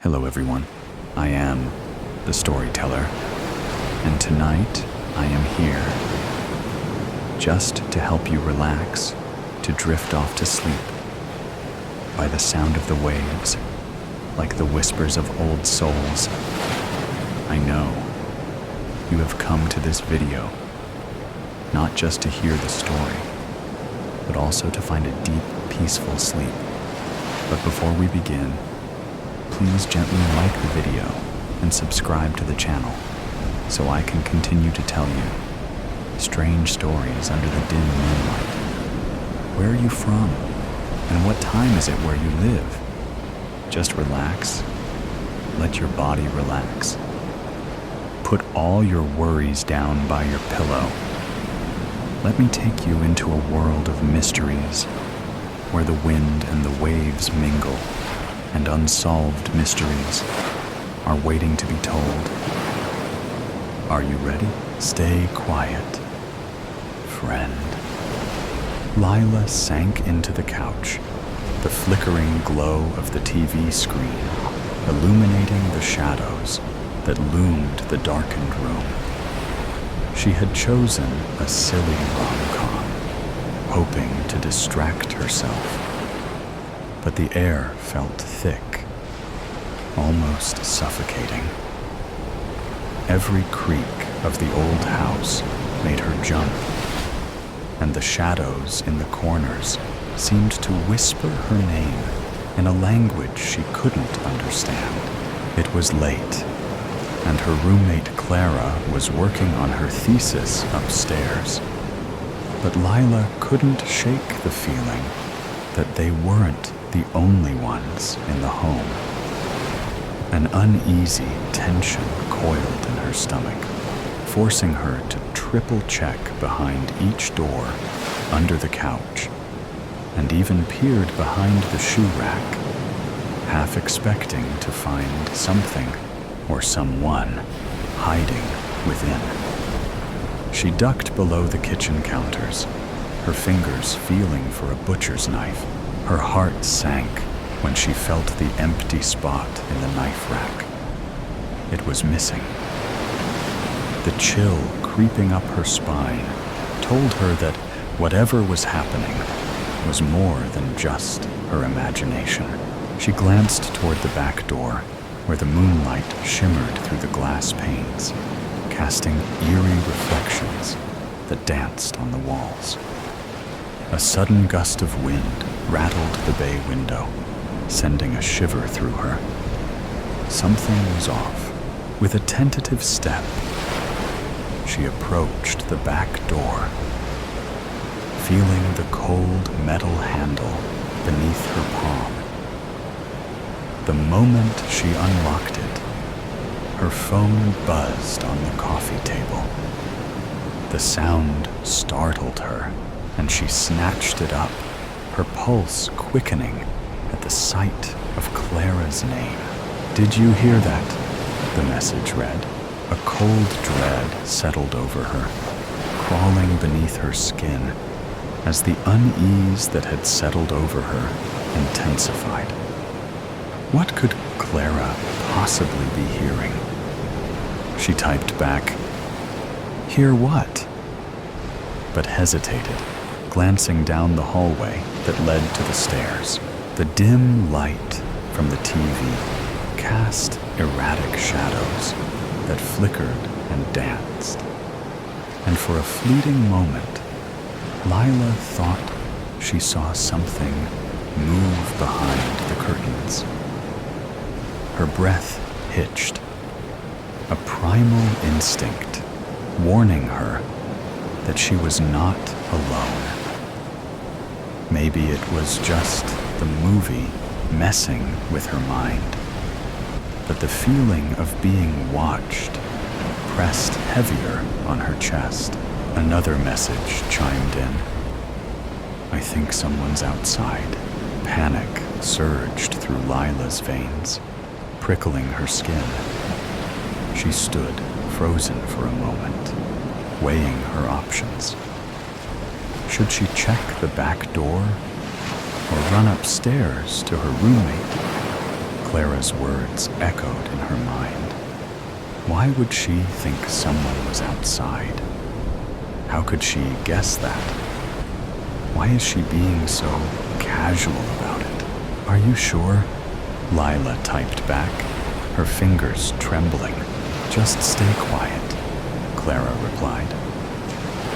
Hello everyone, I am the storyteller, and tonight I am here just to help you relax, to drift off to sleep by the sound of the waves, like the whispers of old souls. I know you have come to this video not just to hear the story, but also to find a deep, peaceful sleep. But before we begin, please gently like the video and subscribe to the channel so I can continue to tell you strange stories under the dim moonlight. Where are you from? And what time is it where you live? Just relax. Let your body relax. Put all your worries down by your pillow. Let me take you into a world of mysteries where the wind and the waves mingle, and unsolved mysteries are waiting to be told. Are you ready? Stay quiet, friend. Lila sank into the couch, the flickering glow of the TV screen illuminating the shadows that loomed the darkened room. She had chosen a silly rom-com, hoping to distract herself. But the air felt thick, almost suffocating. Every creak of the old house made her jump, and the shadows in the corners seemed to whisper her name in a language she couldn't understand. It was late, and her roommate Clara was working on her thesis upstairs. But Lila couldn't shake the feeling that they weren't the only ones in the home. An uneasy tension coiled in her stomach, forcing her to triple check behind each door, under the couch, and even peered behind the shoe rack, half expecting to find something or someone hiding within. She ducked below the kitchen counters, her fingers feeling for a butcher's knife. Her heart sank when she felt the empty spot in the knife rack. It was missing. The chill creeping up her spine told her that whatever was happening was more than just her imagination. She glanced toward the back door, where the moonlight shimmered through the glass panes, casting eerie reflections that danced on the walls. A sudden gust of wind rattled the bay window, sending a shiver through her. Something was off. With a tentative step, she approached the back door, feeling the cold metal handle beneath her palm. The moment she unlocked it, her phone buzzed on the coffee table. The sound startled her, and she snatched it up, her pulse quickening at the sight of Clara's name. "Did you hear that?" the message read. A cold dread settled over her, crawling beneath her skin as the unease that had settled over her intensified. What could Clara possibly be hearing? She typed back, "Hear what?" but hesitated, glancing down the hallway that led to the stairs. The dim light from the TV cast erratic shadows that flickered and danced. And for a fleeting moment, Lila thought she saw something move behind the curtains. Her breath hitched, a primal instinct warning her that she was not alone. Maybe it was just the movie messing with her mind, but the feeling of being watched pressed heavier on her chest. Another message chimed in. "I think someone's outside." Panic surged through Lila's veins, prickling her skin. She stood frozen for a moment, weighing her options. Should she check the back door or run upstairs to her roommate? Clara's words echoed in her mind. Why would she think someone was outside? How could she guess that? Why is she being so casual about it? Are you sure? Lila typed back, her fingers trembling. Just stay quiet, Clara replied.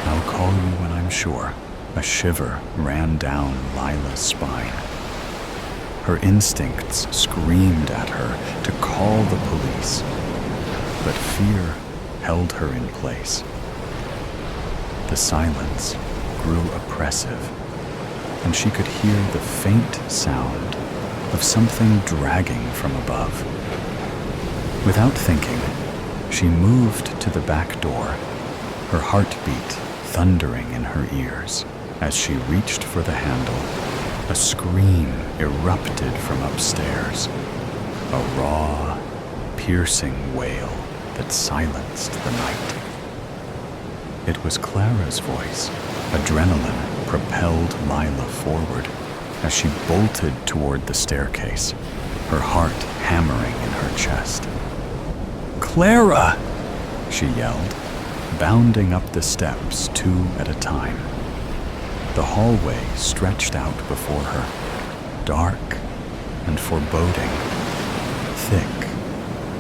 I'll call you when I'm sure. A shiver ran down Lila's spine. Her instincts screamed at her to call the police, but fear held her in place. The silence grew oppressive, and she could hear the faint sound of something dragging from above. Without thinking, she moved to the back door, her heartbeat thundering in her ears. As she reached for the handle, a scream erupted from upstairs, a raw, piercing wail that silenced the night. It was Clara's voice. Adrenaline propelled Lila forward as she bolted toward the staircase, her heart hammering in her chest. Clara! She yelled, bounding up the steps 2 at a time. The hallway stretched out before her, dark and foreboding, thick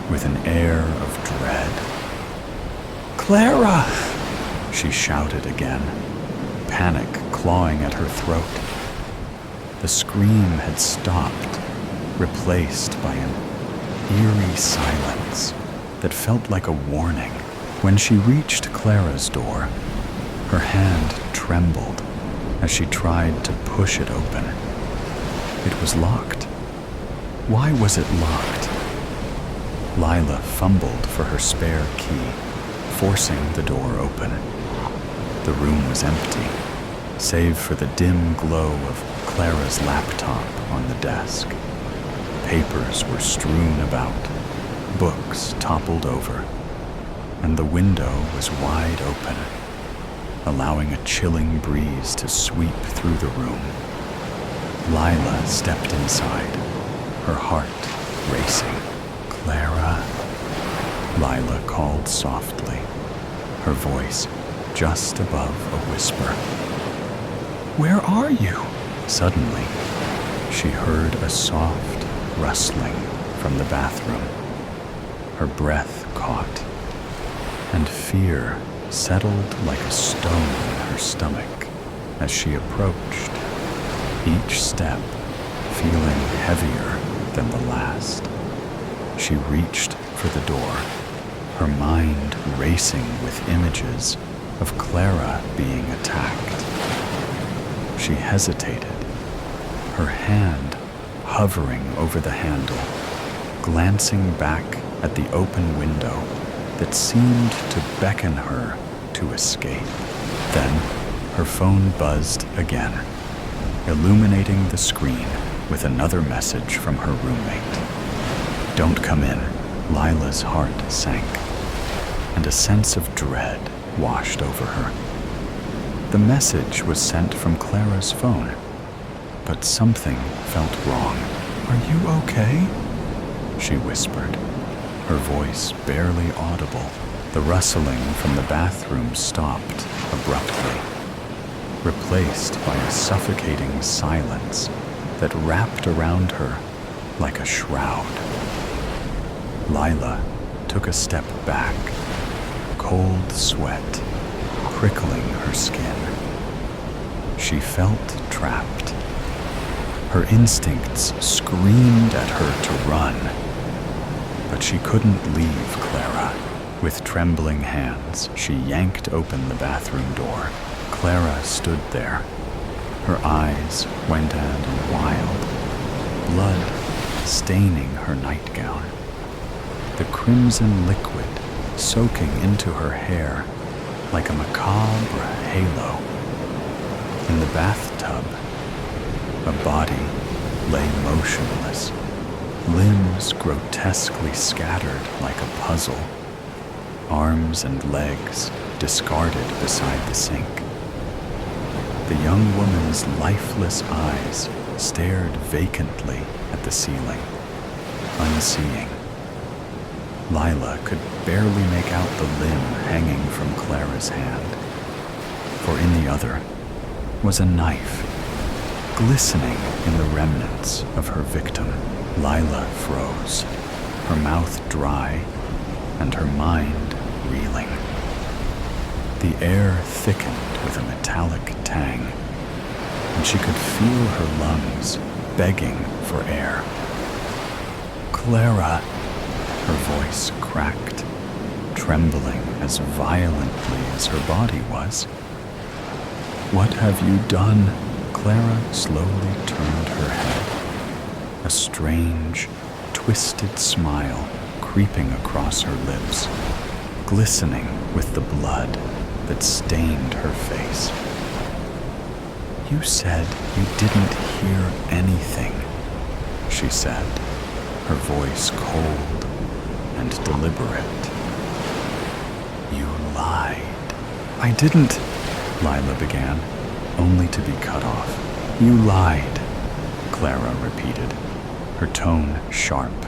with an air of dread. Clara! She shouted again, panic clawing at her throat. The scream had stopped, replaced by an eerie silence that felt like a warning. When she reached Clara's door, her hand trembled as she tried to push it open. It was locked. Why was it locked? Lila fumbled for her spare key, forcing the door open. The room was empty, save for the dim glow of Clara's laptop on the desk. Papers were strewn about, books toppled over, and the window was wide open, allowing a chilling breeze to sweep through the room. Lila stepped inside, her heart racing. Clara, Lila called softly, her voice just above a whisper. Where are you? Suddenly, she heard a soft rustling from the bathroom. Her breath caught, and fear settled like a stone in her stomach as she approached, each step feeling heavier than the last. She reached for the door, her mind racing with images of Clara being attacked. She hesitated, her hand hovering over the handle, glancing back at the open window that seemed to beckon her to escape. Then her phone buzzed again, illuminating the screen with another message from her roommate. Don't come in. Lila's heart sank, and a sense of dread washed over her. The message was sent from Clara's phone, but something felt wrong. Are you okay? She whispered, her voice barely audible. The rustling from the bathroom stopped abruptly, replaced by a suffocating silence that wrapped around her like a shroud. Lila took a step back, cold sweat prickling her skin. She felt trapped. Her instincts screamed at her to run, but she couldn't leave Clara. With trembling hands, she yanked open the bathroom door. Clara stood there. Her eyes went and wild, blood staining her nightgown, the crimson liquid soaking into her hair like a macabre halo. In the bathtub, a body lay motionless, limbs grotesquely scattered like a puzzle, arms and legs discarded beside the sink. The young woman's lifeless eyes stared vacantly at the ceiling, unseeing. Lila could barely make out the limb hanging from Clara's hand, for in the other was a knife, glistening in the remnants of her victim. Lila froze, her mouth dry and her mind reeling. The air thickened with a metallic tang, and she could feel her lungs begging for air. "Clara," her voice cracked, trembling as violently as her body was. "What have you done?" Clara slowly turned her head, a strange, twisted smile creeping across her lips, glistening with the blood that stained her face. "You said you didn't hear anything," she said, her voice cold and deliberate. "You lied." "I didn't," Lila began, only to be cut off. "You lied," Clara repeated, her tone sharp,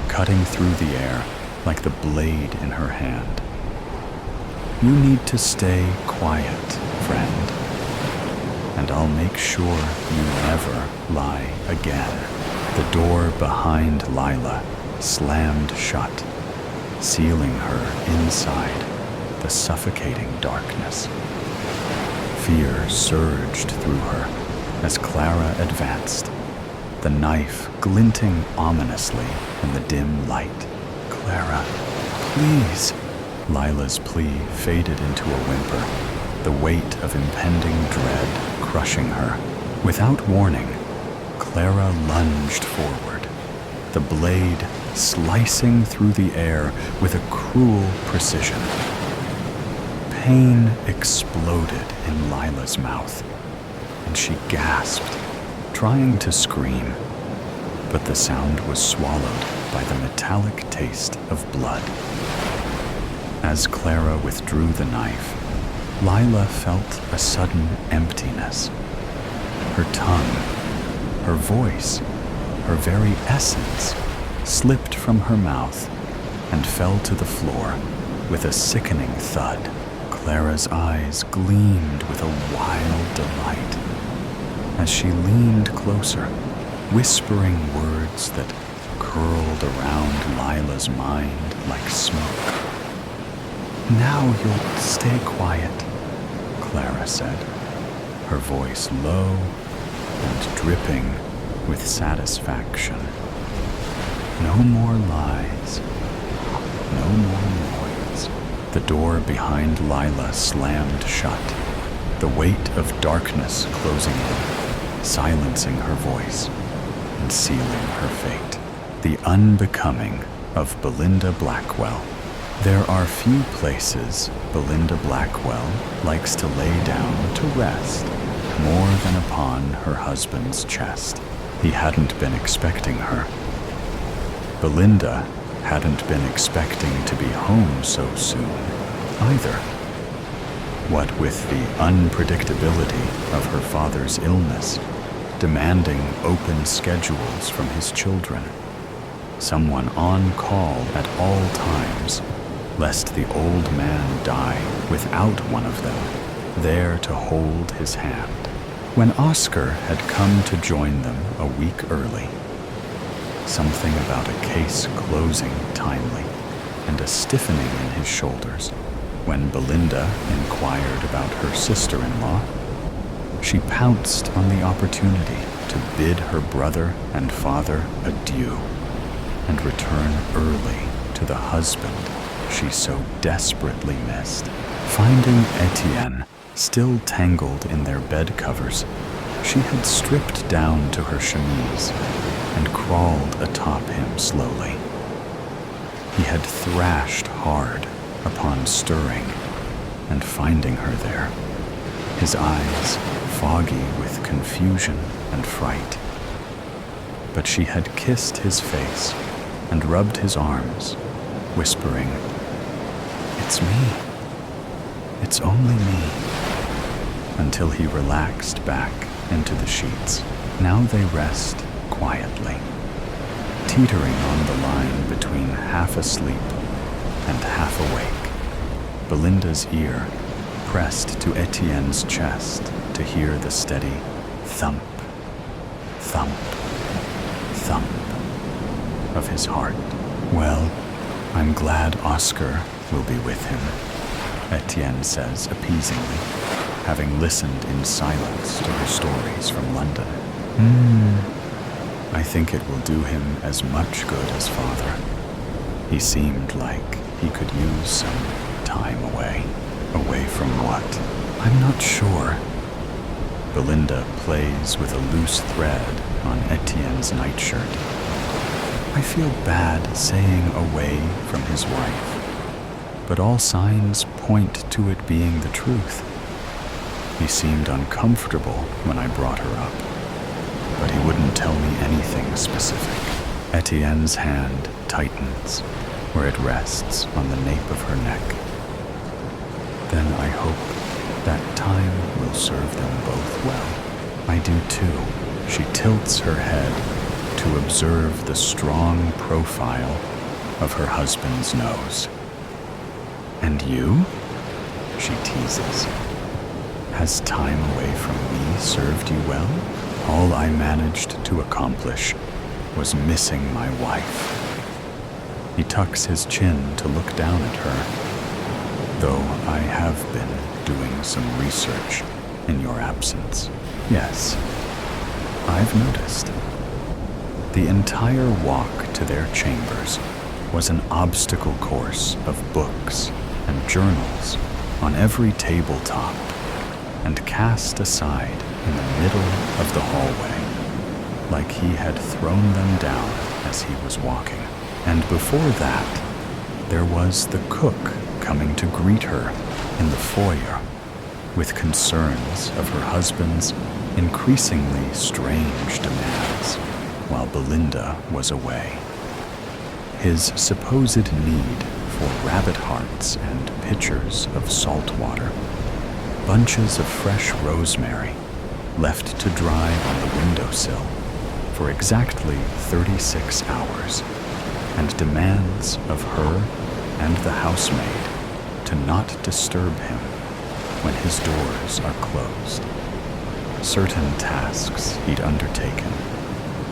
cutting through the air like the blade in her hand. "You need to stay quiet, friend, and I'll make sure you never lie again." The door behind Lila slammed shut, sealing her inside the suffocating darkness. Fear surged through her as Clara advanced, the knife glinting ominously in the dim light. "Clara, please." Lila's plea faded into a whimper, the weight of impending dread crushing her. Without warning, Clara lunged forward, the blade slicing through the air with a cruel precision. Pain exploded in Lila's mouth, and she gasped, trying to scream, but the sound was swallowed by the metallic taste of blood. As Clara withdrew the knife, Lila felt a sudden emptiness. Her tongue, her voice, her very essence slipped from her mouth and fell to the floor with a sickening thud. Clara's eyes gleamed with a wild delight as she leaned closer, whispering words that curled around Lila's mind like smoke. "Now you'll stay quiet," Clara said, her voice low and dripping with satisfaction. "No more lies, no more noise." The door behind Lila slammed shut, the weight of darkness closing in, silencing her voice and sealing her fate. The unbecoming of Belinda Blackwell. There are few places Belinda Blackwell likes to lay down to rest more than upon her husband's chest. He hadn't been expecting her. Belinda hadn't been expecting to be home so soon either. What with the unpredictability of her father's illness, demanding open schedules from his children, someone on call at all times, lest the old man die without one of them there to hold his hand. When Oscar had come to join them a week early, something about a case closing timely and a stiffening in his shoulders when Belinda inquired about her sister-in-law, she pounced on the opportunity to bid her brother and father adieu and return early to the husband she so desperately missed. Finding Etienne still tangled in their bed covers, she had stripped down to her chemise and crawled atop him slowly. He had thrashed hard upon stirring and finding her there, his eyes foggy with confusion and fright. But she had kissed his face and rubbed his arms, whispering, "It's me. It's only me," until he relaxed back into the sheets. Now they rest quietly, teetering on the line between half asleep and half awake, Belinda's ear pressed to Etienne's chest to hear the steady thump, thump, thump of his heart. "Well, I'm glad Oscar will be with him," Etienne says appeasingly, having listened in silence to her stories from London. I think it will do him as much good as father. He seemed like he could use some time away. Away from what? I'm not sure." Belinda plays with a loose thread on Etienne's nightshirt. "I feel bad saying away from his wife, but all signs point to it being the truth. He seemed uncomfortable when I brought her up, but he wouldn't tell me anything specific." Etienne's hand tightens where it rests on the nape of her neck. "Then I hope that time will serve them both well." "I do too." She tilts her head to observe the strong profile of her husband's nose. "And you?" she teases. "Has time away from me served you well? All I managed to accomplish was missing my wife." He tucks his chin to look down at her. "Though I have been doing some research in your absence." "Yes, I've noticed." The entire walk to their chambers was an obstacle course of books and journals on every tabletop, and cast aside in the middle of the hallway, like he had thrown them down as he was walking. And before that, there was the cook coming to greet her in the foyer with concerns of her husband's increasingly strange demands while Belinda was away. His supposed need for rabbit hearts and pitchers of salt water, bunches of fresh rosemary left to dry on the windowsill for exactly 36 hours, and demands of her and the housemaid to not disturb him when his doors are closed. Certain tasks he'd undertaken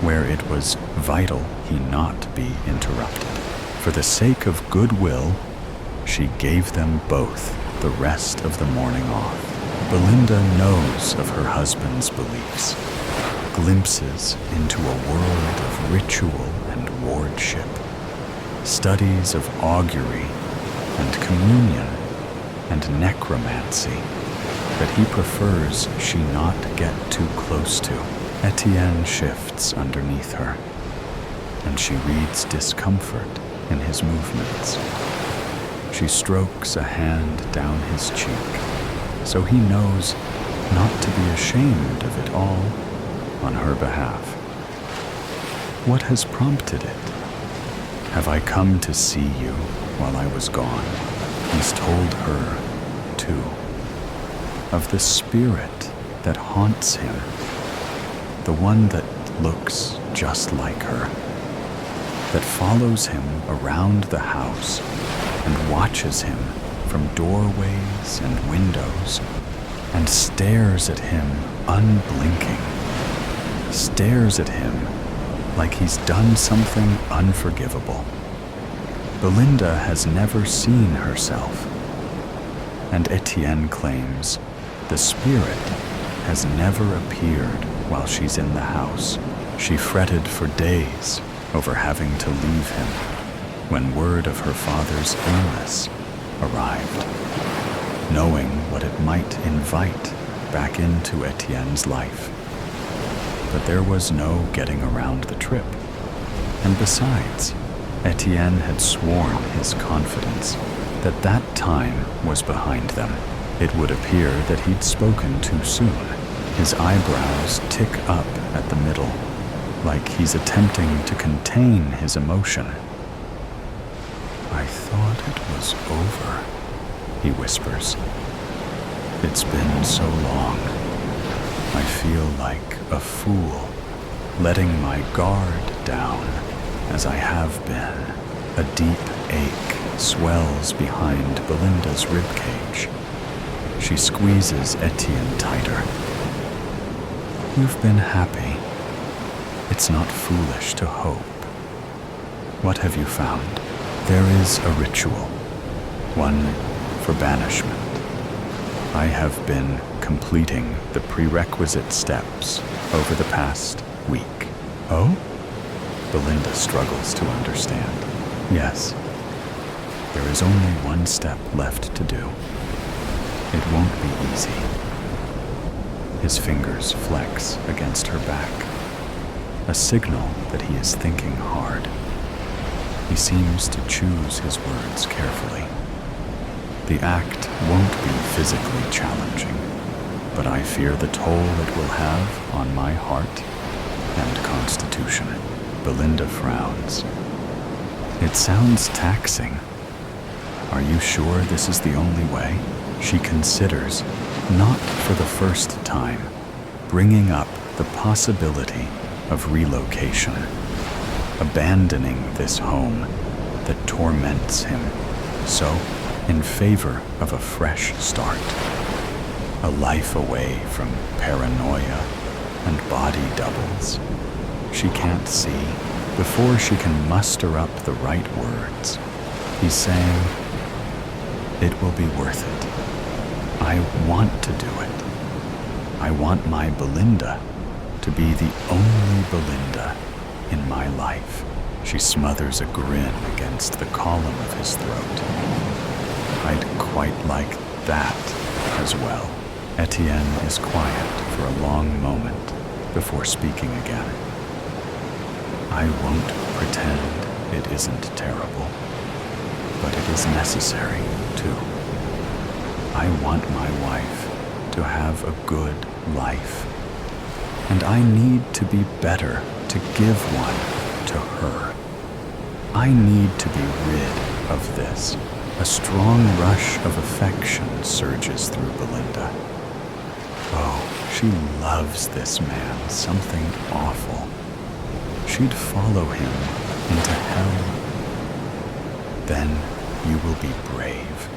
where it was vital he not be interrupted. For the sake of goodwill, she gave them both the rest of the morning off. Belinda knows of her husband's beliefs, glimpses into a world of ritual and wardship, studies of augury and communion and necromancy that he prefers she not get too close to. Etienne shifts underneath her, and she reads discomfort in his movements. She strokes a hand down his cheek, so he knows not to be ashamed of it all on her behalf. What has prompted it? Have I come to see you while I was gone? He's told her, too, of the spirit that haunts him, the one that looks just like her, that follows him around the house and watches him from doorways and windows and stares at him unblinking, stares at him like he's done something unforgivable. Belinda has never seen herself, and Etienne claims the spirit has never appeared while she's in the house. She fretted for days over having to leave him when word of her father's illness arrived, knowing what it might invite back into Etienne's life. But there was no getting around the trip. And besides, Etienne had sworn his confidence that that time was behind them. It would appear that he'd spoken too soon. His eyebrows tick up at the middle, like he's attempting to contain his emotion. "I thought it was over," he whispers. "It's been so long. I feel like a fool, letting my guard down as I have been. A deep ache swells behind Belinda's ribcage. She squeezes Etienne tighter. You've been happy. It's not foolish to hope. What have you found? There is a ritual, one for banishment. I have been completing the prerequisite steps over the past week. Oh? Belinda struggles to understand. Yes. There is only one step left to do. It won't be easy. His fingers flex against her back, a signal that he is thinking hard. He seems to choose his words carefully. The act won't be physically challenging, but I fear the toll it will have on my heart and constitution. Belinda frowns. It sounds taxing. Are you sure this is the only way? She considers, not for the first time, bringing up the possibility of relocation, abandoning this home that torments him, so in favor of a fresh start, a life away from paranoia and body doubles. She can't see before she can muster up the right words. He's saying, it will be worth it. I want to do it. I want my Belinda to be the only Belinda in my life. She smothers a grin against the column of his throat. I'd quite like that as well. Etienne is quiet for a long moment before speaking again. I won't pretend it isn't terrible, but it is necessary too. I want my wife to have a good life, and I need to be better to give one to her. I need to be rid of this. A strong rush of affection surges through Belinda. Oh, she loves this man, something awful. She'd follow him into hell. Then you will be brave,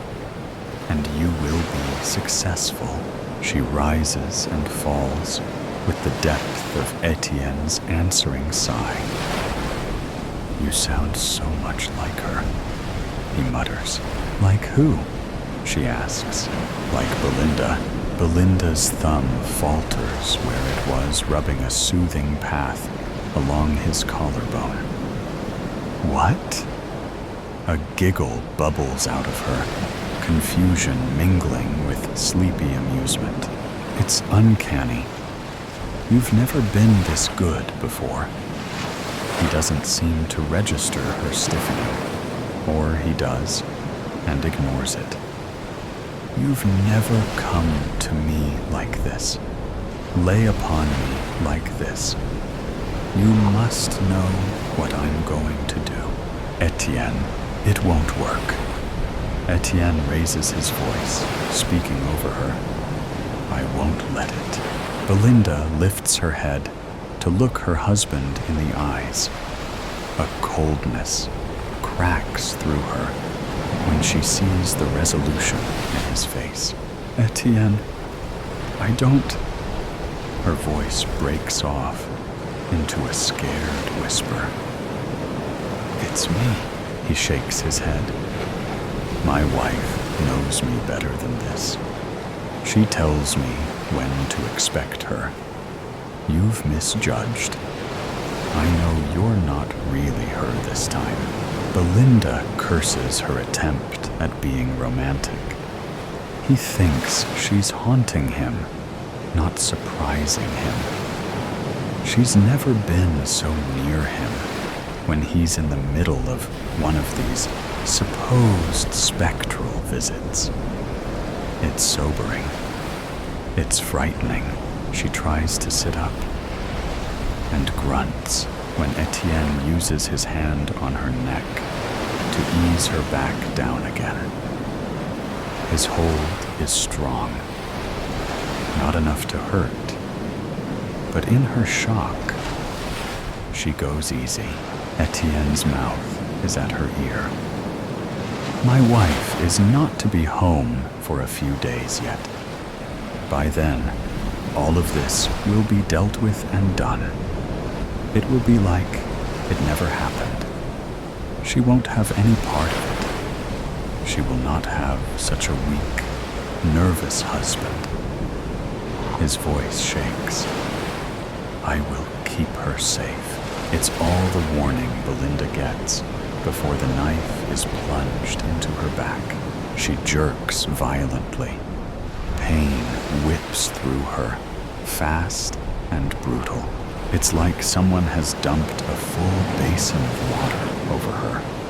and you will be successful. She rises and falls with the depth of Etienne's answering sigh. You sound so much like her, he mutters. Like who? She asks. Like Belinda. Belinda's thumb falters where it was rubbing a soothing path along his collarbone. What? A giggle bubbles out of her, confusion mingling with sleepy amusement. It's uncanny. You've never been this good before. He doesn't seem to register her stiffening. Or he does, and ignores it. You've never come to me like this, lay upon me like this. You must know what I'm going to do. Etienne, it won't work. Etienne raises his voice, speaking over her. I won't let it. Belinda lifts her head to look her husband in the eyes. A coldness cracks through her when she sees the resolution in his face. Etienne, I don't... Her voice breaks off into a scared whisper. It's me. He shakes his head. My wife knows me better than this. She tells me when to expect her. You've misjudged. I know you're not really her this time. Belinda curses her attempt at being romantic. He thinks she's haunting him, not surprising him. She's never been so near him when he's in the middle of one of these supposed spectral visits. It's sobering. It's frightening. She tries to sit up and grunts when Etienne uses his hand on her neck to ease her back down again. His hold is strong, not enough to hurt, but in her shock, she goes easy. Etienne's mouth is at her ear. My wife is not to be home for a few days yet. By then, all of this will be dealt with and done. It will be like it never happened. She won't have any part of it. She will not have such a weak, nervous husband. His voice shakes. I will keep her safe. It's all the warning Belinda gets before the knife is plunged into her back. She jerks violently. Pain whips through her, fast and brutal. It's like someone has dumped a full basin of water over her.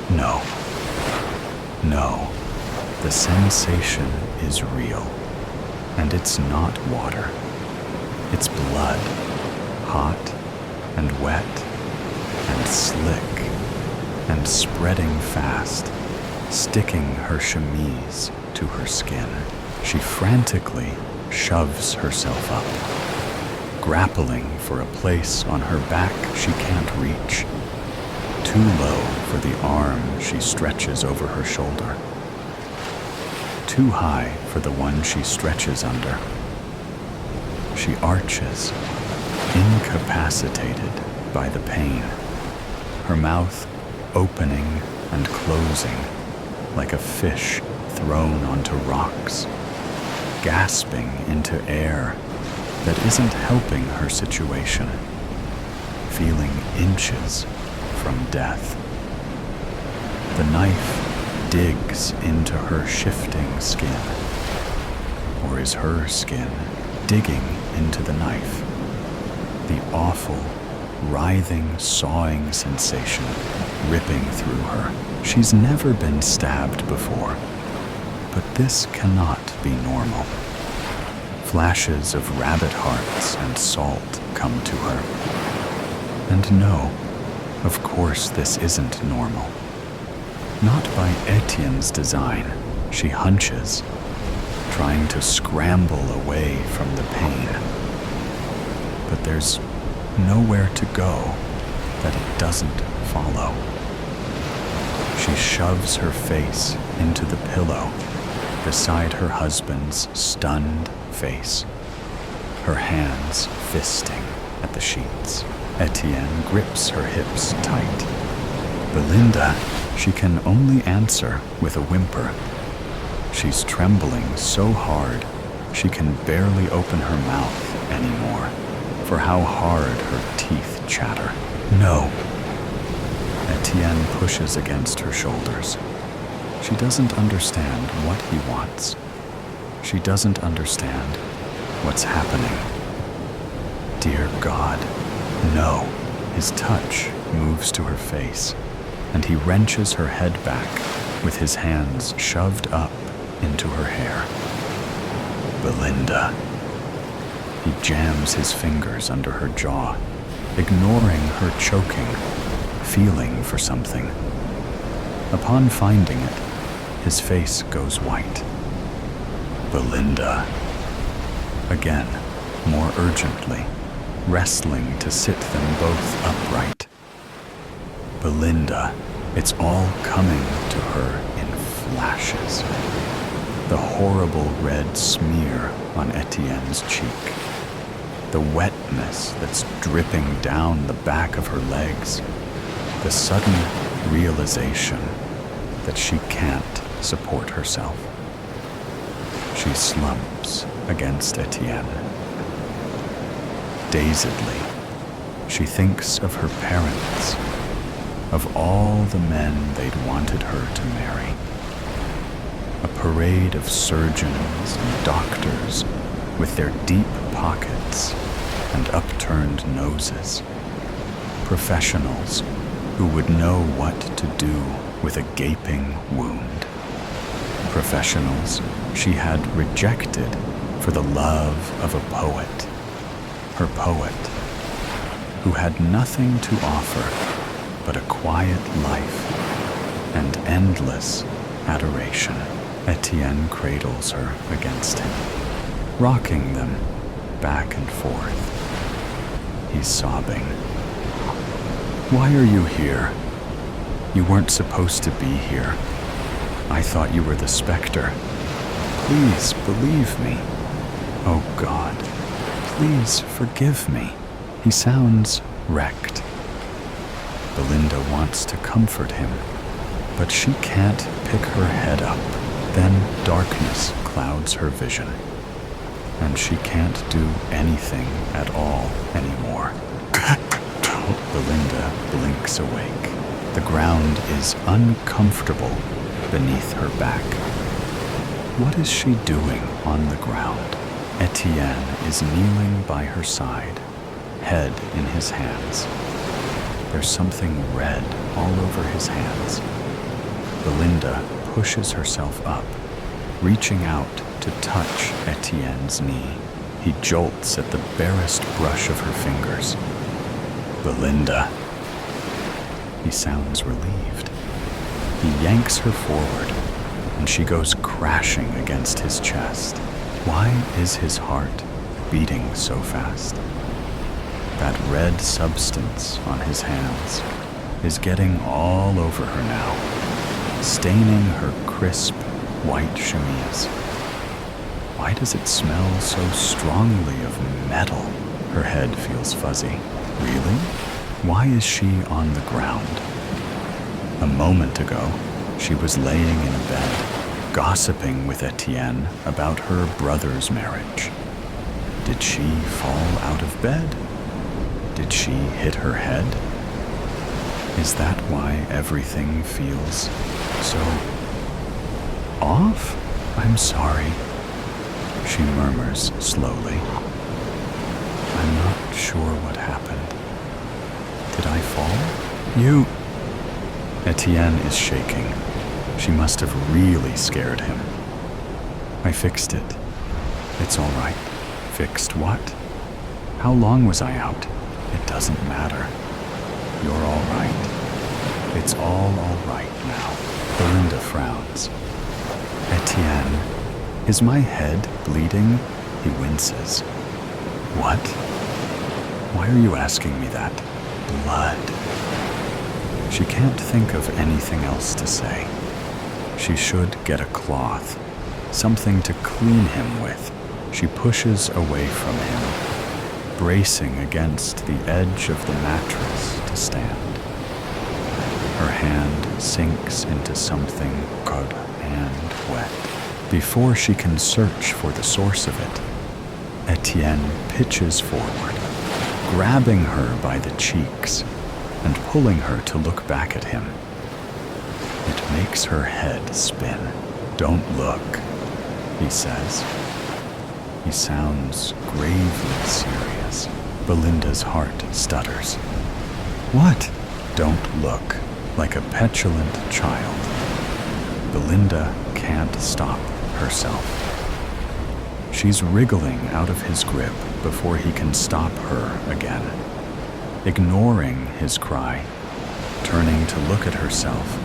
No, the sensation is real, and it's not water. It's blood, hot and wet and slick and spreading fast, sticking her chemise to her skin. She frantically shoves herself up, grappling for a place on her back she can't reach, too low for the arm she stretches over her shoulder, too high for the one she stretches under. She arches, incapacitated by the pain, her mouth opening and closing like a fish thrown onto rocks, gasping into air that isn't helping her situation, feeling inches from death. The knife digs into her shifting skin, or is her skin digging into the knife? The awful, writhing, sawing sensation ripping through her. She's never been stabbed before, but this cannot be normal. Flashes of rabbit hearts and salt come to her. And no, of course this isn't normal. Not by Etienne's design. She hunches, trying to scramble away from the pain. But there's nowhere to go that it doesn't follow. She shoves her face into the pillow beside her husband's stunned face, her hands fisting at the sheets. Etienne grips her hips tight. Belinda, she can only answer with a whimper. She's trembling so hard she can barely open her mouth anymore for how hard her teeth chatter. No. Etienne pushes against her shoulders. She doesn't understand what he wants. She doesn't understand what's happening. Dear God, no. His touch moves to her face, and he wrenches her head back with his hands shoved up into her hair. Belinda. He jams his fingers under her jaw, ignoring her choking, feeling for something. Upon finding it, his face goes white. Belinda. Again, more urgently, wrestling to sit them both upright. Belinda. It's all coming to her in flashes. The horrible red smear on Etienne's cheek. The wetness that's dripping down the back of her legs. The sudden realization that she can't support herself. She slumps against Etienne. Dazedly, she thinks of her parents, of all the men they'd wanted her to marry. A parade of surgeons and doctors with their deep pockets and upturned noses. Professionals who would know what to do with a gaping wound. Professionals she had rejected for the love of a poet. Her poet, who had nothing to offer but a quiet life and endless adoration. Etienne cradles her against him, rocking them back and forth. He's sobbing. Why are you here? You weren't supposed to be here. I thought you were the specter. Please believe me. Oh God, please forgive me. He sounds wrecked. Belinda wants to comfort him, but she can't pick her head up. Then darkness clouds her vision, and she can't do anything at all anymore. Belinda blinks awake. The ground is uncomfortable beneath her back. What is she doing on the ground? Etienne is kneeling by her side, head in his hands. There's something red all over his hands. Belinda pushes herself up, reaching out to touch Etienne's knee. He jolts at the barest brush of her fingers. Belinda. He sounds relieved. He yanks her forward, and she goes crashing against his chest. Why is his heart beating so fast? That red substance on his hands is getting all over her now, staining her crisp white chemise. Why does it smell so strongly of metal? Her head feels fuzzy. Really? Why is she on the ground? A moment ago, she was laying in a bed, gossiping with Etienne about her brother's marriage. Did she fall out of bed? Did she hit her head? Is that why everything feels so off? I'm sorry, she murmurs slowly. I'm not sure what happened. Did I fall? You... Etienne is shaking. She must have really scared him. I fixed it. It's all right. Fixed what? How long was I out? It doesn't matter. You're all right. It's all right now. Belinda frowns. Etienne, is my head bleeding? He winces. What? Why are you asking me that? Blood. She can't think of anything else to say. She should get a cloth, something to clean him with. She pushes away from him, bracing against the edge of the mattress to stand. Her hand sinks into something cold and wet. Before she can search for the source of it, Etienne pitches forward, grabbing her by the cheeks and pulling her to look back at him. It makes her head spin. Don't look, he says. He sounds gravely serious. Belinda's heart stutters. What? Don't look, like a petulant child. Belinda can't stop herself. She's wriggling out of his grip before he can stop her again, ignoring his cry, turning to look at herself,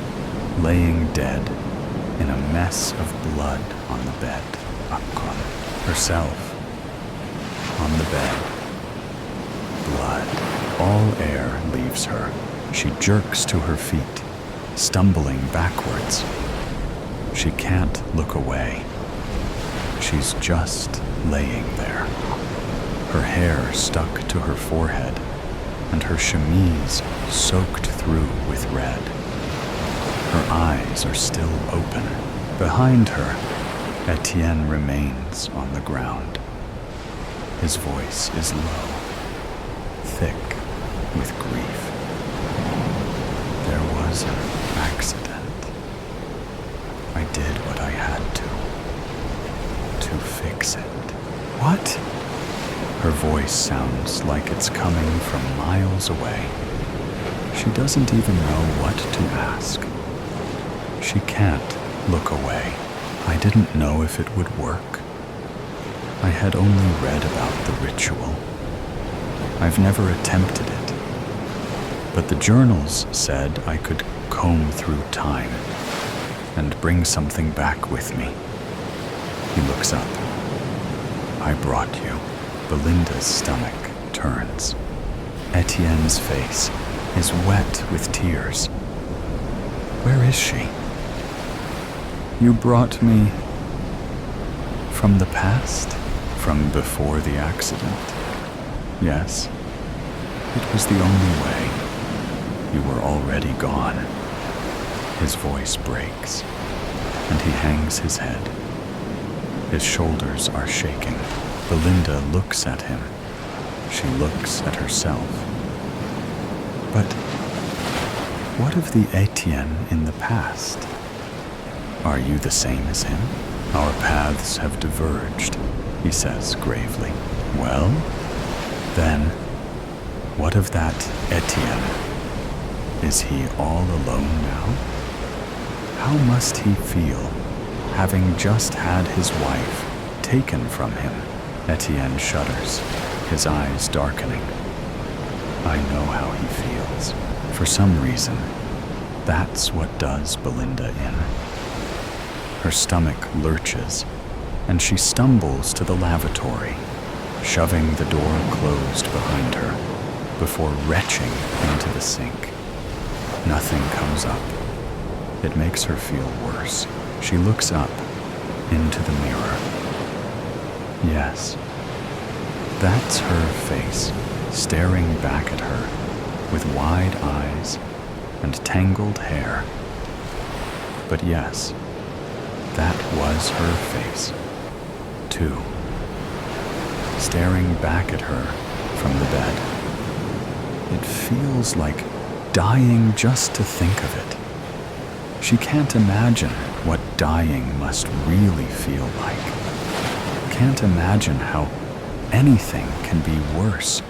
laying dead in a mess of blood on the bed. Herself on the bed. Blood. All air leaves her. She jerks to her feet, stumbling backwards. She can't look away. She's just laying there, her hair stuck to her forehead and her chemise soaked through with red. Her eyes are still open. Behind her, Etienne remains on the ground. His voice is low, thick with grief. There was an accident. I did what I had to fix it. What? Her voice sounds like it's coming from miles away. She doesn't even know what to ask. She can't look away. I didn't know if it would work. I had only read about the ritual. I've never attempted it. But the journals said I could comb through time and bring something back with me. He looks up. I brought you. Belinda's stomach turns. Etienne's face is wet with tears. Where is she? You brought me from the past? From before the accident? Yes. It was the only way. You were already gone. His voice breaks, and he hangs his head. His shoulders are shaking. Belinda looks at him. She looks at herself. But what of the Etienne in the past? Are you the same as him? Our paths have diverged, he says gravely. Well, then, what of that Etienne? Is he all alone now? How must he feel, having just had his wife taken from him? Etienne shudders, his eyes darkening. I know how he feels. For some reason, that's what does Belinda in. Her stomach lurches, and she stumbles to the lavatory, shoving the door closed behind her, before retching into the sink. Nothing comes up. It makes her feel worse. She looks up into the mirror. Yes, that's her face, staring back at her with wide eyes and tangled hair. But yes, that was her face, too, staring back at her from the bed. It feels like dying just to think of it. She can't imagine what dying must really feel like. Can't imagine how anything can be worse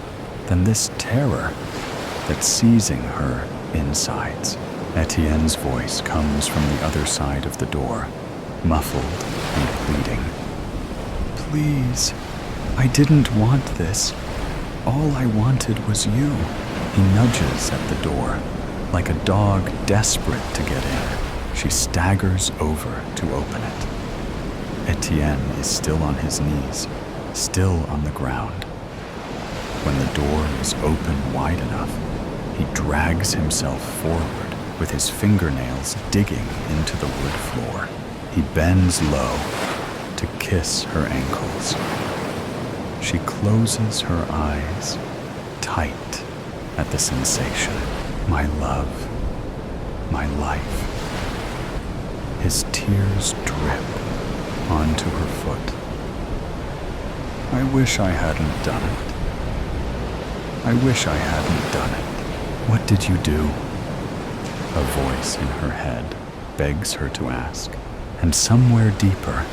than this terror that's seizing her insides. Etienne's voice comes from the other side of the door, muffled and pleading. Please, I didn't want this. All I wanted was you. He nudges at the door, like a dog desperate to get in. She staggers over to open it. Etienne is still on his knees, still on the ground. When the door is open wide enough, he drags himself forward with his fingernails digging into the wood floor. He bends low to kiss her ankles. She closes her eyes tight at the sensation. My love, my life. His tears drip onto her foot. I wish I hadn't done it. I wish I hadn't done it. What did you do? A voice in her head begs her to ask. And somewhere deeper,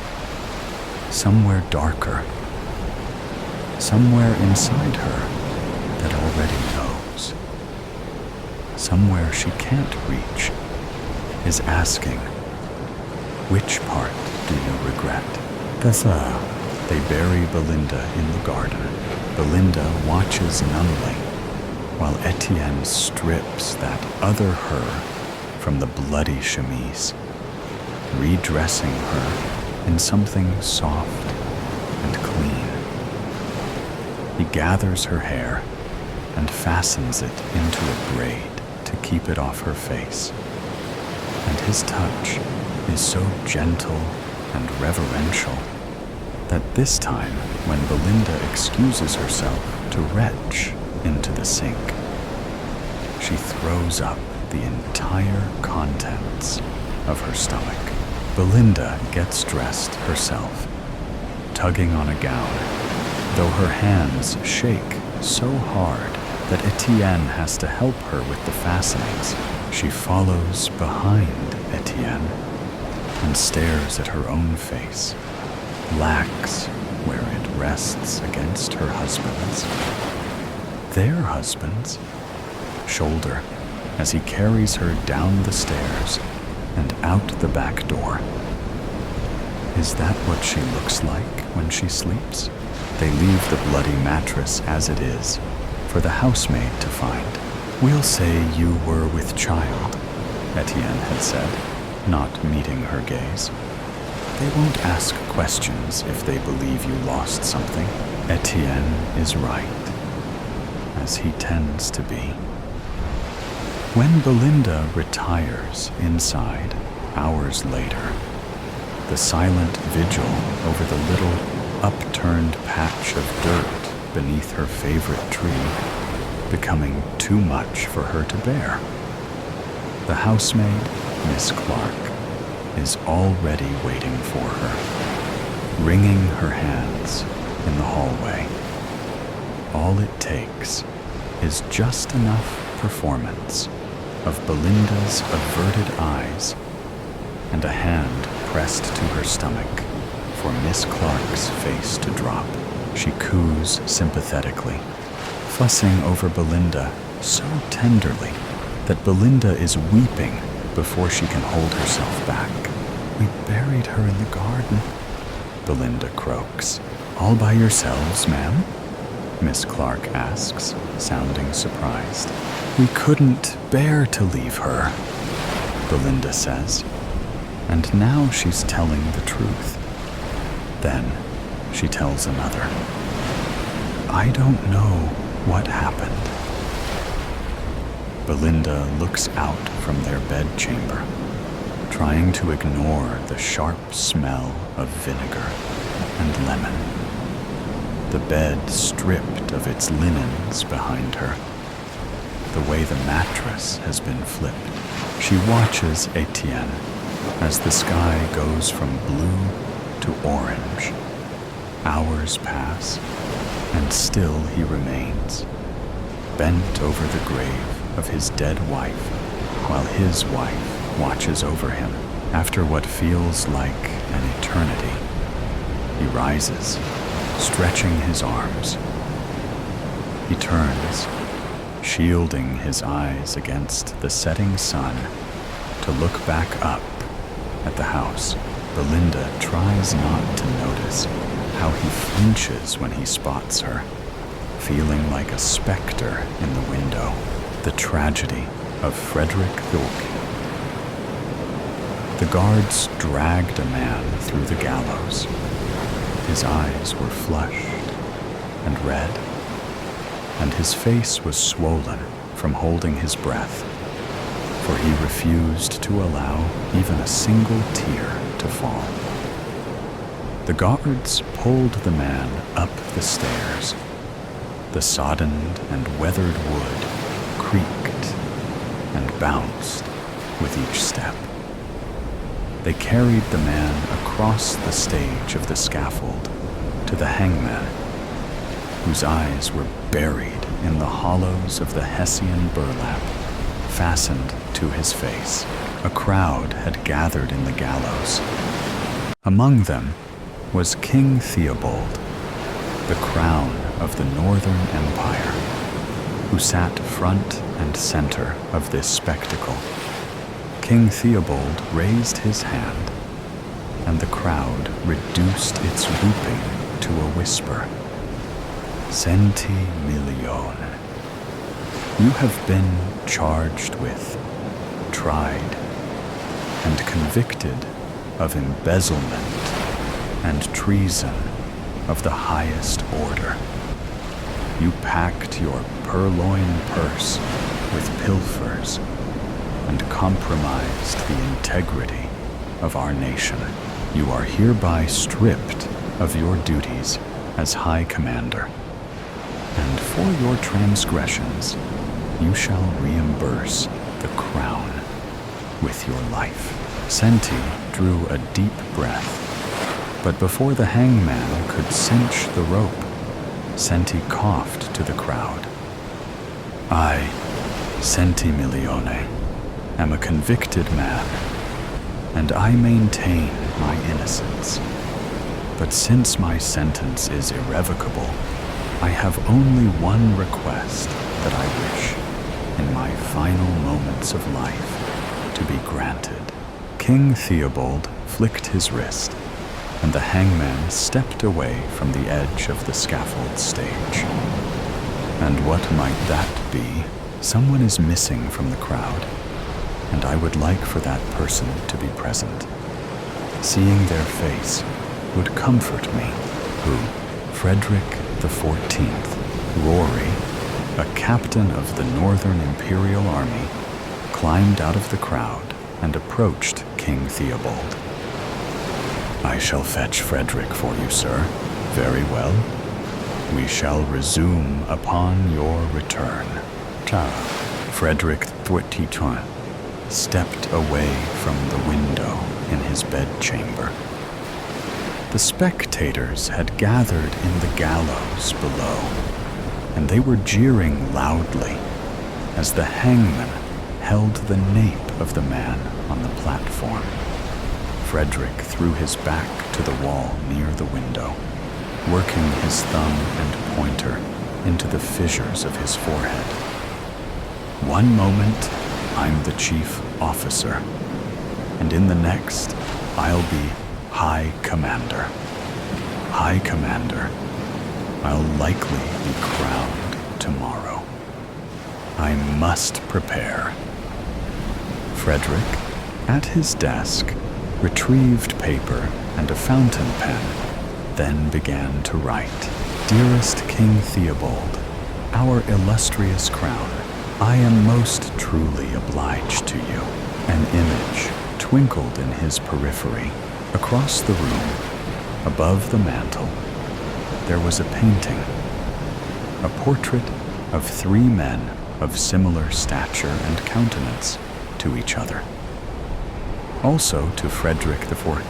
somewhere darker, somewhere inside her that already knows, somewhere she can't reach, is asking, which part do you regret? Tessa. They bury Belinda in the garden. Belinda watches numbly, while Etienne strips that other her from the bloody chemise, redressing her in something soft and clean. He gathers her hair and fastens it into a braid to keep it off her face. And his touch is so gentle and reverential that this time, when Belinda excuses herself to retch into the sink, she throws up the entire contents of her stomach. Belinda gets dressed herself, tugging on a gown, though her hands shake so hard that Etienne has to help her with the fastenings. She follows behind Etienne and stares at her own face, lax where it rests against her husband's. Their husband's shoulder as he carries her down the stairs and out the back door. Is that what she looks like when she sleeps? They leave the bloody mattress as it is for the housemaid to find. We'll say you were with child, Etienne had said, not meeting her gaze. They won't ask questions if they believe you lost something. Etienne is right, as he tends to be. When Belinda retires inside, hours later, the silent vigil over the little upturned patch of dirt beneath her favorite tree becoming too much for her to bear. The housemaid, Miss Clark, is already waiting for her, wringing her hands in the hallway. All it takes is just enough performance of Belinda's averted eyes and a hand pressed to her stomach for Miss Clark's face to drop. She coos sympathetically, fussing over Belinda so tenderly that Belinda is weeping before she can hold herself back. "We buried her in the garden," Belinda croaks. "All by yourselves, ma'am?" Miss Clark asks, sounding surprised. "We couldn't bear to leave her," Belinda says. And now she's telling the truth. Then she tells another. "I don't know what happened." Belinda looks out from their bedchamber, trying to ignore the sharp smell of vinegar and lemon. The bed stripped of its linens behind her, the way the mattress has been flipped. She watches Etienne as the sky goes from blue to orange. Hours pass, and still he remains, bent over the grave of his dead wife, while his wife watches over him after what feels like an eternity. He rises, stretching his arms. He turns, shielding his eyes against the setting sun, to look back up at the house. Belinda tries not to notice how he flinches when he spots her, feeling like a specter in the window. The tragedy of Frederick Thilke. The guards dragged a man through the gallows. His eyes were flushed and red, and his face was swollen from holding his breath, for he refused to allow even a single tear to fall. The guards pulled the man up the stairs. The soddened and weathered wood creaked and bounced with each step. They carried the man across the stage of the scaffold to the hangman, whose eyes were buried in the hollows of the Hessian burlap fastened to his face. A crowd had gathered in the gallows. Among them was King Theobald, the crown of the Northern Empire, who sat front and center of this spectacle. King Theobald raised his hand, and the crowd reduced its whooping to a whisper. "Senti milione. You have been charged with, tried, and convicted of embezzlement and treason of the highest order. You packed your purloin purse with pilfers and compromised the integrity of our nation. You are hereby stripped of your duties as High Commander, and for your transgressions you shall reimburse the crown with your life." Senti drew a deep breath, but before the hangman could cinch the rope, Senti coughed to the crowd. "I, Senti milione, am a convicted man, and I maintain my innocence. But since my sentence is irrevocable, I have only one request that I wish, in my final moments of life, to be granted." King Theobald flicked his wrist, and the hangman stepped away from the edge of the scaffold stage. And what might that be? Someone is missing from the crowd, and I would like for that person to be present. Seeing their face would comfort me. Who? Frederick the 14th, Rory, a captain of the Northern Imperial Army, climbed out of the crowd and approached King Theobald. "I shall fetch Frederick for you, sir. Very well. We shall resume upon your return." Frederick Thwititron stepped away from the window in his bedchamber. The spectators had gathered in the gallows below, and they were jeering loudly as the hangman held the nape of the man on the platform. Frederick threw his back to the wall near the window, working his thumb and pointer into the fissures of his forehead. "One moment, I'm the chief officer, and in the next, I'll be High Commander. High Commander, I'll likely be crowned tomorrow. I must prepare." Frederick, at his desk, retrieved paper and a fountain pen, then began to write. "Dearest King Theobald, our illustrious crown, I am most truly obliged to you." An image twinkled in his periphery. Across the room, above the mantel, there was a painting, a portrait of three men of similar stature and countenance to each other. Also to Frederick IV,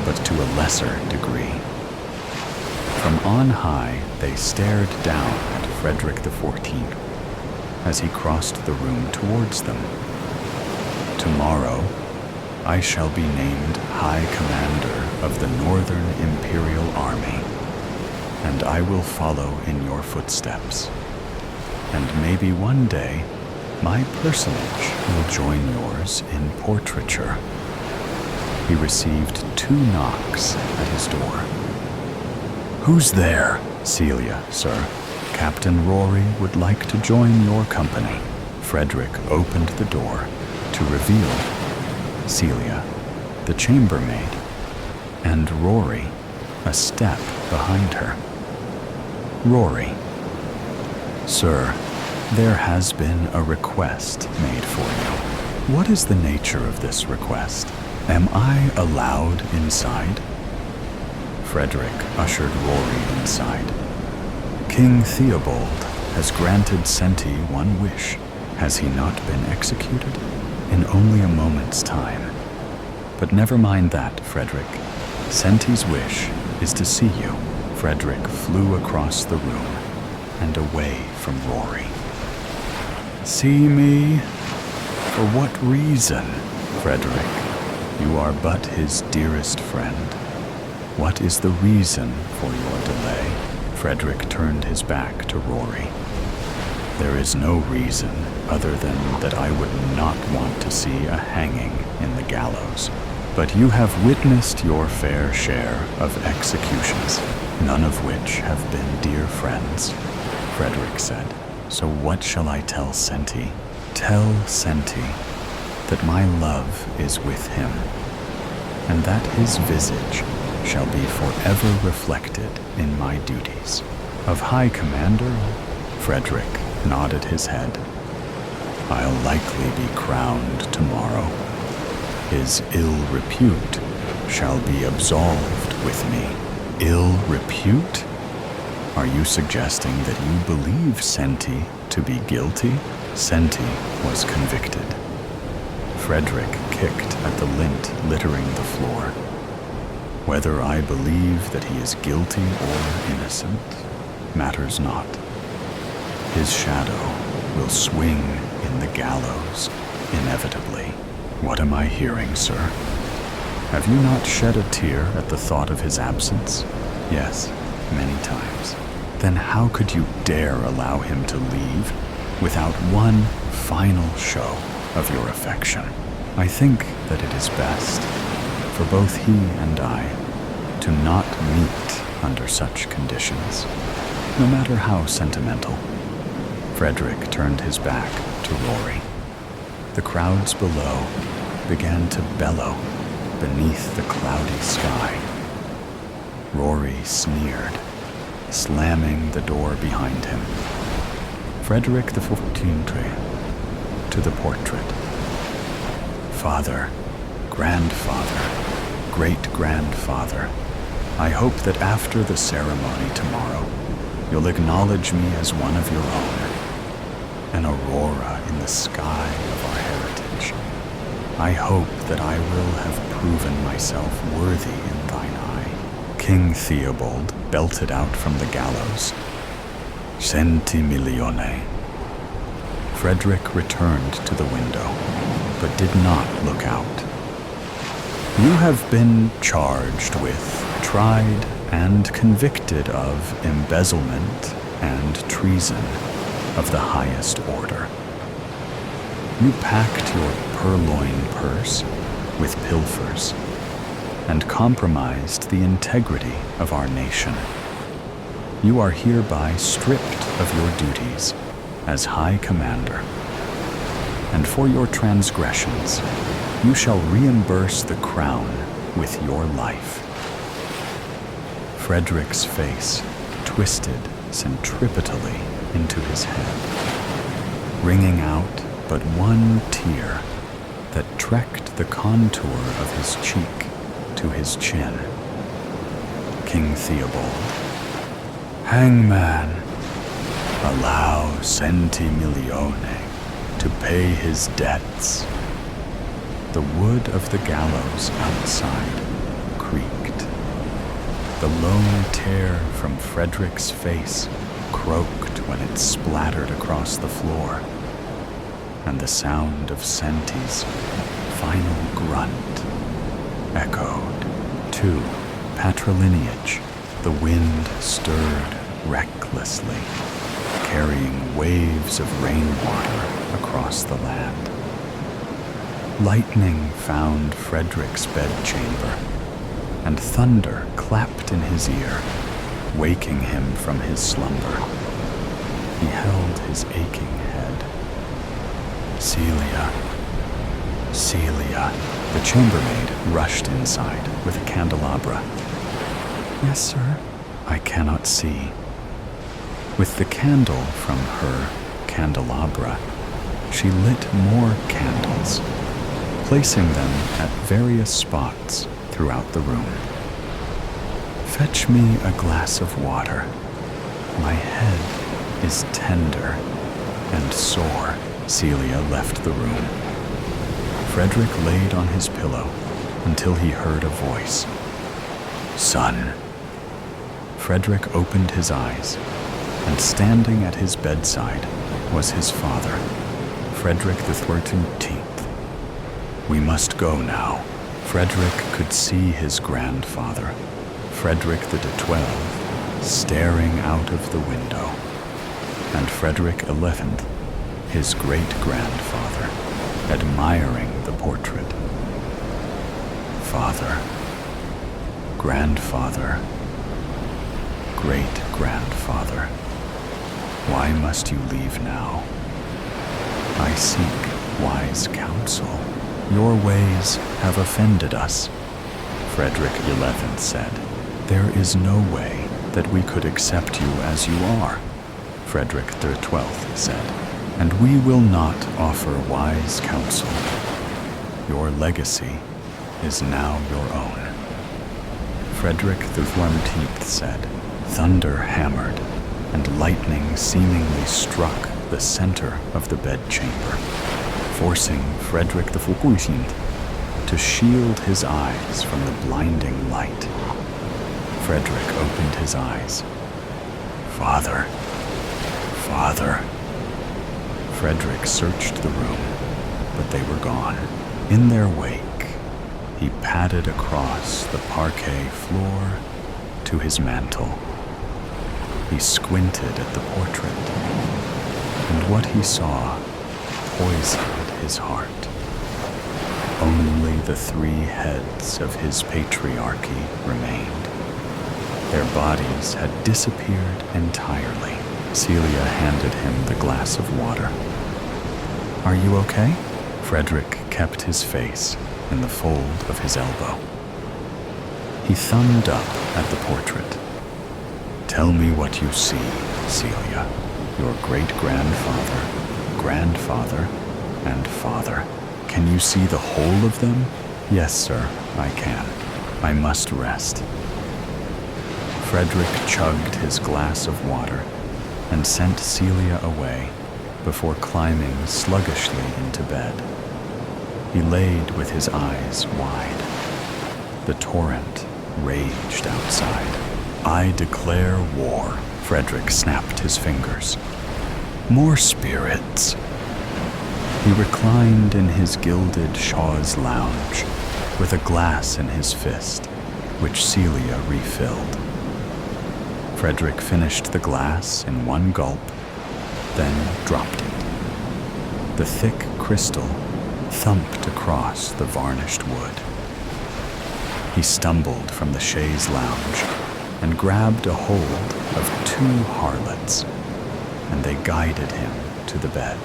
but to a lesser degree. From on high, they stared down at Frederick XIV as he crossed the room towards them. "Tomorrow, I shall be named High Commander of the Northern Imperial Army, and I will follow in your footsteps. And maybe one day, my personage will join yours in portraiture." He received 2 knocks at his door. "Who's there?" "Celia, sir. Captain Rory would like to join your company." Frederick opened the door to reveal Celia, the chambermaid, and Rory, a step behind her. Rory: "Sir, there has been a request made for you." "What is the nature of this request? Am I allowed inside?" Frederick ushered Rory inside. "King Theobald has granted Senti one wish. Has he not been executed? In only a moment's time. But never mind that, Frederick. Senti's wish is to see you." Frederick flew across the room and away from Rory. "See me? For what reason?" "Frederick, you are but his dearest friend. What is the reason for your delay?" Frederick turned his back to Rory. "There is no reason other than that I would not want to see a hanging in the gallows. But you have witnessed your fair share of executions, none of which have been dear friends," Frederick said. "So what shall I tell Senti?" "Tell Senti that my love is with him, and that his visage shall be forever reflected in my duties." "Of High Commander?" Frederick nodded his head. "I'll likely be crowned tomorrow. His ill repute shall be absolved with me." "Ill repute? Are you suggesting that you believe Senti to be guilty?" "Senti was convicted." Frederick kicked at the lint littering the floor. "Whether I believe that he is guilty or innocent matters not. His shadow will swing in the gallows inevitably." "What am I hearing, sir? Have you not shed a tear at the thought of his absence?" "Yes, many times." "Then how could you dare allow him to leave without one final show of your affection?" "I think that it is best for both he and I to not meet under such conditions, no matter how sentimental." Frederick turned his back to Rory. The crowds below began to bellow beneath the cloudy sky. Rory sneered, slamming the door behind him. Frederick XIV to the portrait. Father, grandfather, great-grandfather, I hope that after the ceremony tomorrow, you'll acknowledge me as one of your own, an aurora in the sky of our heritage. I hope that I will have proven myself worthy in thine eye. King Theobald belted out from the gallows, Centimilione. Frederick returned to the window, but did not look out. You have been charged with, tried, and convicted of embezzlement and treason of the highest order. You packed your purloin purse with pilfers and compromised the integrity of our nation. You are hereby stripped of your duties as High Commander, and for your transgressions, you shall reimburse the crown with your life. Frederick's face twisted centripetally into his head, wringing out but one tear that trekked the contour of his cheek to his chin. King Theobald, Hangman, allow Centimilione to pay his debts. The wood of the gallows outside creaked. The lone tear from Frederick's face croaked when it splattered across the floor, and the sound of Senti's final grunt echoed. To patrilineage, the wind stirred recklessly, carrying waves of rainwater across the land. Lightning found Frederick's bedchamber, and thunder clapped in his ear, waking him from his slumber. He held his aching head. Celia, Celia. The chambermaid rushed inside with a candelabra. Yes, sir. I cannot see. With the candle from her candelabra, she lit more candles, placing them at various spots throughout the room. Fetch me a glass of water. My head is tender and sore. Celia left the room. Frederick laid on his pillow until he heard a voice. Son. Frederick opened his eyes, and standing at his bedside was his father, Frederick the 13th. We must go now. Frederick could see his grandfather, Frederick the 12th, staring out of the window, and Frederick 11th, his great-grandfather, admiring the portrait. Father, grandfather, great-grandfather, why must you leave now? I seek wise counsel. Your ways have offended us, Frederick XI said. There is no way that we could accept you as you are, Frederick XII said, and we will not offer wise counsel. Your legacy is now your own. Frederick XIII said. Thunder hammered, and lightning seemingly struck the center of the bedchamber, forcing Frederick XIV to shield his eyes from the blinding light. Frederick opened his eyes. Father, Father. Frederick searched the room, but they were gone. In their wake, he padded across the parquet floor to his mantel. He squinted at the portrait, and what he saw poisoned his heart. Only the 3 heads of his patriarchy remained. Their bodies had disappeared entirely. Celia handed him the glass of water. Are you okay? Frederick kept his face in the fold of his elbow. He thumbed up at the portrait. Tell me what you see, Celia. Your great-grandfather, grandfather, and father. Can you see the whole of them? Yes, sir, I can. I must rest. Frederick chugged his glass of water and sent Celia away before climbing sluggishly into bed. He laid with his eyes wide. The torrent raged outside. I declare war. Frederick snapped his fingers. More spirits. He reclined in his gilded chaise lounge with a glass in his fist, which Celia refilled. Frederick finished the glass in one gulp, then dropped it. The thick crystal thumped across the varnished wood. He stumbled from the chaise lounge and grabbed a hold of two harlots, and they guided him to the bed.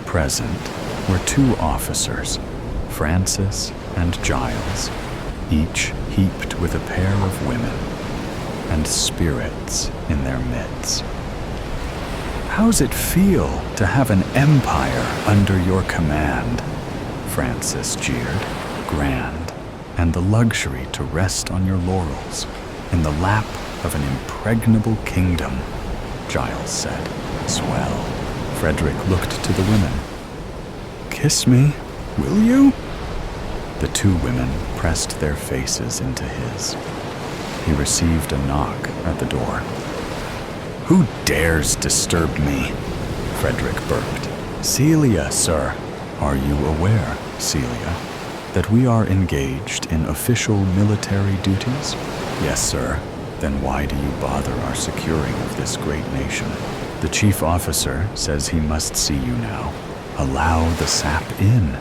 Present were two officers, Francis and Giles, each heaped with a pair of women and spirits in their midst. How's it feel to have an empire under your command? Francis jeered. Grand, and the luxury to rest on your laurels in the lap of an impregnable kingdom, Giles said. Swell. Frederick looked to the women. Kiss me, will you? The two women pressed their faces into his. He received a knock at the door. Who dares disturb me? Frederick burped. Celia, sir. Are you aware, Celia, that we are engaged in official military duties? Yes, sir. Then why do you bother our securing of this great nation? The chief officer says he must see you now. Allow the sap in.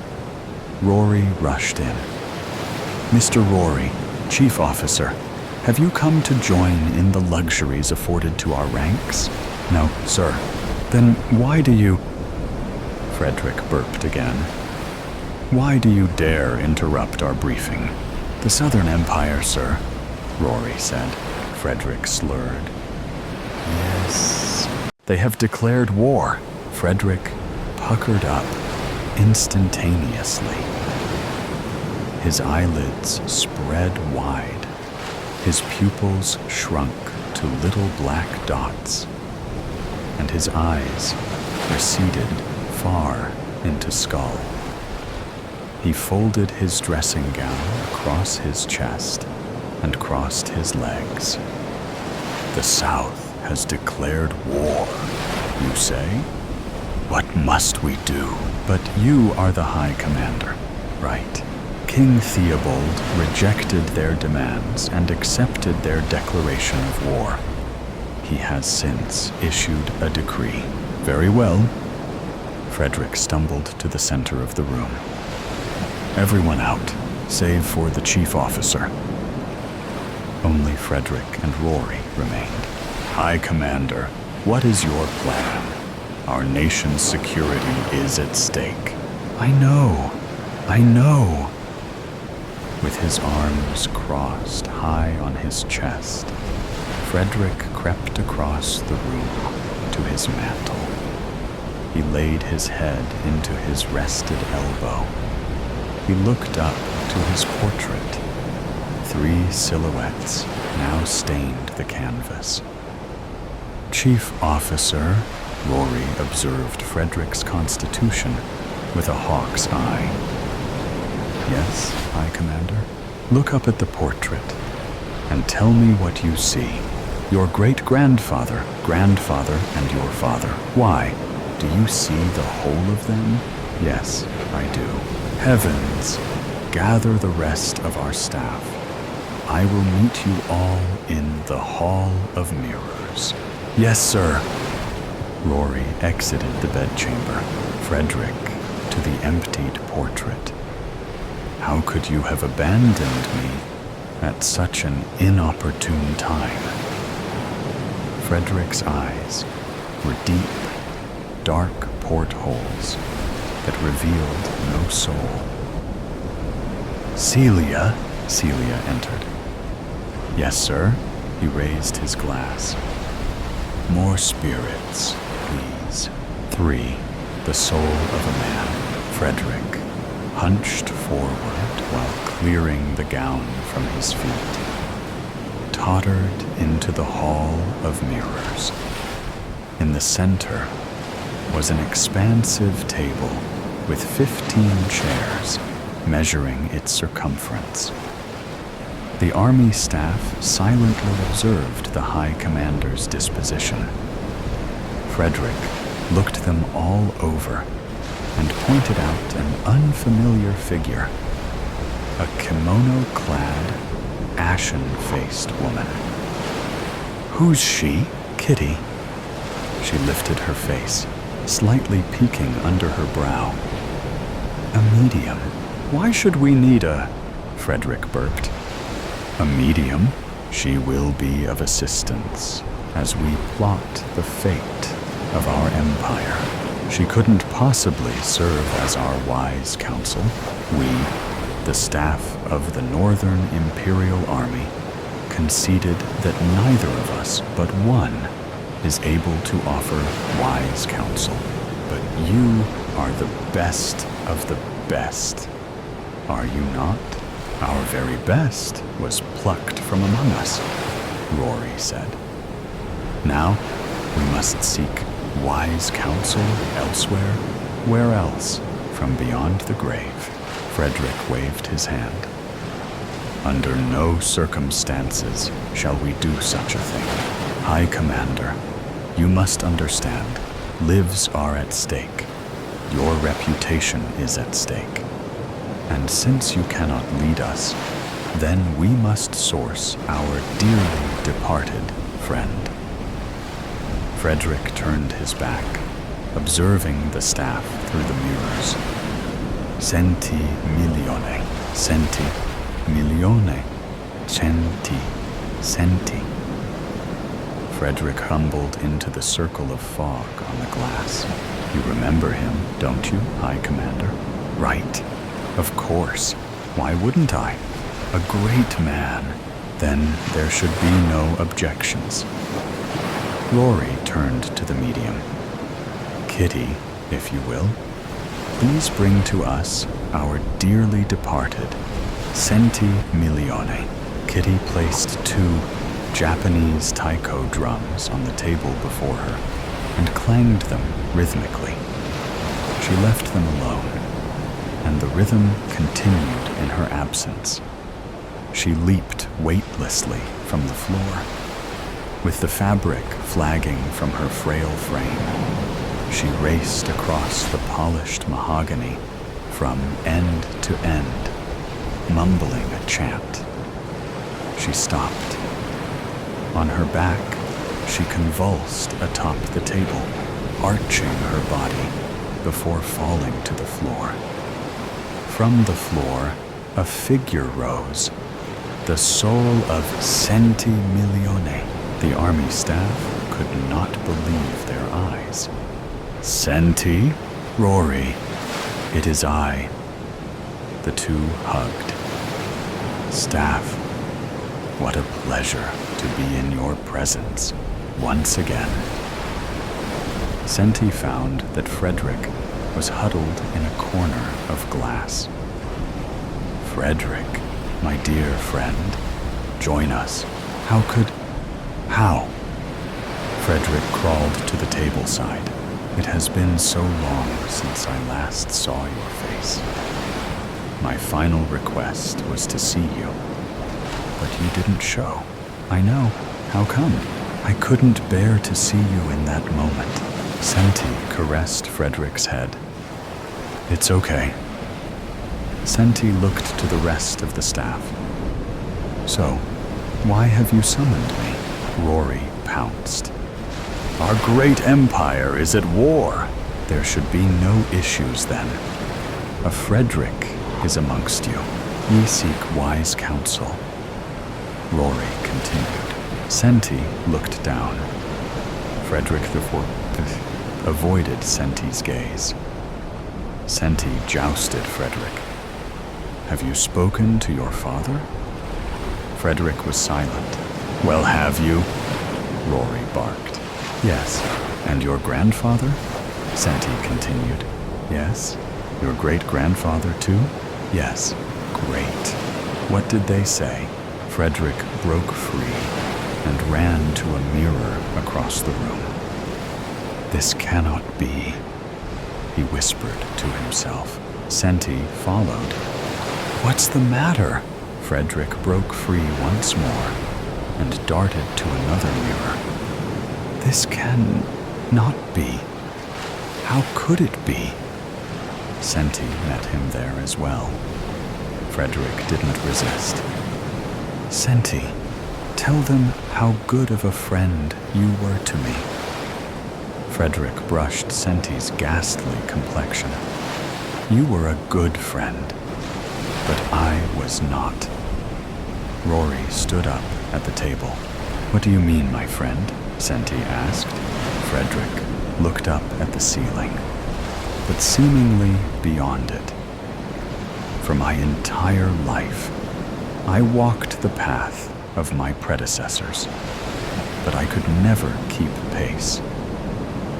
Rory rushed in. Mr. Rory, chief officer, have you come to join in the luxuries afforded to our ranks? No, sir. Then why do you... Frederick burped again. Why do you dare interrupt our briefing? The Southern Empire, sir, Rory said. Frederick slurred. Yes. They have declared war. Frederick puckered up instantaneously. His eyelids spread wide. His pupils shrunk to little black dots, and his eyes receded far into skull. He folded his dressing gown across his chest and crossed his legs. The South has declared war, you say? What must we do? But you are the High Commander, right? King Theobald rejected their demands and accepted their declaration of war. He has since issued a decree. Very well. Frederick stumbled to the center of the room. Everyone out, save for the chief officer. Only Frederick and Rory remained. High Commander, what is your plan? Our nation's security is at stake. I know. With his arms crossed high on his chest, Frederick crept across the room to his mantel. He laid his head into his rested elbow. He looked up to his portrait. 3 silhouettes now stained the canvas. Chief Officer, Rory observed Frederick's constitution with a hawk's eye. Yes, High Commander? Look up at the portrait and tell me what you see. Your great-grandfather, grandfather, and your father. Why? Do you see the whole of them? Yes, I do. Heavens, gather the rest of our staff. I will meet you all in the Hall of Mirrors. Yes, sir. Rory exited the bedchamber, Frederick to the emptied portrait. How could you have abandoned me at such an inopportune time? Frederick's eyes were deep, dark portholes that revealed no soul. Celia entered. Yes, sir. He raised his glass. More spirits, please. 3, the soul of a man. Frederick hunched forward while clearing the gown from his feet, tottered into the hall of mirrors. In the center was an expansive table with 15 chairs measuring its circumference. The army staff silently observed the High Commander's disposition. Frederick looked them all over and pointed out an unfamiliar figure, a kimono-clad, ashen-faced woman. "Who's she, Kitty?" She lifted her face, slightly peeking under her brow. "A medium. Why should we need a..." Frederick burped. "A medium? She will be of assistance as we plot the fate of our empire. She couldn't possibly serve as our wise counsel. We, the staff of the Northern Imperial Army, conceded that neither of us but one is able to offer wise counsel. But you are the best of the best, are you not?" "Our very best was plucked from among us," Rory said. "Now we must seek wise counsel elsewhere." "Where else? From beyond the grave." Frederick waved his hand. "Under no circumstances shall we do such a thing. High Commander, you must understand, lives are at stake. Your reputation is at stake. And since you cannot lead us, then we must source our dearly departed friend." Frederick turned his back, observing the staff through the mirrors. "Centi milione, centi milione, centi, centi." Frederick humbled into the circle of fog on the glass. "You remember him, don't you, High Commander?" "Right. Of course. Why wouldn't I? A great man. Then there should be no objections." Rory turned to the medium. "Kitty, if you will, please bring to us our dearly departed, centi milione." Kitty placed 2 Japanese taiko drums on the table before her and clanged them rhythmically. She left them alone, and the rhythm continued in her absence. She leaped weightlessly from the floor. With the fabric flagging from her frail frame, she raced across the polished mahogany from end to end, mumbling a chant. She stopped. On her back, she convulsed atop the table, arching her body before falling to the floor. From the floor, a figure rose, the soul of Centi Milione. The army staff could not believe their eyes. "Centi? Rory, it is I." The two hugged. "Staff, what a pleasure to be in your presence once again." Centi found that Frederick was huddled in a corner of glass. "Frederick, my dear friend, join us." How? Frederick crawled to the table side. "It has been so long since I last saw your face. My final request was to see you, but you didn't show." "I know. How come?" "I couldn't bear to see you in that moment." Centi caressed Frederick's head. "It's okay." Centi looked to the rest of the staff. "So, why have you summoned me?" Rory pounced. "Our great empire is at war. There should be no issues then. A Frederick is amongst you. We seek wise counsel." Rory continued. Centi looked down. Frederick IV avoided Centi's gaze. Centi jousted Frederick. "Have you spoken to your father?" Frederick was silent. "Well, have you?" Rory barked. "Yes." "And your grandfather?" Centi continued. "Yes." Your great-grandfather too? Yes, great. What did they say? Frederick broke free and ran to a mirror across the room. This cannot be, he whispered to himself. Senti followed. What's the matter? Frederick broke free once more and darted to another mirror. This can not be. How could it be? Senti met him there as well. Frederick didn't resist. Senti, tell them how good of a friend you were to me. Frederick brushed Senti's ghastly complexion. You were a good friend, but I was not. Rory stood up at the table. What do you mean, my friend? Senti asked. Frederick looked up at the ceiling, but seemingly beyond it. For my entire life, I walked the path of my predecessors, but I could never keep pace.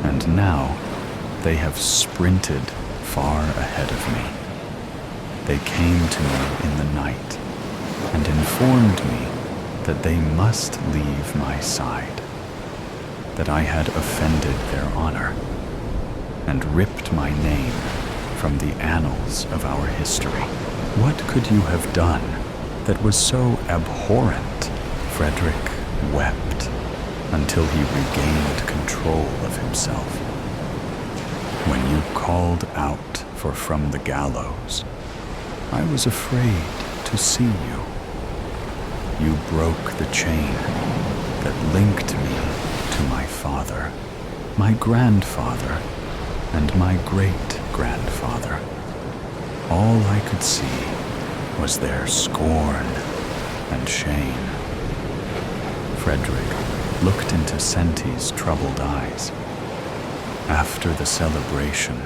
And now they have sprinted far ahead of me. They came to me in the night and informed me that they must leave my side, that I had offended their honor and ripped my name from the annals of our history. What could you have done that was so abhorrent? Frederick wept until he regained control of himself. When you called out for from the gallows, I was afraid to see you. You broke the chain that linked me to my father, my grandfather, and my great-grandfather. All I could see was their scorn and shame. Frederick looked into Senti's troubled eyes. After the celebration,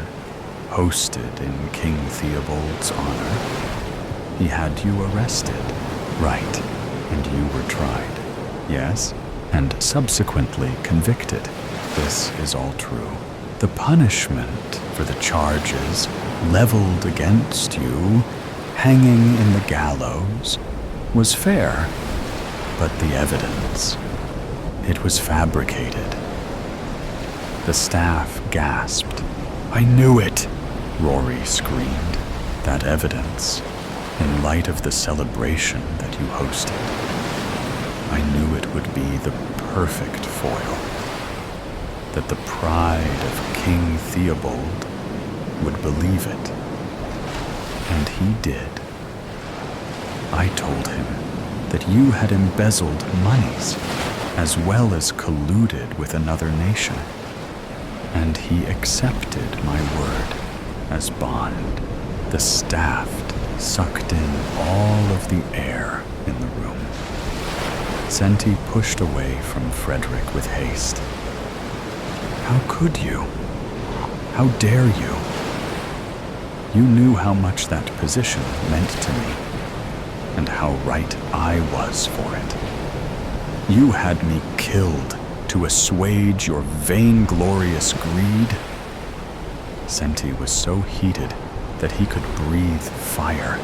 hosted in King Theobald's honor, he had you arrested. Right, and you were tried. Yes, and subsequently convicted. This is all true. The punishment for the charges leveled against you, hanging in the gallows, was fair, but the evidence, it was fabricated. The staff gasped. I knew it, Rory screamed. That evidence, in light of the celebration that you hosted, I knew it would be the perfect foil, that the pride of King Theobald would believe it. And he did. I told him that you had embezzled monies, as well as colluded with another nation. And he accepted my word as bond. The staff sucked in all of the air in the room. Senti pushed away from Frederick with haste. How could you? How dare you? You knew how much that position meant to me, and how right I was for it. You had me killed to assuage your vainglorious greed. Senti was so heated that he could breathe fire.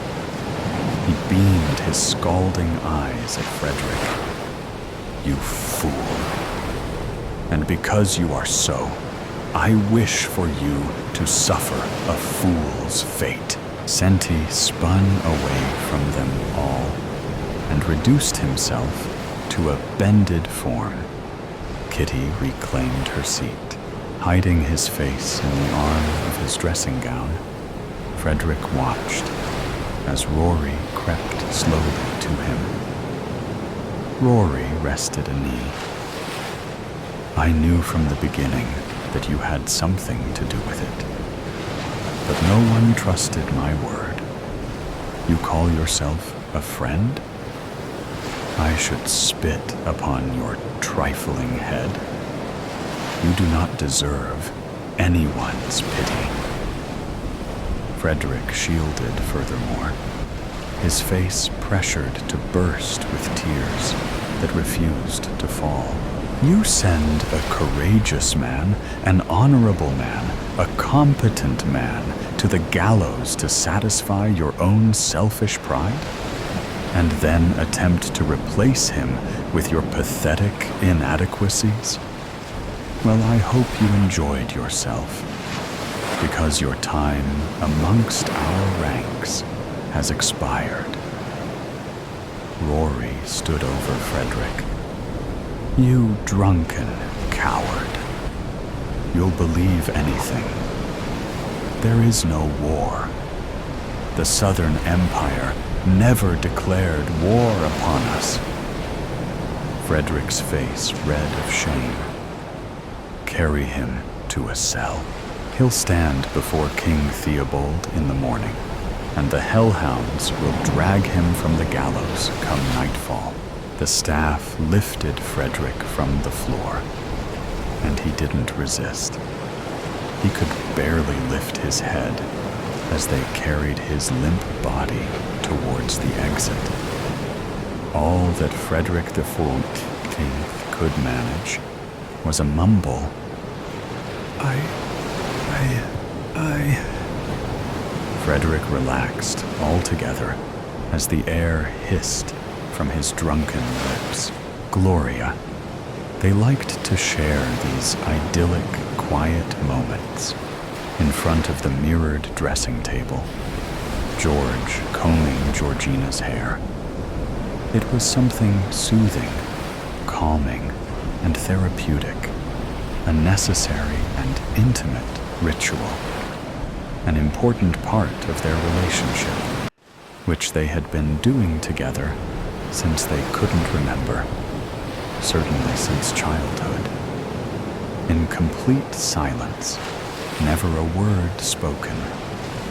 He beamed his scalding eyes at Frederick. You fool. And because you are so, I wish for you to suffer a fool's fate. Senti spun away from them all and reduced himself to a bended form. Kitty reclaimed her seat, hiding his face in the arm of his dressing gown. Frederick watched as Rory crept slowly to him. Rory rested a knee. I knew from the beginning that you had something to do with it, but no one trusted my word. You call yourself a friend? I should spit upon your trifling head. You do not deserve anyone's pity. Frederick shielded furthermore, his face pressured to burst with tears that refused to fall. You send a courageous man, an honorable man, a competent man, to the gallows to satisfy your own selfish pride? And then attempt to replace him with your pathetic inadequacies? Well, I hope you enjoyed yourself, because your time amongst our ranks has expired. Rory stood over Frederick. You drunken coward. You'll believe anything. There is no war. The Southern Empire never declared war upon us. Frederick's face red of shame. Carry him to a cell. He'll stand before King Theobald in the morning, and the hellhounds will drag him from the gallows come nightfall. The staff lifted Frederick from the floor, and he didn't resist. He could barely lift his head as they carried his limp body towards the exit. All that Frederick the 14th could manage was a mumble. Frederick relaxed altogether as the air hissed from his drunken lips. Gloria. They liked to share these idyllic, quiet moments in front of the mirrored dressing table, George combing Georgina's hair. It was something soothing, calming, and therapeutic, a necessary and intimate ritual, an important part of their relationship, which they had been doing together since they couldn't remember, certainly since childhood. In complete silence, never a word spoken,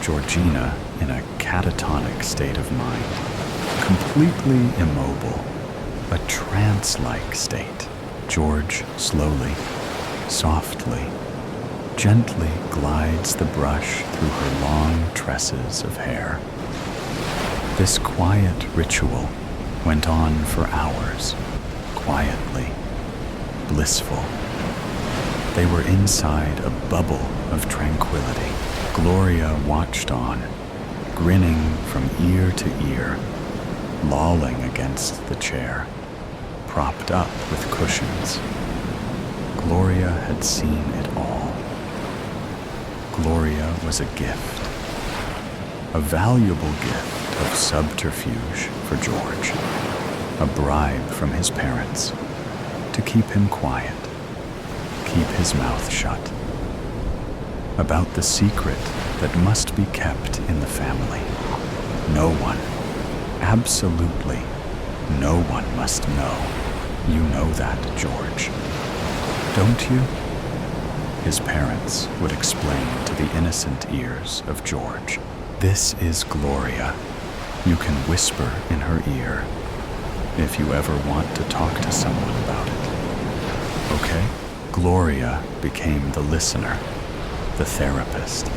Georgina in a catatonic state of mind, completely immobile, a trance-like state. George slowly, softly, gently glides the brush through her long tresses of hair. This quiet ritual went on for hours, quietly, blissful. They were inside a bubble of tranquility. Gloria watched on, grinning from ear to ear, lolling against the chair, propped up with cushions. Gloria had seen it all. Gloria was a gift, a valuable gift of subterfuge for George, a bribe from his parents to keep him quiet, keep his mouth shut, about the secret that must be kept in the family. No one, absolutely no one must know. You know that, George, don't you? His parents would explain to the innocent ears of George. This is Gloria. You can whisper in her ear if you ever want to talk to someone about it. Okay? Gloria became the listener, the therapist.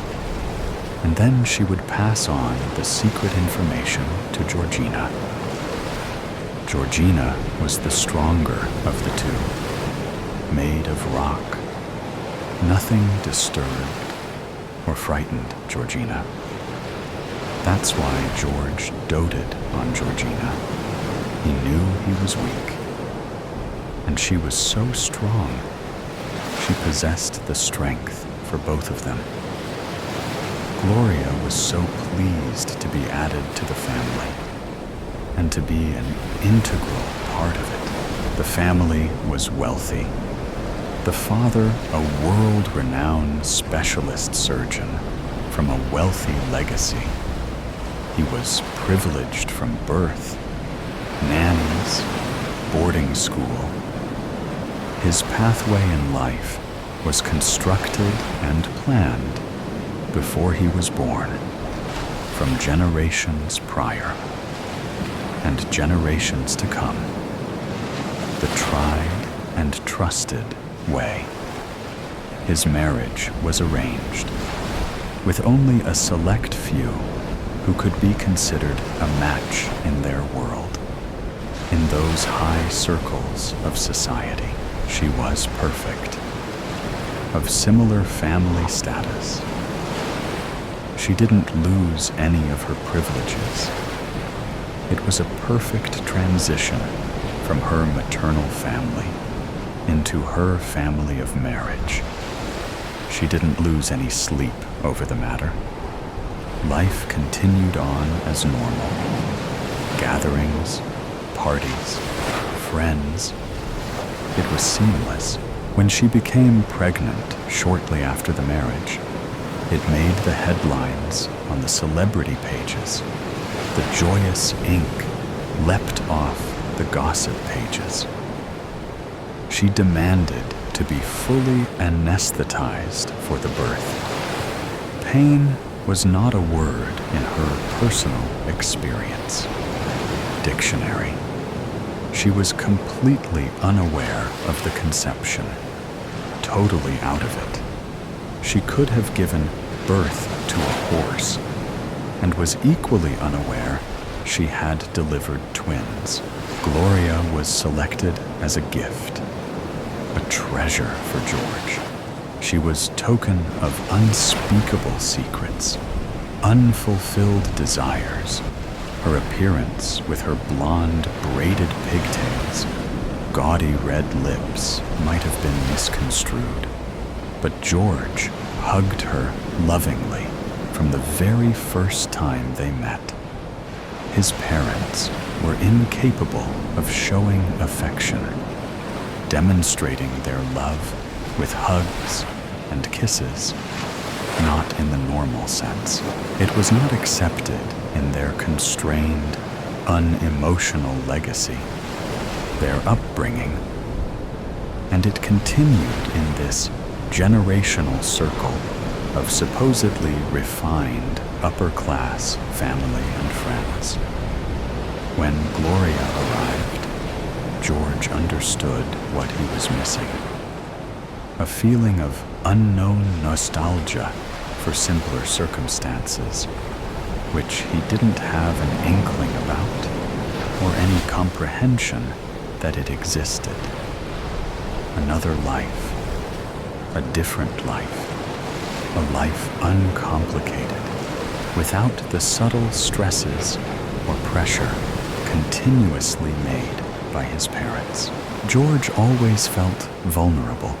And then she would pass on the secret information to Georgina. Georgina was the stronger of the two, made of rock. Nothing disturbed or frightened Georgina. That's why George doted on Georgina. He knew he was weak. And she was so strong. She possessed the strength for both of them. Gloria was so pleased to be added to the family and to be an integral part of it. The family was wealthy. The father, a world-renowned specialist surgeon from a wealthy legacy. He was privileged from birth, nannies, boarding school. His pathway in life was constructed and planned before he was born, from generations prior and generations to come. The tried and trusted way. His marriage was arranged, with only a select few who could be considered a match in their world. In those high circles of society, she was perfect. of similar family status. She didn't lose any of her privileges. It was a perfect transition from her maternal family into her family of marriage. She didn't lose any sleep over the matter. Life continued on as normal. Gatherings, parties, friends. It was seamless. When she became pregnant shortly after the marriage, it made the headlines on the celebrity pages. The joyous ink leapt off the gossip pages. She demanded to be fully anesthetized for the birth. Pain was not a word in her personal experience. Dictionary. She was completely unaware of the conception, totally out of it. She could have given birth to a horse, and was equally unaware she had delivered twins. Gloria was selected as a gift, a treasure for George. She was token of unspeakable secrets, unfulfilled desires. Her appearance with her blonde, braided pigtails, gaudy red lips might have been misconstrued. But George hugged her lovingly from the very first time they met. His parents were incapable of showing affection, demonstrating their love with hugs and kisses, not in the normal sense. It was not accepted in their constrained, unemotional legacy, their upbringing, and it continued in this generational circle of supposedly refined upper-class family and friends. When Gloria arrived, George understood what he was missing. A feeling of unknown nostalgia for simpler circumstances, which he didn't have an inkling about, or any comprehension that it existed. Another life, a different life, a life uncomplicated, without the subtle stresses or pressure continuously made by his parents. George always felt vulnerable,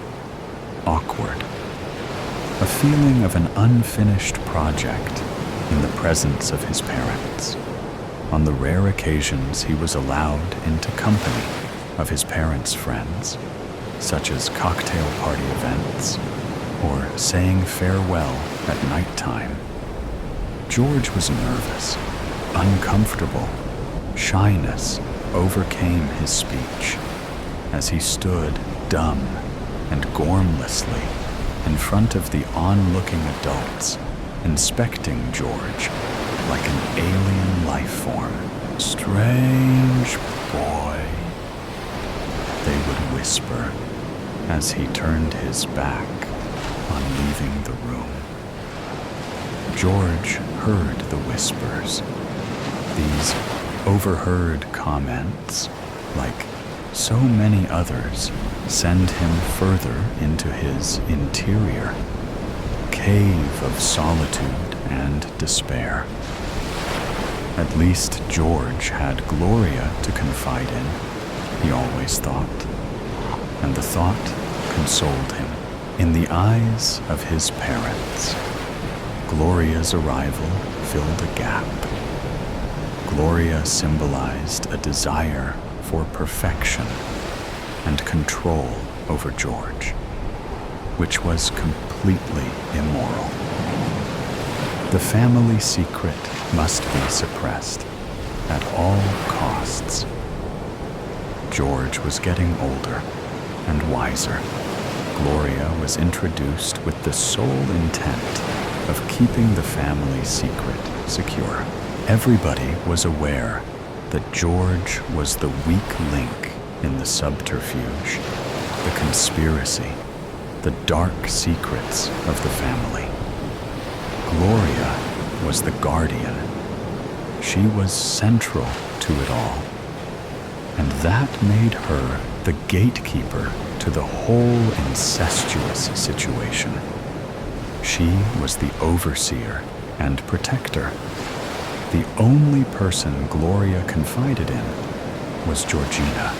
awkward, a feeling of an unfinished project in the presence of his parents. On the rare occasions he was allowed into company of his parents' friends, such as cocktail party events or saying farewell at nighttime, George was nervous, uncomfortable. Shyness overcame his speech as he stood dumb and gormlessly in front of the onlooking adults, inspecting George like an alien life form. "Strange boy," they would whisper as he turned his back on leaving the room. George heard the whispers. These overheard comments, like so many others, send him further into his interior cave of solitude and despair. At least George had Gloria to confide in, he always thought, and the thought consoled him. In the eyes of his parents, Gloria's arrival filled a gap. Gloria symbolized a desire for perfection and control over George, which was completely immoral. The family secret must be suppressed at all costs. George was getting older and wiser. Gloria was introduced with the sole intent of keeping the family secret secure. Everybody was aware that George was the weak link in the subterfuge, the conspiracy, the dark secrets of the family. Gloria was the guardian. She was central to it all. And that made her the gatekeeper to the whole incestuous situation. She was the overseer and protector. The only person Gloria confided in was Georgina.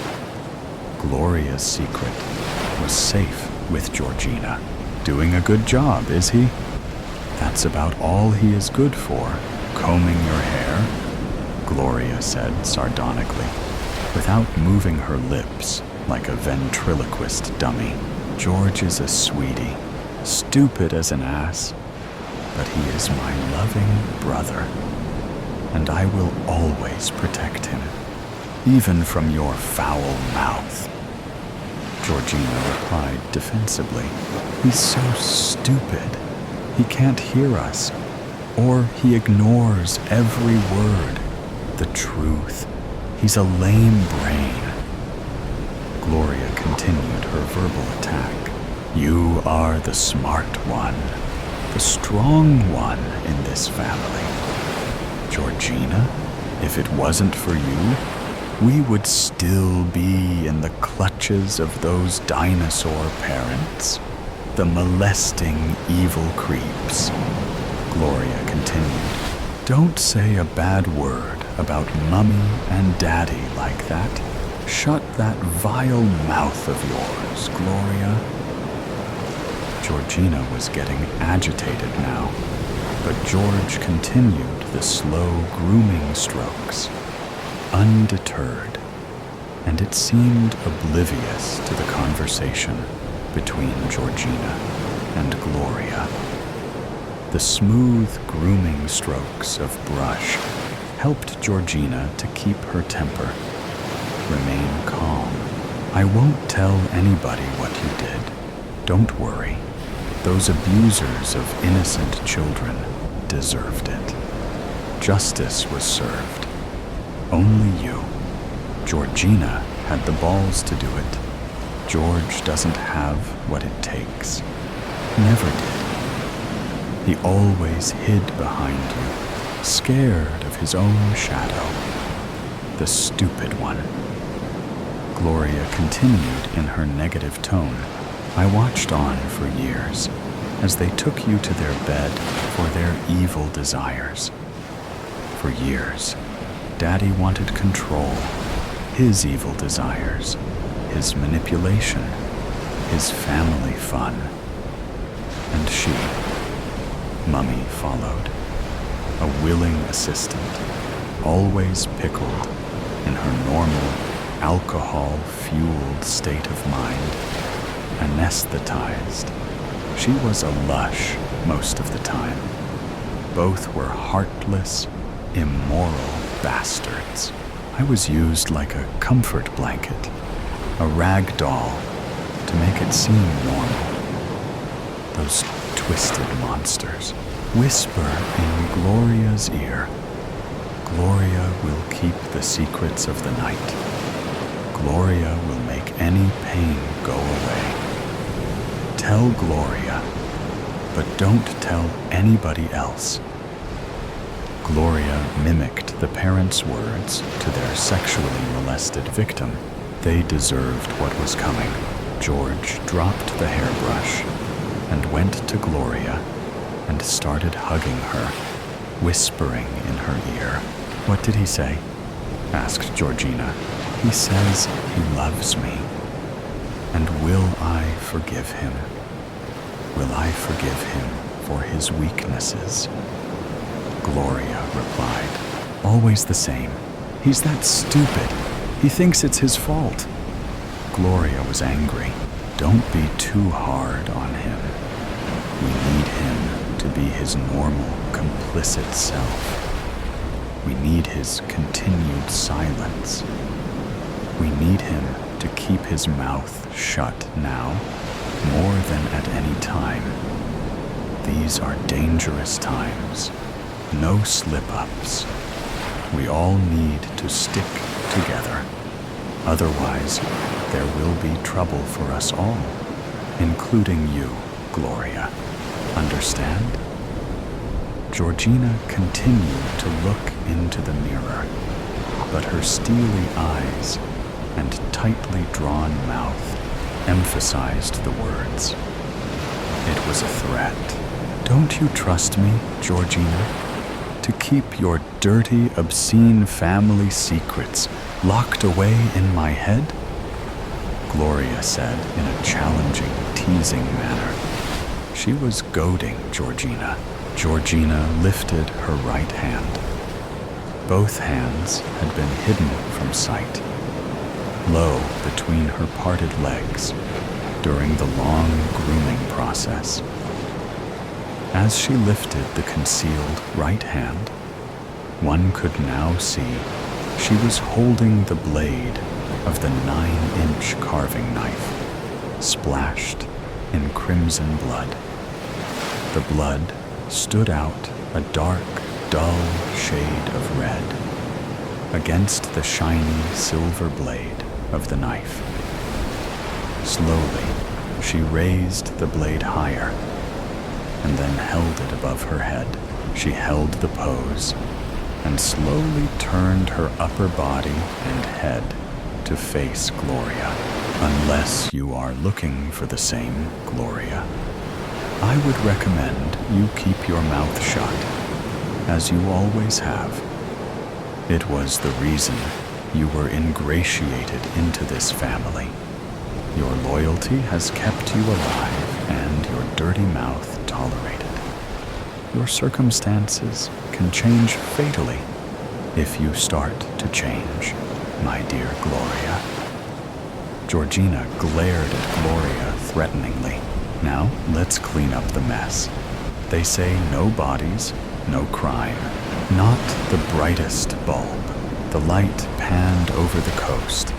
Gloria's secret was safe with Georgina. Doing a good job, is he? That's about all he is good for, combing your hair, Gloria said sardonically, without moving her lips like a ventriloquist dummy. George is a sweetie, stupid as an ass, but he is my loving brother, and I will always protect him, even from your foul mouth. Georgina replied defensively. He's so stupid. He can't hear us, or he ignores every word. The truth. He's a lame brain. Gloria continued her verbal attack. You are the smart one, the strong one in this family. Georgina, if it wasn't for you, we would still be in the clutches of those dinosaur parents, the molesting evil creeps. Gloria continued. Don't say a bad word about Mummy and Daddy like that. Shut that vile mouth of yours, Gloria. Georgina was getting agitated now, but George continued the slow grooming strokes, undeterred, and it seemed oblivious to the conversation between Georgina and Gloria. The smooth grooming strokes of brush helped Georgina to keep her temper, remain calm. I won't tell anybody what you did. Don't worry. Those abusers of innocent children deserved it. Justice was served. Only you. Georgina had the balls to do it. George doesn't have what it takes. Never did. He always hid behind you, scared of his own shadow. The stupid one. Gloria continued in her negative tone. I watched on for years as they took you to their bed for their evil desires. For years, Daddy wanted control, his evil desires, his manipulation, his family fun. And she, Mummy, followed, a willing assistant, always pickled in her normal, alcohol-fueled state of mind, anesthetized. She was a lush most of the time. Both were heartless, immoral bastards. I was used like a comfort blanket, a rag doll, to make it seem normal. Those twisted monsters whisper in Gloria's ear. Gloria will keep the secrets of the night. Gloria will make any pain go away. Tell Gloria, but don't tell anybody else. Gloria mimicked the parents' words to their sexually molested victim. They deserved what was coming. George dropped the hairbrush and went to Gloria and started hugging her, whispering in her ear. What did he say? Asked Georgina. He says he loves me. And will I forgive him? Will I forgive him for his weaknesses? Gloria replied. Always the same. He's that stupid. He thinks it's his fault. Gloria was angry. Don't be too hard on him. We need him to be his normal, complicit self. We need his continued silence. We need him to keep his mouth shut now, more than at any time. These are dangerous times. No slip-ups. We all need to stick together. Otherwise, there will be trouble for us all, including you, Gloria. Understand? Georgina continued to look into the mirror, but her steely eyes and tightly drawn mouth emphasized the words. It was a threat. "Don't you trust me, Georgina, to keep your dirty, obscene family secrets locked away in my head?" Gloria said in a challenging, teasing manner. She was goading Georgina. Georgina lifted her right hand. Both hands had been hidden from sight, low between her parted legs during the long grooming process. As she lifted the concealed right hand, one could now see she was holding the blade of the 9-inch carving knife, splashed in crimson blood. The blood stood out a dark, dull shade of red against the shiny silver blade of the knife. Slowly, she raised the blade higher and then held it above her head. She held the pose and slowly turned her upper body and head to face Gloria. Unless you are looking for the same Gloria, I would recommend you keep your mouth shut, as you always have. It was the reason you were ingratiated into this family. Your loyalty has kept you alive and your dirty mouth tolerated. Your circumstances can change fatally if you start to change, my dear Gloria. Georgina glared at Gloria threateningly. Now, let's clean up the mess. They say no bodies, no crime. Not the brightest bulb. The light panned over the coast,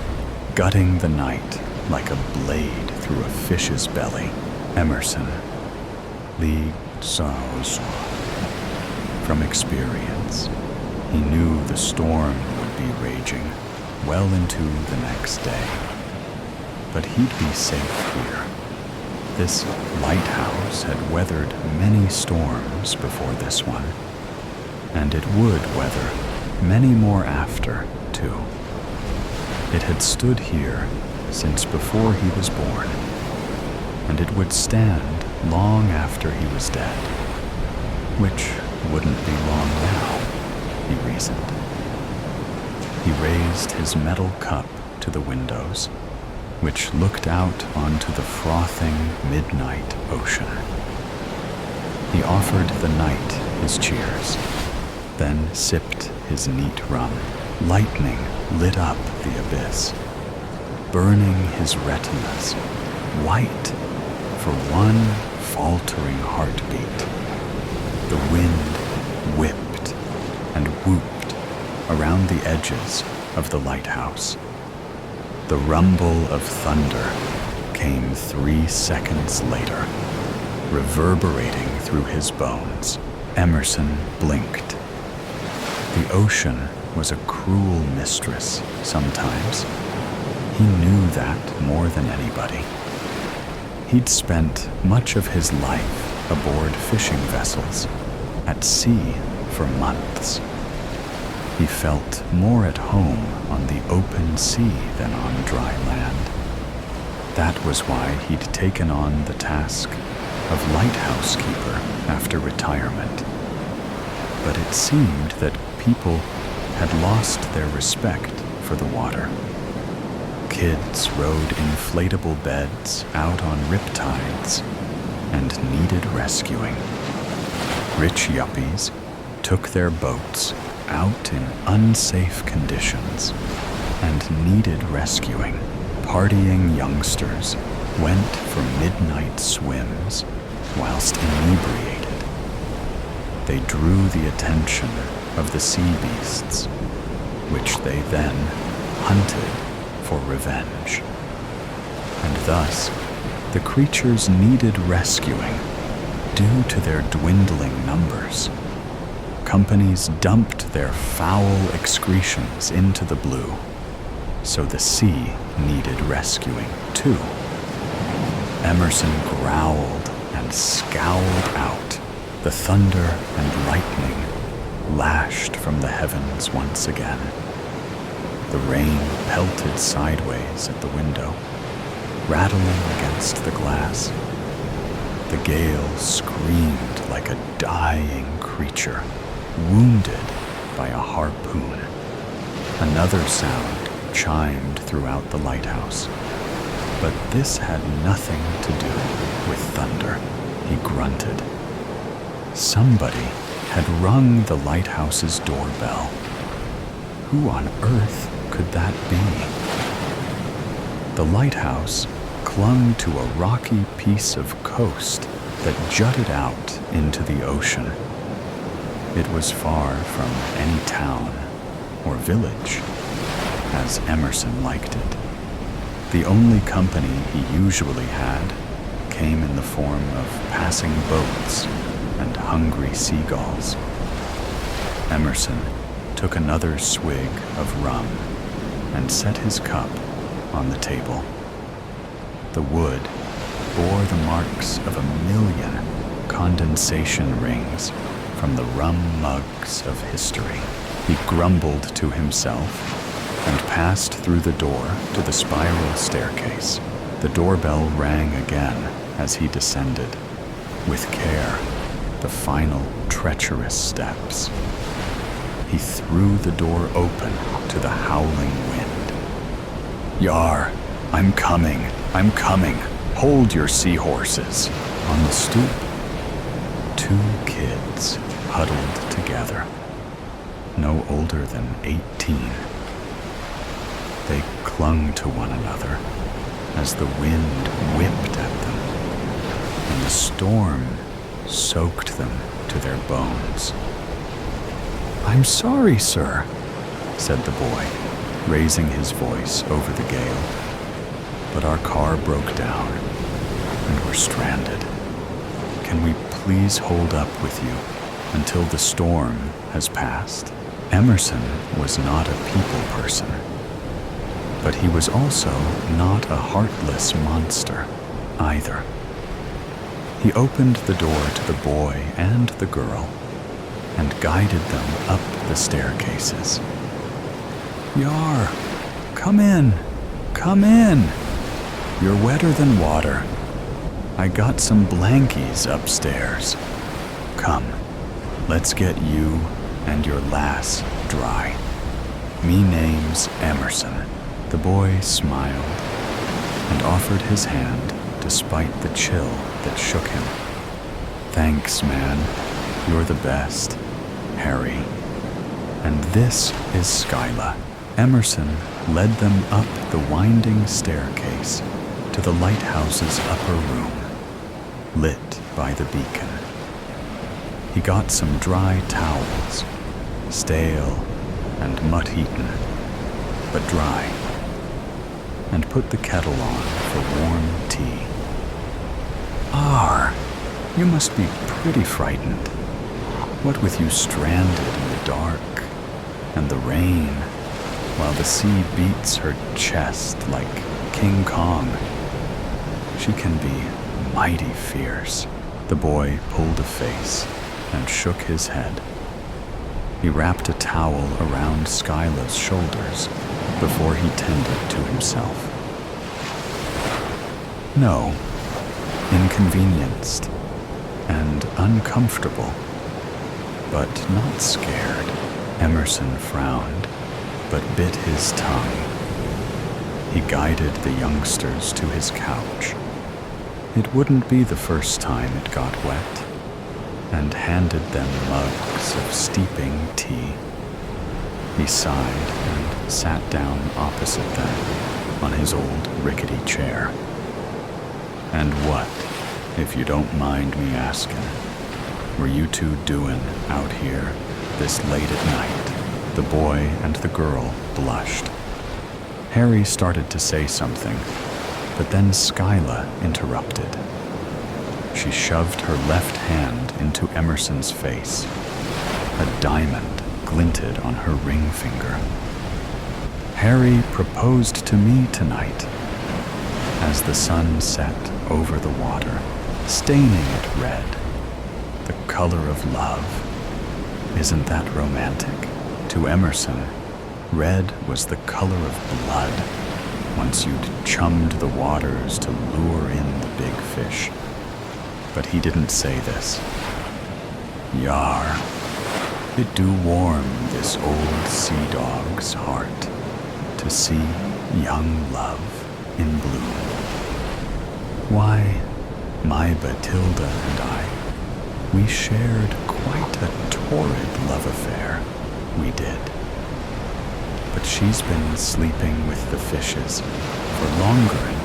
gutting the night like a blade through a fish's belly. Emerson, League Saus. From experience, he knew the storm would be raging well into the next day. But he'd be safe here. This lighthouse had weathered many storms before this one, and it would weather many more after, too. It had stood here since before he was born, and it would stand long after he was dead, which wouldn't be long now, he reasoned. He raised his metal cup to the windows, which looked out onto the frothing midnight ocean. He offered the night his cheers, then sipped his neat rum. Lightning lit up the abyss, burning his retinas white for one faltering heartbeat. The wind whipped and whooped around the edges of the lighthouse. The rumble of thunder came 3 seconds later, reverberating through his bones. Emerson blinked. The ocean was a cruel mistress sometimes. He knew that more than anybody. He'd spent much of his life aboard fishing vessels, at sea for months. He felt more at home on the open sea than on dry land. That was why he'd taken on the task of lighthouse keeper after retirement. But it seemed that people had lost their respect for the water. Kids rode inflatable beds out on riptides and needed rescuing. Rich yuppies took their boats out in unsafe conditions and needed rescuing. Partying youngsters went for midnight swims whilst inebriated. They drew the attention of the sea beasts, which they then hunted for revenge. And thus, the creatures needed rescuing due to their dwindling numbers. Companies dumped their foul excretions into the blue, so the sea needed rescuing too. Emerson growled and scowled out. The thunder and lightning lashed from the heavens once again. The rain pelted sideways at the window. rattling against the glass. The gale screamed like a dying creature, wounded by a harpoon. Another sound chimed throughout the lighthouse, but this had nothing to do with thunder. He grunted. Somebody had rung the lighthouse's doorbell. Who on earth could that be? The lighthouse clung to a rocky piece of coast that jutted out into the ocean. It was far from any town or village, as Emerson liked it. The only company he usually had came in the form of passing boats and hungry seagulls. Emerson took another swig of rum and set his cup on the table. The wood bore the marks of 1,000,000 condensation rings from the rum mugs of history. He grumbled to himself and passed through the door to the spiral staircase. The doorbell rang again as he descended. With care, the final treacherous steps. He threw the door open to the howling wind. "Yar, I'm coming, I'm coming. Hold your seahorses." On the stoop, 2 kids huddled together, no older than 18. They clung to one another as the wind whipped at them, and the storm soaked them to their bones. "I'm sorry, sir," said the boy, raising his voice over the gale. "But our car broke down, and we're stranded. Can we please hold up with you until the storm has passed?" Emerson was not a people person, but he was also not a heartless monster either. He opened the door to the boy and the girl and guided them up the staircases. "Yar, come in, come in. You're wetter than water. I got some blankies upstairs. Come, let's get you and your lass dry. Me name's Emerson." The boy smiled and offered his hand despite the chill that shook him. "Thanks, man. You're the best, Harry. And this is Skyla." Emerson led them up the winding staircase to the lighthouse's upper room, lit by the beacon. He got some dry towels, stale and mutt-eaten, but dry, and put the kettle on for warm tea. You must be pretty frightened. What with you stranded in the dark and the rain, while the sea beats her chest like King Kong. She can be mighty fierce." The boy pulled a face and shook his head. He wrapped a towel around Skyla's shoulders before he tended to himself. "No, inconvenienced and uncomfortable, but not scared." Emerson frowned, but bit his tongue. He guided the youngsters to his couch. It wouldn't be the first time it got wet, and handed them mugs of steeping tea. He sighed and sat down opposite them on his old rickety chair. "And what, if you don't mind me asking, were you two doing out here this late at night?" The boy and the girl blushed. Harry started to say something, but then Skyla interrupted. She shoved her left hand into Emerson's face. A diamond glinted on her ring finger. "Harry proposed to me tonight," as the sun set over the water, staining it red, the color of love. Isn't that romantic? To Emerson, red was the color of blood, once you'd chummed the waters to lure in the big fish. But he didn't say this. Yar, it do warm this old sea dog's heart to see young love in bloom. Why, my Batilda and I, we shared quite a torrid love affair, we did. But she's been sleeping with the fishes for longer'n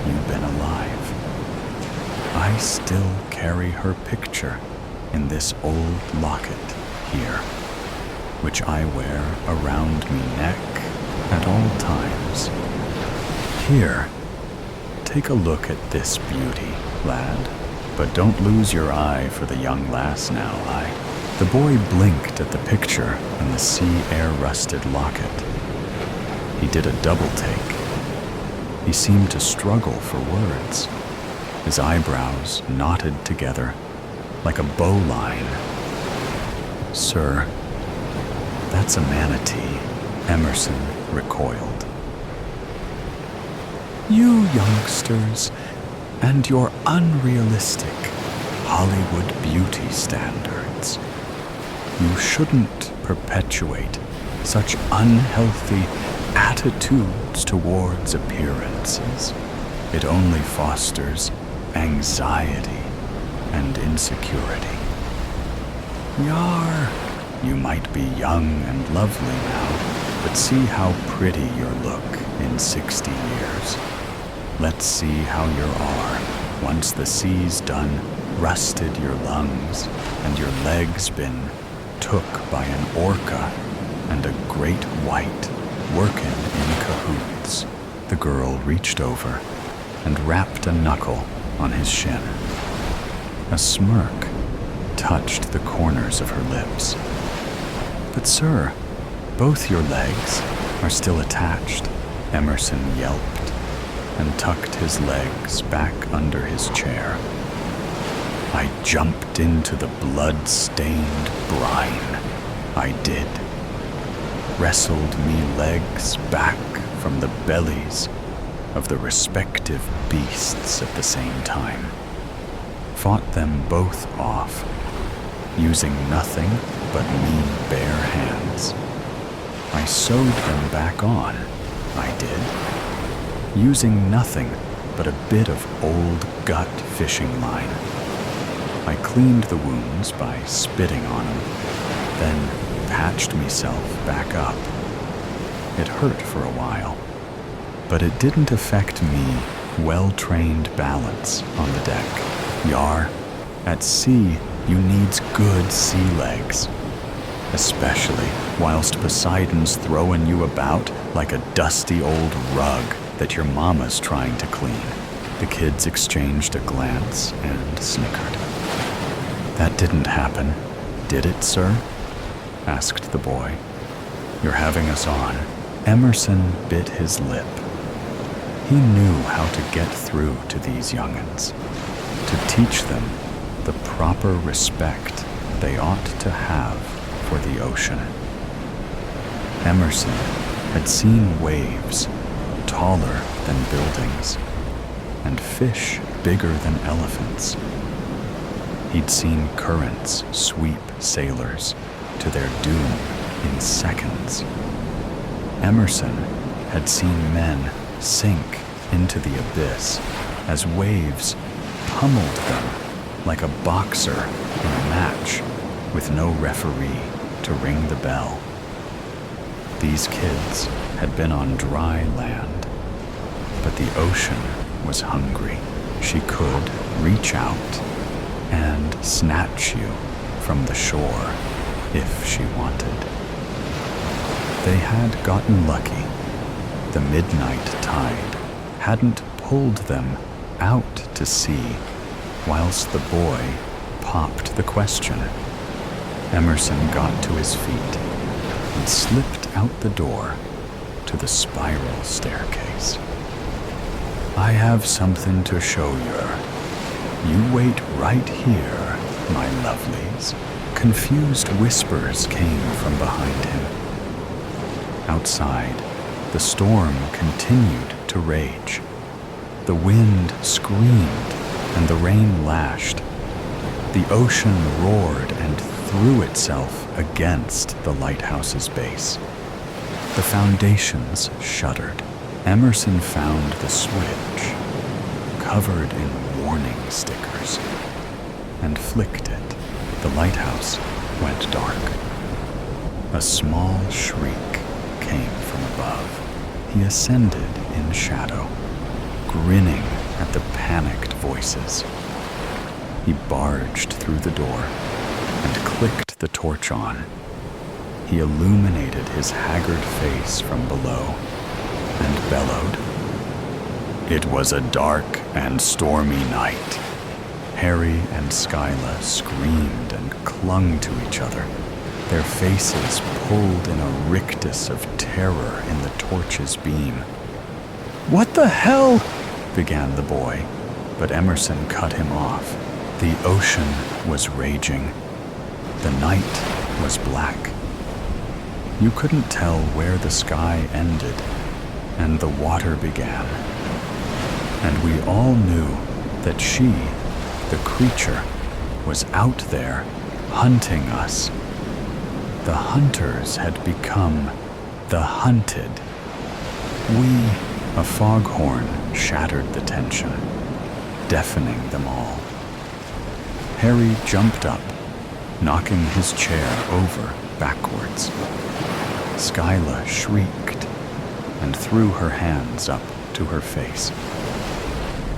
you've been alive. I still carry her picture in this old locket here, which I wear around me neck at all times. Here, take a look at this beauty, lad, but don't lose your eye for the young lass now, The boy blinked at the picture in the sea air-rusted locket. He did a double take. He seemed to struggle for words. His eyebrows knotted together like a bowline. Sir, that's a manatee, Emerson recoiled. You youngsters and your unrealistic Hollywood beauty standards. You shouldn't perpetuate such unhealthy attitudes towards appearances. It only fosters anxiety and insecurity. Yar, you might be young and lovely now, but see how pretty you'll look in 60 years. Let's see how you are once the sea's done rusted your lungs and your legs been took by an orca and a great white workin' in cahoots. The girl reached over and rapped a knuckle on his shin. A smirk touched the corners of her lips. But sir, both your legs are still attached, Emerson yelped and tucked his legs back under his chair. I jumped into the blood-stained brine. I did. Wrestled me legs back from the bellies of the respective beasts at the same time. Fought them both off, using nothing but me bare hands. I sewed them back on, I did, using nothing but a bit of old gut fishing line. I cleaned the wounds by spitting on them, then patched myself back up. It hurt for a while, but it didn't affect me well-trained balance on the deck. Yar, at sea you needs good sea legs, especially whilst Poseidon's throwing you about like a dusty old rug that your mama's trying to clean. The kids exchanged a glance and snickered. That didn't happen, did it, sir? Asked the boy. You're having us on. Emerson bit his lip. He knew how to get through to these young'uns, to teach them the proper respect they ought to have for the ocean. Emerson had seen waves taller than buildings and fish bigger than elephants. He'd seen currents sweep sailors to their doom in seconds. Emerson had seen men sink into the abyss as waves pummeled them like a boxer in a match with no referee to ring the bell. These kids had been on dry land, but the ocean was hungry. She could reach out and snatch you from the shore if she wanted. They had gotten lucky. The midnight tide hadn't pulled them out to sea whilst the boy popped the question. Emerson got to his feet and slipped out the door to the spiral staircase. I have something to show you. You wait right here, my lovelies. Confused whispers came from behind him. Outside, the storm continued to rage. The wind screamed and the rain lashed. The ocean roared and threw itself against the lighthouse's base. The foundations shuddered. Emerson found the switch, covered in warning stickers, and flicked it. The lighthouse went dark. A small shriek came from above. He ascended in shadow, grinning at the panicked voices. He barged through the door and clicked the torch on. He illuminated his haggard face from below and bellowed. It was a dark and stormy night. Harry and Skyla screamed and clung to each other, their faces pulled in a rictus of terror in the torch's beam. "What the hell?" began the boy, but Emerson cut him off. The ocean was raging. The night was black. You couldn't tell where the sky ended and the water began. And we all knew that she, the creature, was out there hunting us. The hunters had become the hunted. A foghorn shattered the tension, deafening them all. Harry jumped up, knocking his chair over backwards. Skyla shrieked and threw her hands up to her face.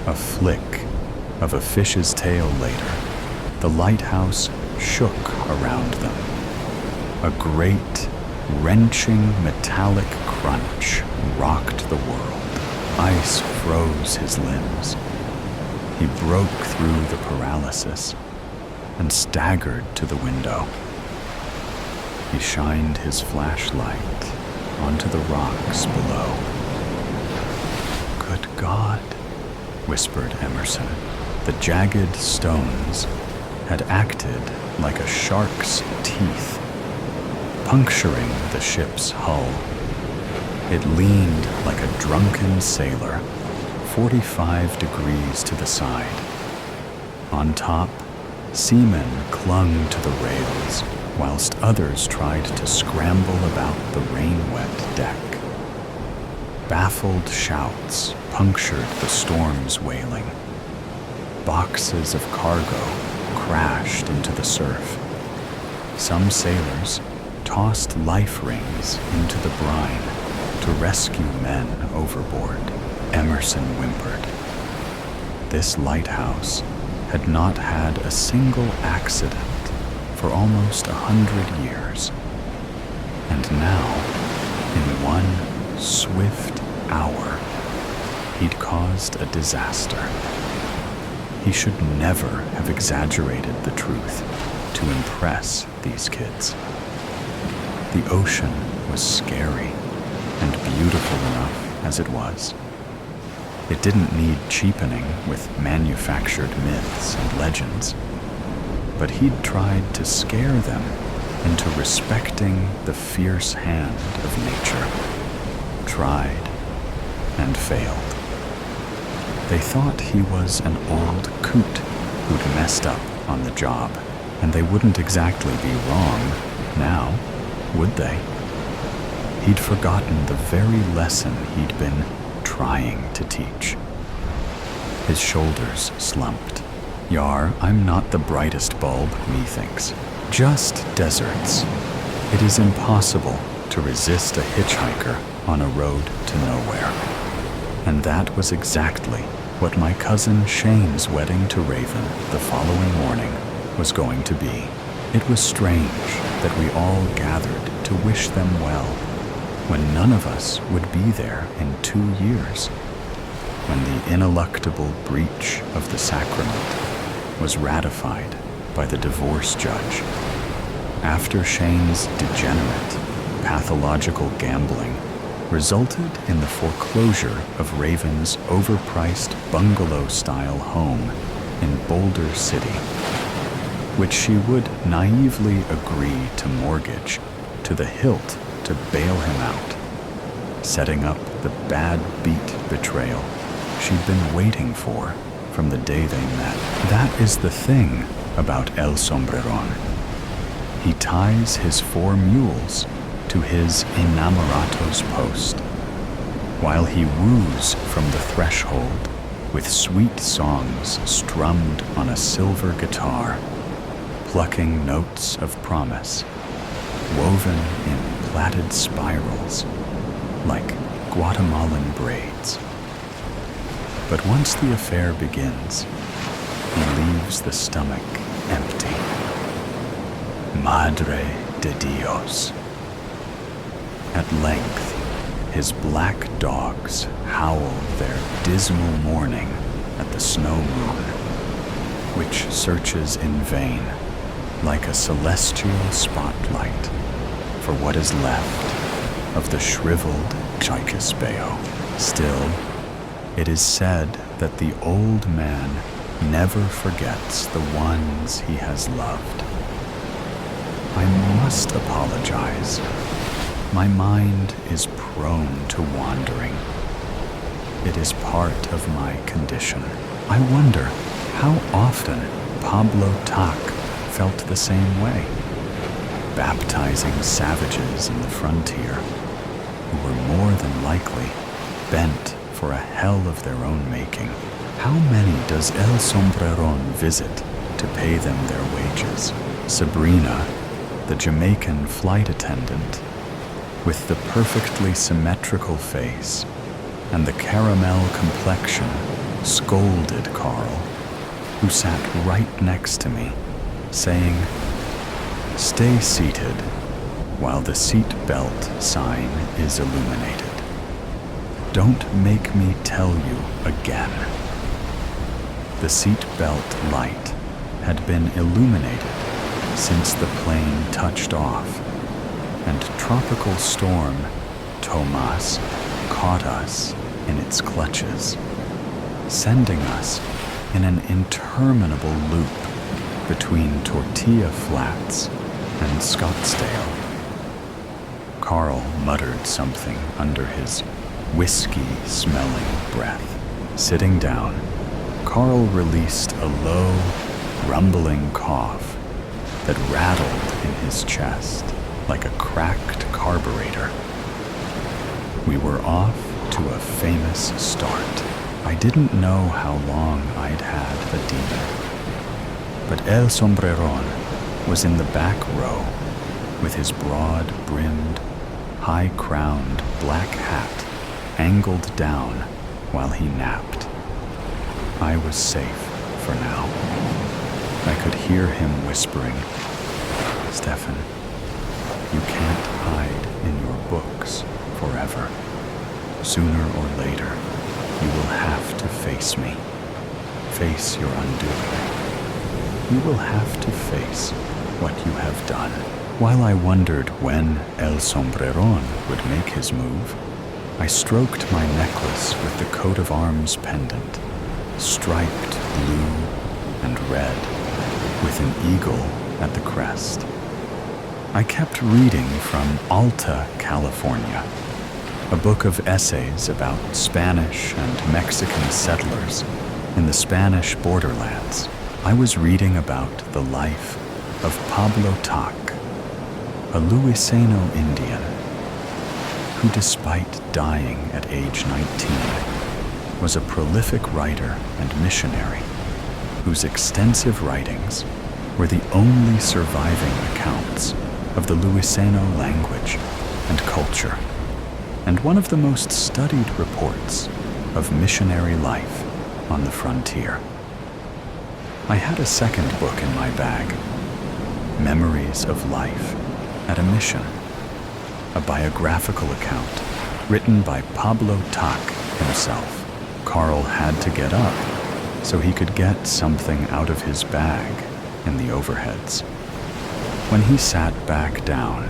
A flick of a fish's tail later, the lighthouse shook around them. A great, wrenching metallic crunch rocked the world. Ice froze his limbs. He broke through the paralysis and staggered to the window. He shined his flashlight onto the rocks below. "Good God," whispered Emerson. The jagged stones had acted like a shark's teeth, puncturing the ship's hull. It leaned like a drunken sailor, 45 degrees to the side. On top, seamen clung to the rails, whilst others tried to scramble about the rain-wet deck. Baffled shouts punctured the storm's wailing. Boxes of cargo crashed into the surf. Some sailors tossed life rings into the brine to rescue men overboard. Emerson whimpered. This lighthouse had not had a single accident for almost 100 years. And now, in one swift hour, he'd caused a disaster. He should never have exaggerated the truth to impress these kids. The ocean was scary and beautiful enough as it was. It didn't need cheapening with manufactured myths and legends. But he'd tried to scare them into respecting the fierce hand of nature. Tried and failed. They thought he was an old coot who'd messed up on the job, and they wouldn't exactly be wrong now, would they? He'd forgotten the very lesson he'd been trying to teach. His shoulders slumped. Yar, I'm not the brightest bulb, methinks. Just deserts. It is impossible to resist a hitchhiker on a road to nowhere. And that was exactly what my cousin Shane's wedding to Raven the following morning was going to be. It was strange that we all gathered to wish them well, when none of us would be there in 2 years, when the ineluctable breach of the sacrament was ratified by the divorce judge. After Shane's degenerate, pathological gambling resulted in the foreclosure of Raven's overpriced bungalow-style home in Boulder City, which she would naively agree to mortgage to the hilt to bail him out, setting up the bad beat betrayal she'd been waiting for from the day they met. That is the thing about El Sombreron. He ties his 4 mules to his inamoratos post, while he woos from the threshold with sweet songs strummed on a silver guitar, plucking notes of promise, woven in plaited spirals like Guatemalan braids. But once the affair begins, he leaves the stomach empty. Madre de Dios. At length, his black dogs howl their dismal mourning at the snow moon, which searches in vain like a celestial spotlight for what is left of the shriveled Chiquispeo. Still, it is said that the old man never forgets the ones he has loved. I must apologize. My mind is prone to wandering. It is part of my condition. I wonder how often Pablo Tac felt the same way, baptizing savages in the frontier who were more than likely bent for a hell of their own making. How many does El Sombreron visit to pay them their wages? Sabrina, the Jamaican flight attendant, with the perfectly symmetrical face and the caramel complexion, scolded Carl, who sat right next to me, saying, "Stay seated while the seat belt sign is illuminated. Don't make me tell you again." The seat belt light had been illuminated since the plane touched off, and tropical storm Tomas caught us in its clutches, sending us in an interminable loop between Tortilla Flats and Scottsdale. Carl muttered something under his whiskey-smelling breath. Sitting down, Carl released a low, rumbling cough that rattled in his chest like a cracked carburetor. We were off to a famous start. I didn't know how long I'd had the demon, but El Sombreron was in the back row with his broad-brimmed, high-crowned black hat angled down while he napped. I was safe for now. I could hear him whispering, "Stefan, you can't hide in your books forever. Sooner or later, you will have to face me. Face your undoing. You will have to face what you have done." While I wondered when El Sombreron would make his move, I stroked my necklace with the coat of arms pendant, striped blue and red, with an eagle at the crest. I kept reading from Alta, California, a book of essays about Spanish and Mexican settlers in the Spanish borderlands. I was reading about the life of Pablo Tac, a Luiseno Indian, who, despite dying at age 19, was a prolific writer and missionary, whose extensive writings were the only surviving accounts of the Luiseno language and culture, and one of the most studied reports of missionary life on the frontier. I had a second book in my bag, Memories of Life at a Mission, a biographical account written by Pablo Tac himself. Carl had to get up so he could get something out of his bag in the overheads. When he sat back down,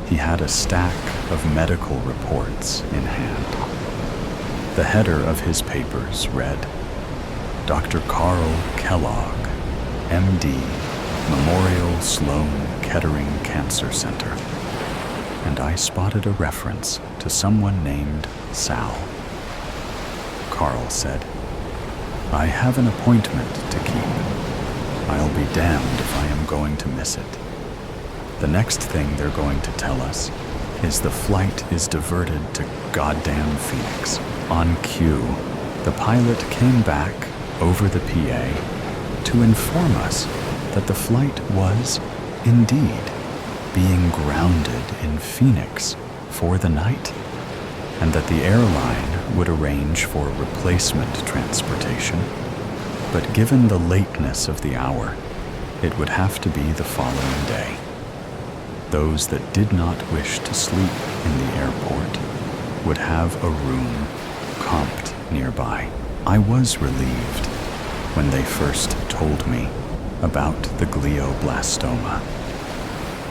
he had a stack of medical reports in hand. The header of his papers read, Dr. Carl Kellogg, MD, Memorial Sloan Kettering Cancer Center. And I spotted a reference to someone named Sal. Carl said, I have an appointment to keep. I'll be damned if I am going to miss it. The next thing they're going to tell us is the flight is diverted to goddamn Phoenix. On cue, the pilot came back over the PA to inform us that the flight was, indeed, being grounded in Phoenix for the night, and that the airline would arrange for replacement transportation, but given the lateness of the hour, it would have to be the following day. Those that did not wish to sleep in the airport would have a room comped nearby. I was relieved when they first told me about the glioblastoma.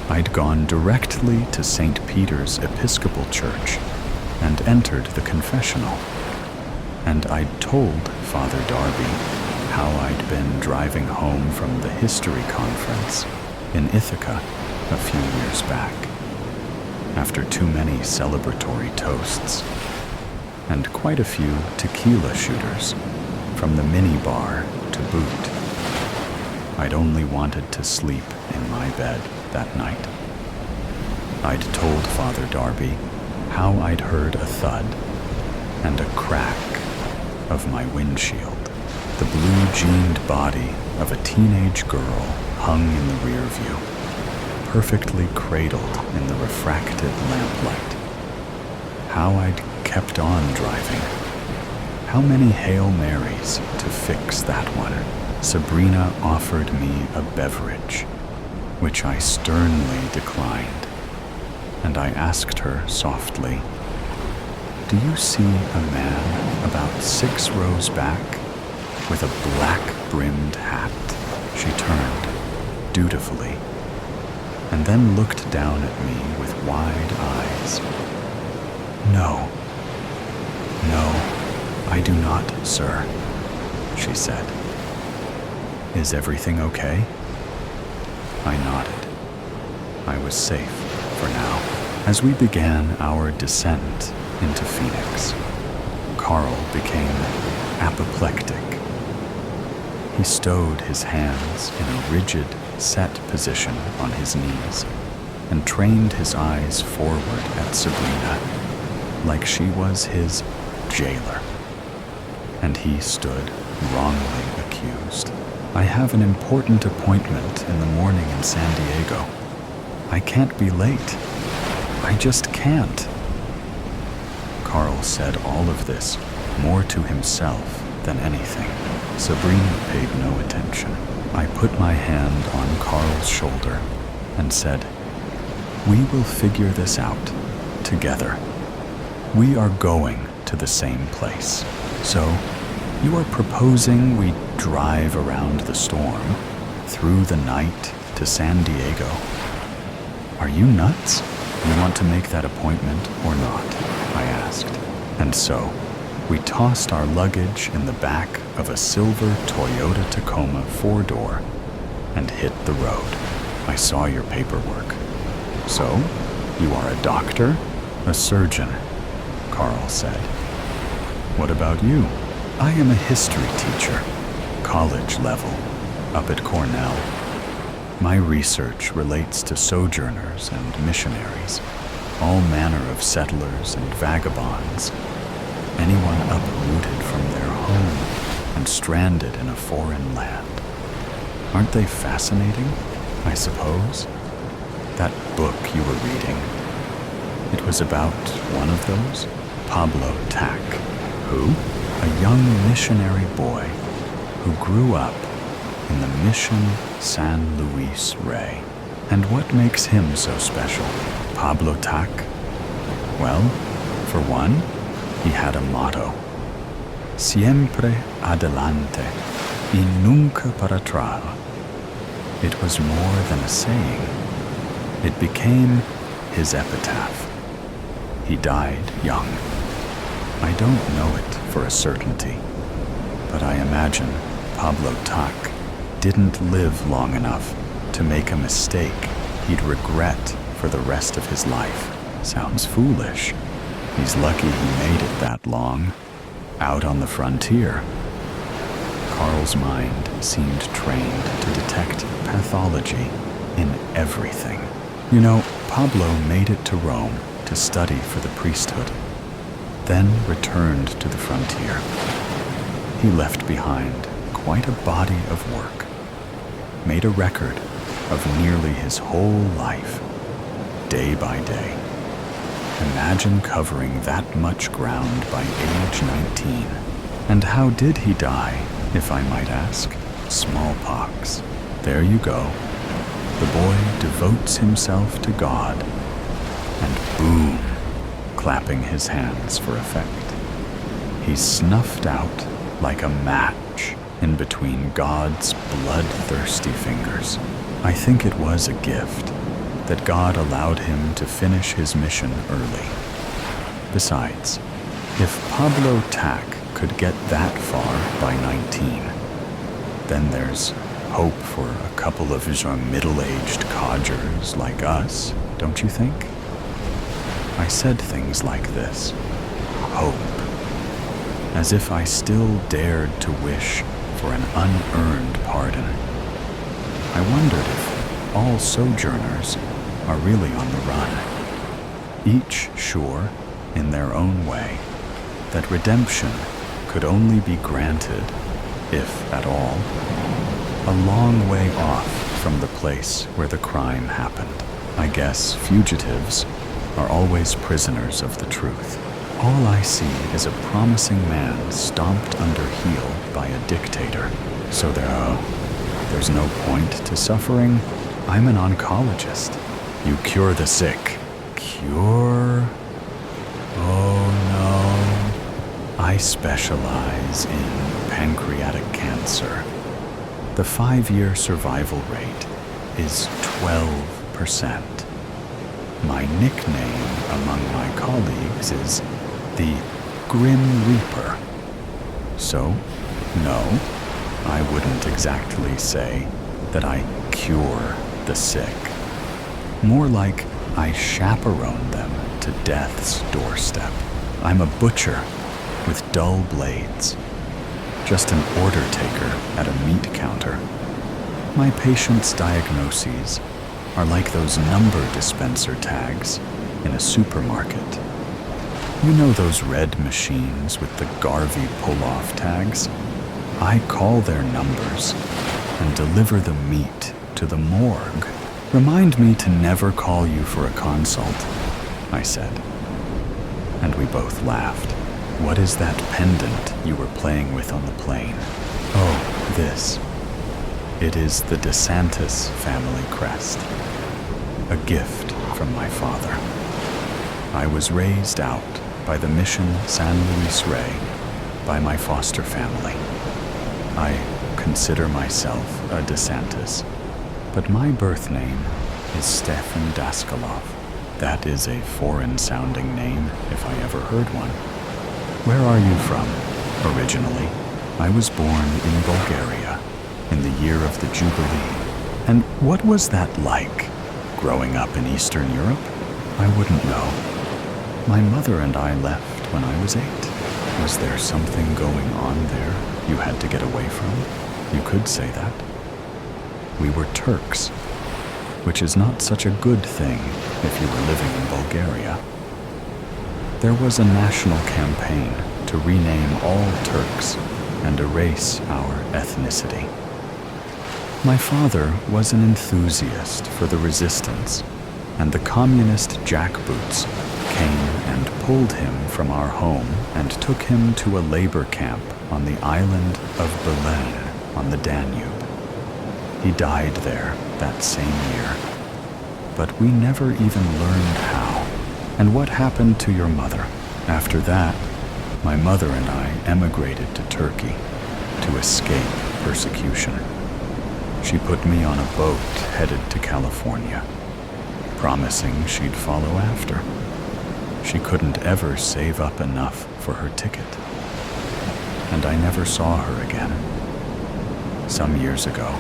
I'd gone directly to St. Peter's Episcopal Church and entered the confessional, and I'd told Father Darby how I'd been driving home from the history conference in Ithaca a few years back, after too many celebratory toasts, and quite a few tequila shooters from the minibar to boot. I'd only wanted to sleep in my bed that night. I'd told Father Darby how I'd heard a thud and a crack of my windshield. The blue-jeaned body of a teenage girl hung in the rear view, perfectly cradled in the refracted lamplight. How I'd kept on driving. How many Hail Marys to fix that one. Sabrina offered me a beverage, which I sternly declined, and I asked her softly, "Do you see a man about 6 rows back with a black-brimmed hat?" She turned dutifully, and then looked down at me with wide eyes. No, I do not, sir," she said. "Is everything okay?" I nodded. I was safe for now. As we began our descent into Phoenix, Carl became apoplectic. He stowed his hands in a rigid, set position on his knees and trained his eyes forward at Sabrina like she was his jailer. And he stood wrongly accused. "I have an important appointment in the morning in San Diego. I can't be late. I just can't." Carl said all of this more to himself than anything. Sabrina paid no attention. I put my hand on Carl's shoulder and said, "We will figure this out together. We are going to the same place. So, you are proposing we drive around the storm, through the night to San Diego. Are you nuts? You want to make that appointment or not?" I asked. And so, we tossed our luggage in the back of a silver Toyota Tacoma 4-door and hit the road. "I saw your paperwork. So, you are a doctor? A surgeon?" Carl said. "What about you?" "I am a history teacher, college level, up at Cornell. My research relates to sojourners and missionaries, all manner of settlers and vagabonds, anyone uprooted from their home and stranded in a foreign land. Aren't they fascinating, I suppose? That book you were reading, it was about one of those? Pablo Tack." "Who?" "A young missionary boy who grew up in the Mission San Luis Rey." "And what makes him so special?" "Pablo Tack? Well, for one, he had a motto. Siempre adelante y nunca para atrás. It was more than a saying. It became his epitaph. He died young. I don't know it for a certainty, but I imagine Pablo Tack didn't live long enough to make a mistake he'd regret for the rest of his life. Sounds foolish, He's lucky he made it that long, out on the frontier. Carl's mind seemed trained to detect pathology in everything. You know, Pablo made it to Rome to study for the priesthood, then returned to the frontier. He left behind quite a body of work, made a record of nearly his whole life, day by day. Imagine covering that much ground by age 19. And how did he die, if I might ask? Smallpox. There you go. The boy devotes himself to God, and boom, clapping his hands for effect. He's snuffed out like a match in between God's bloodthirsty fingers. I think it was a gift that God allowed him to finish his mission early. Besides, if Pablo Tack could get that far by 19, then there's hope for a couple of middle-aged codgers like us, don't you think? I said things like this, hope, as if I still dared to wish for an unearned pardon. I wondered if all sojourners are really on the run, each sure, in their own way, that redemption could only be granted, if at all, a long way off from the place where the crime happened. I guess fugitives are always prisoners of the truth. All I see is a promising man stomped under heel by a dictator. So there's no point to suffering. I'm an oncologist. You cure the sick. Cure? Oh no. I specialize in pancreatic cancer. The 5-year survival rate is 12%. My nickname among my colleagues is the Grim Reaper. So, no, I wouldn't exactly say that I cure the sick. More like I chaperone them to death's doorstep. I'm a butcher with dull blades, just an order taker at a meat counter. My patients' diagnoses are like those number dispenser tags in a supermarket. You know those red machines with the Garvey pull-off tags? I call their numbers and deliver the meat to the morgue. Remind me to never call you for a consult, I said. And we both laughed. What is that pendant you were playing with on the plane? Oh, this. It is the DeSantis family crest. A gift from my father. I was raised out by the Mission San Luis Rey by my foster family. I consider myself a DeSantis, but my birth name is Stefan Daskalov. That is a foreign-sounding name, if I ever heard one. Where are you from, originally? I was born in Bulgaria, in the year of the Jubilee. And what was that like, growing up in Eastern Europe? I wouldn't know. My mother and I left when I was 8. Was there something going on there you had to get away from? You could say that. We were Turks, which is not such a good thing if you were living in Bulgaria. There was a national campaign to rename all Turks and erase our ethnicity. My father was an enthusiast for the resistance, and the communist jackboots came and pulled him from our home and took him to a labor camp on the island of Belen on the Danube. He died there that same year, but we never even learned how. And what happened to your mother? After that, my mother and I emigrated to Turkey to escape persecution. She put me on a boat headed to California, promising she'd follow after. She couldn't ever save up enough for her ticket, and I never saw her again. Some years ago,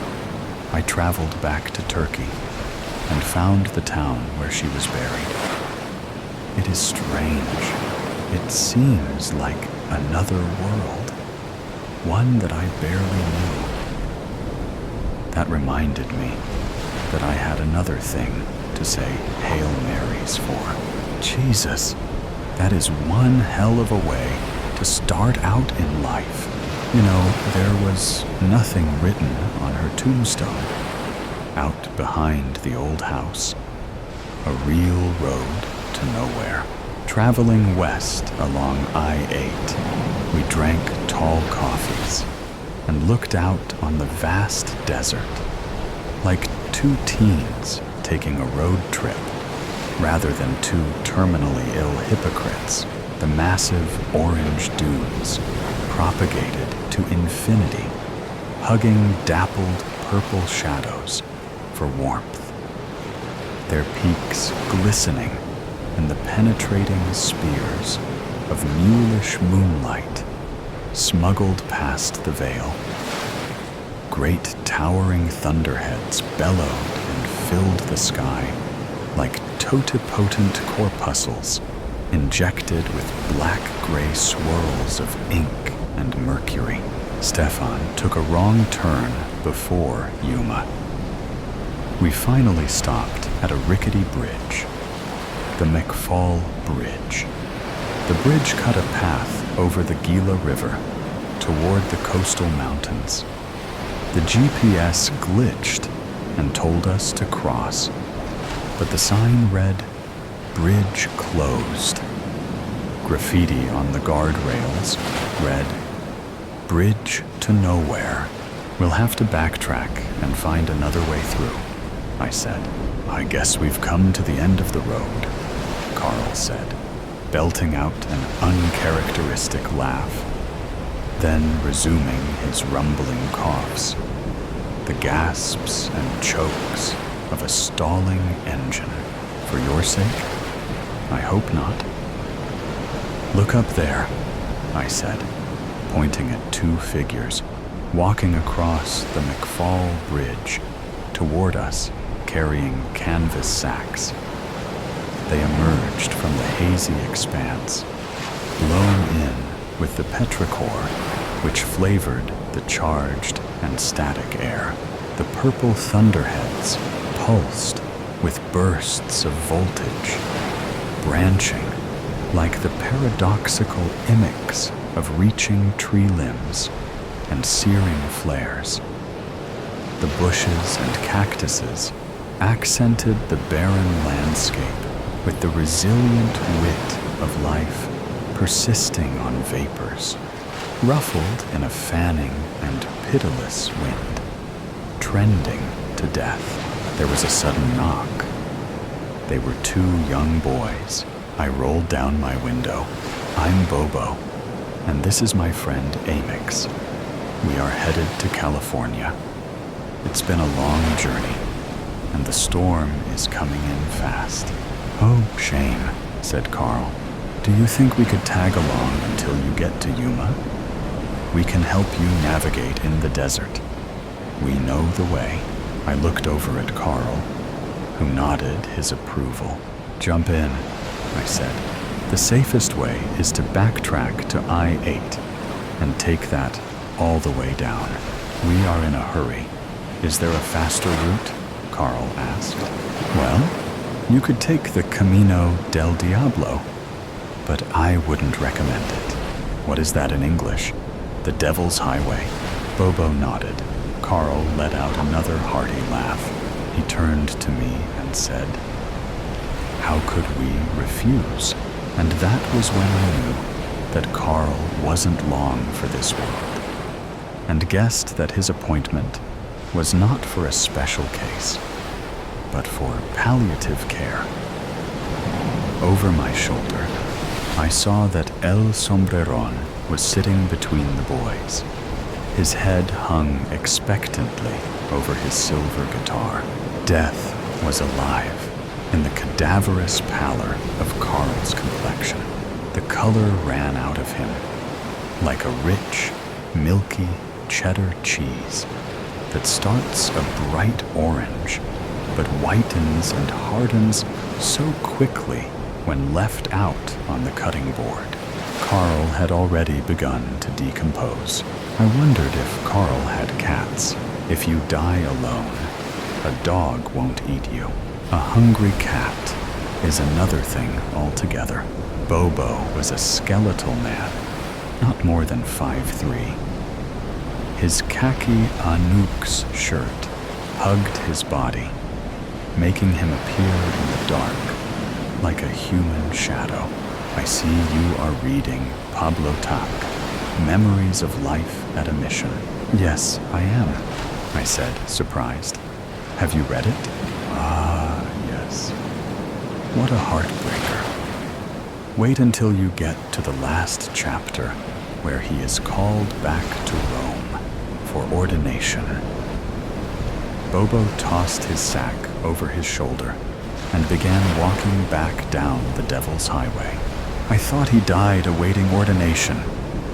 I traveled back to Turkey and found the town where she was buried. It is strange It seems like another world, one that I barely knew. That reminded me that I had another thing to say Hail Marys for. Jesus, that is one hell of a way to start out in life. You know, there was nothing written on her tombstone. Out behind the old house, a real road to nowhere. Traveling west along I-8, we drank tall coffees and looked out on the vast desert, like two teens taking a road trip, rather than two terminally ill hypocrites. The massive orange dunes propagated to infinity, hugging dappled purple shadows for warmth, their peaks glistening in the penetrating spears of mulish moonlight smuggled past the veil. Great towering thunderheads bellowed and filled the sky like totipotent corpuscles injected with black-gray swirls of ink and mercury. Stefan took a wrong turn before Yuma. We finally stopped at a rickety bridge, the McFall Bridge. The bridge cut a path over the Gila River toward the coastal mountains. The GPS glitched and told us to cross, but the sign read, "Bridge closed." Graffiti on the guardrails read, "Bridge to nowhere." "We'll have to backtrack and find another way through," I said. "I guess we've come to the end of the road," Carl said, belting out an uncharacteristic laugh, then resuming his rumbling coughs, the gasps and chokes of a stalling engine. "For your sake? I hope not." "Look up there," I said, pointing at two figures walking across the McFall Bridge toward us, carrying canvas sacks. They emerged from the hazy expanse, blown in with the petrichor which flavored the charged and static air. The purple thunderheads pulsed with bursts of voltage, branching like the paradoxical mimics of reaching tree limbs and searing flares. The bushes and cactuses accented the barren landscape with the resilient wit of life persisting on vapors, ruffled in a fanning and pitiless wind, trending to death. There was a sudden knock. They were two young boys. I rolled down my window. "I'm Bobo, and this is my friend Amix. We are headed to California. It's been a long journey, and the storm is coming in fast." "Oh, shame," said Carl. "Do you think we could tag along until you get to Yuma? We can help you navigate in the desert. We know the way." I looked over at Carl, who nodded his approval. "Jump in," I said. "The safest way is to backtrack to I-8 and take that all the way down. We are in a hurry." "Is there a faster route?" Carl asked. "Well, you could take the Camino del Diablo, but I wouldn't recommend it." "What is that in English?" "The Devil's Highway." Bobo nodded. Carl let out another hearty laugh. He turned to me and said, "How could we refuse?" And that was when I knew that Carl wasn't long for this world, and guessed that his appointment was not for a special case, but for palliative care. Over my shoulder, I saw that El Sombreron was sitting between the boys. His head hung expectantly over his silver guitar. Death was alive in the cadaverous pallor of Carl's complexion. The color ran out of him like a rich, milky cheddar cheese that starts a bright orange but whitens and hardens so quickly when left out on the cutting board. Carl had already begun to decompose. I wondered if Carl had cats. If you die alone, a dog won't eat you. A hungry cat is another thing altogether. Bobo was a skeletal man, not more than 5'3". His khaki Anouk's shirt hugged his body, making him appear in the dark like a human shadow. I see you are reading Pablo Tak, Memories of Life at a Mission. Yes, I am, I said, surprised. Have you read it? Ah, yes. What a heartbreaker. Wait until you get to the last chapter, where he is called back to Rome for ordination. Bobo tossed his sack over his shoulder and began walking back down the Devil's Highway. I thought he died awaiting ordination,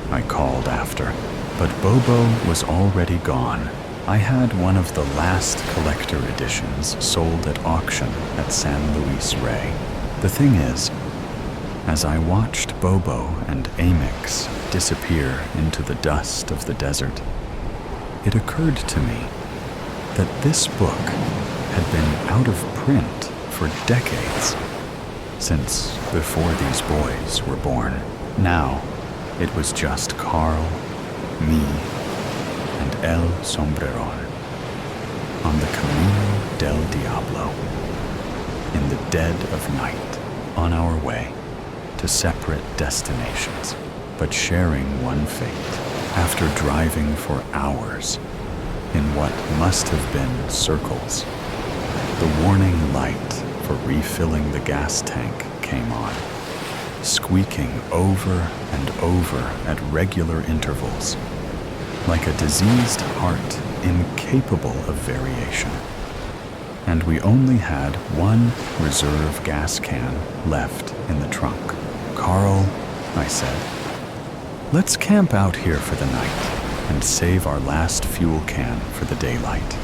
I called after, but Bobo was already gone. I had one of the last collector editions sold at auction at San Luis Rey. The thing is, as I watched Bobo and Amix disappear into the dust of the desert, it occurred to me that this book had been out of print for decades, since before these boys were born. Now, it was just Carl, me, and El Sombreron on the Camino del Diablo, in the dead of night, on our way to separate destinations, but sharing one fate. After driving for hours in what must have been circles, the warning light for refilling the gas tank came on, squeaking over and over at regular intervals, like a diseased heart incapable of variation. And we only had one reserve gas can left in the trunk. Carl, I said, let's camp out here for the night and save our last fuel can for the daylight.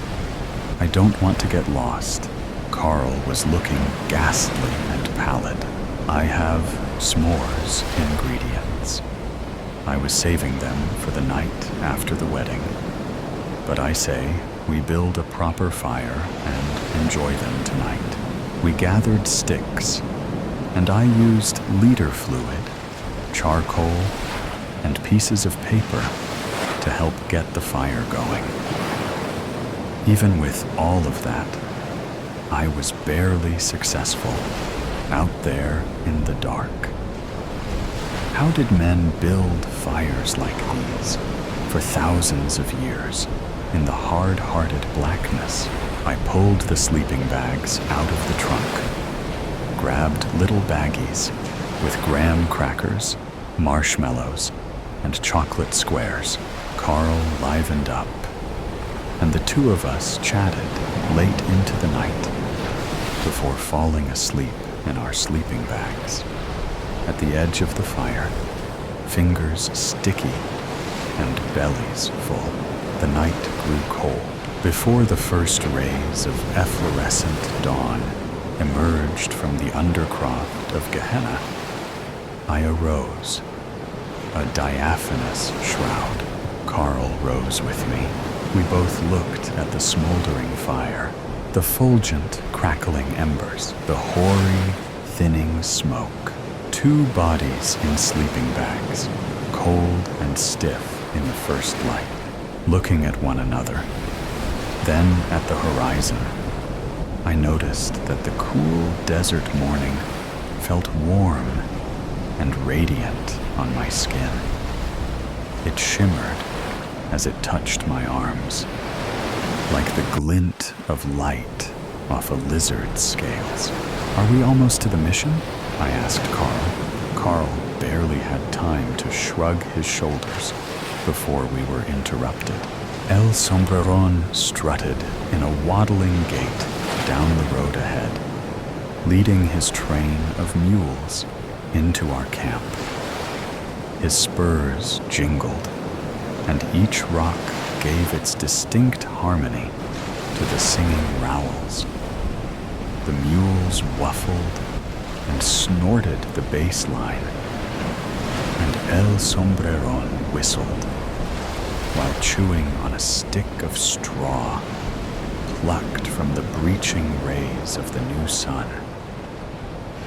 I don't want to get lost. Carl was looking ghastly and pallid. I have s'mores ingredients. I was saving them for the night after the wedding. But I say we build a proper fire and enjoy them tonight. We gathered sticks, and I used leader fluid, charcoal, and pieces of paper to help get the fire going. Even with all of that, I was barely successful out there in the dark. How did men build fires like these for thousands of years in the hard-hearted blackness? I pulled the sleeping bags out of the trunk, grabbed little baggies with graham crackers, marshmallows, and chocolate squares. Carl livened up, and the two of us chatted late into the night before falling asleep in our sleeping bags. At the edge of the fire, fingers sticky and bellies full. The night grew cold. Before the first rays of efflorescent dawn emerged from the undercroft of Gehenna, I arose, a diaphanous shroud. Carl rose with me. We both looked at the smoldering fire, the fulgent, crackling embers, the hoary, thinning smoke. Two bodies in sleeping bags, cold and stiff in the first light, looking at one another. Then, at the horizon, I noticed that the cool desert morning felt warm and radiant on my skin. It shimmered as it touched my arms, like the glint of light off a lizard's scales. Are we almost to the mission? I asked Carl. Carl barely had time to shrug his shoulders before we were interrupted. El Sombreron strutted in a waddling gait down the road ahead, leading his train of mules into our camp. His spurs jingled, and each rock gave its distinct harmony to the singing rowels. The mules whuffled and snorted the bass line, and El Sombreron whistled while chewing on a stick of straw plucked from the breaching rays of the new sun.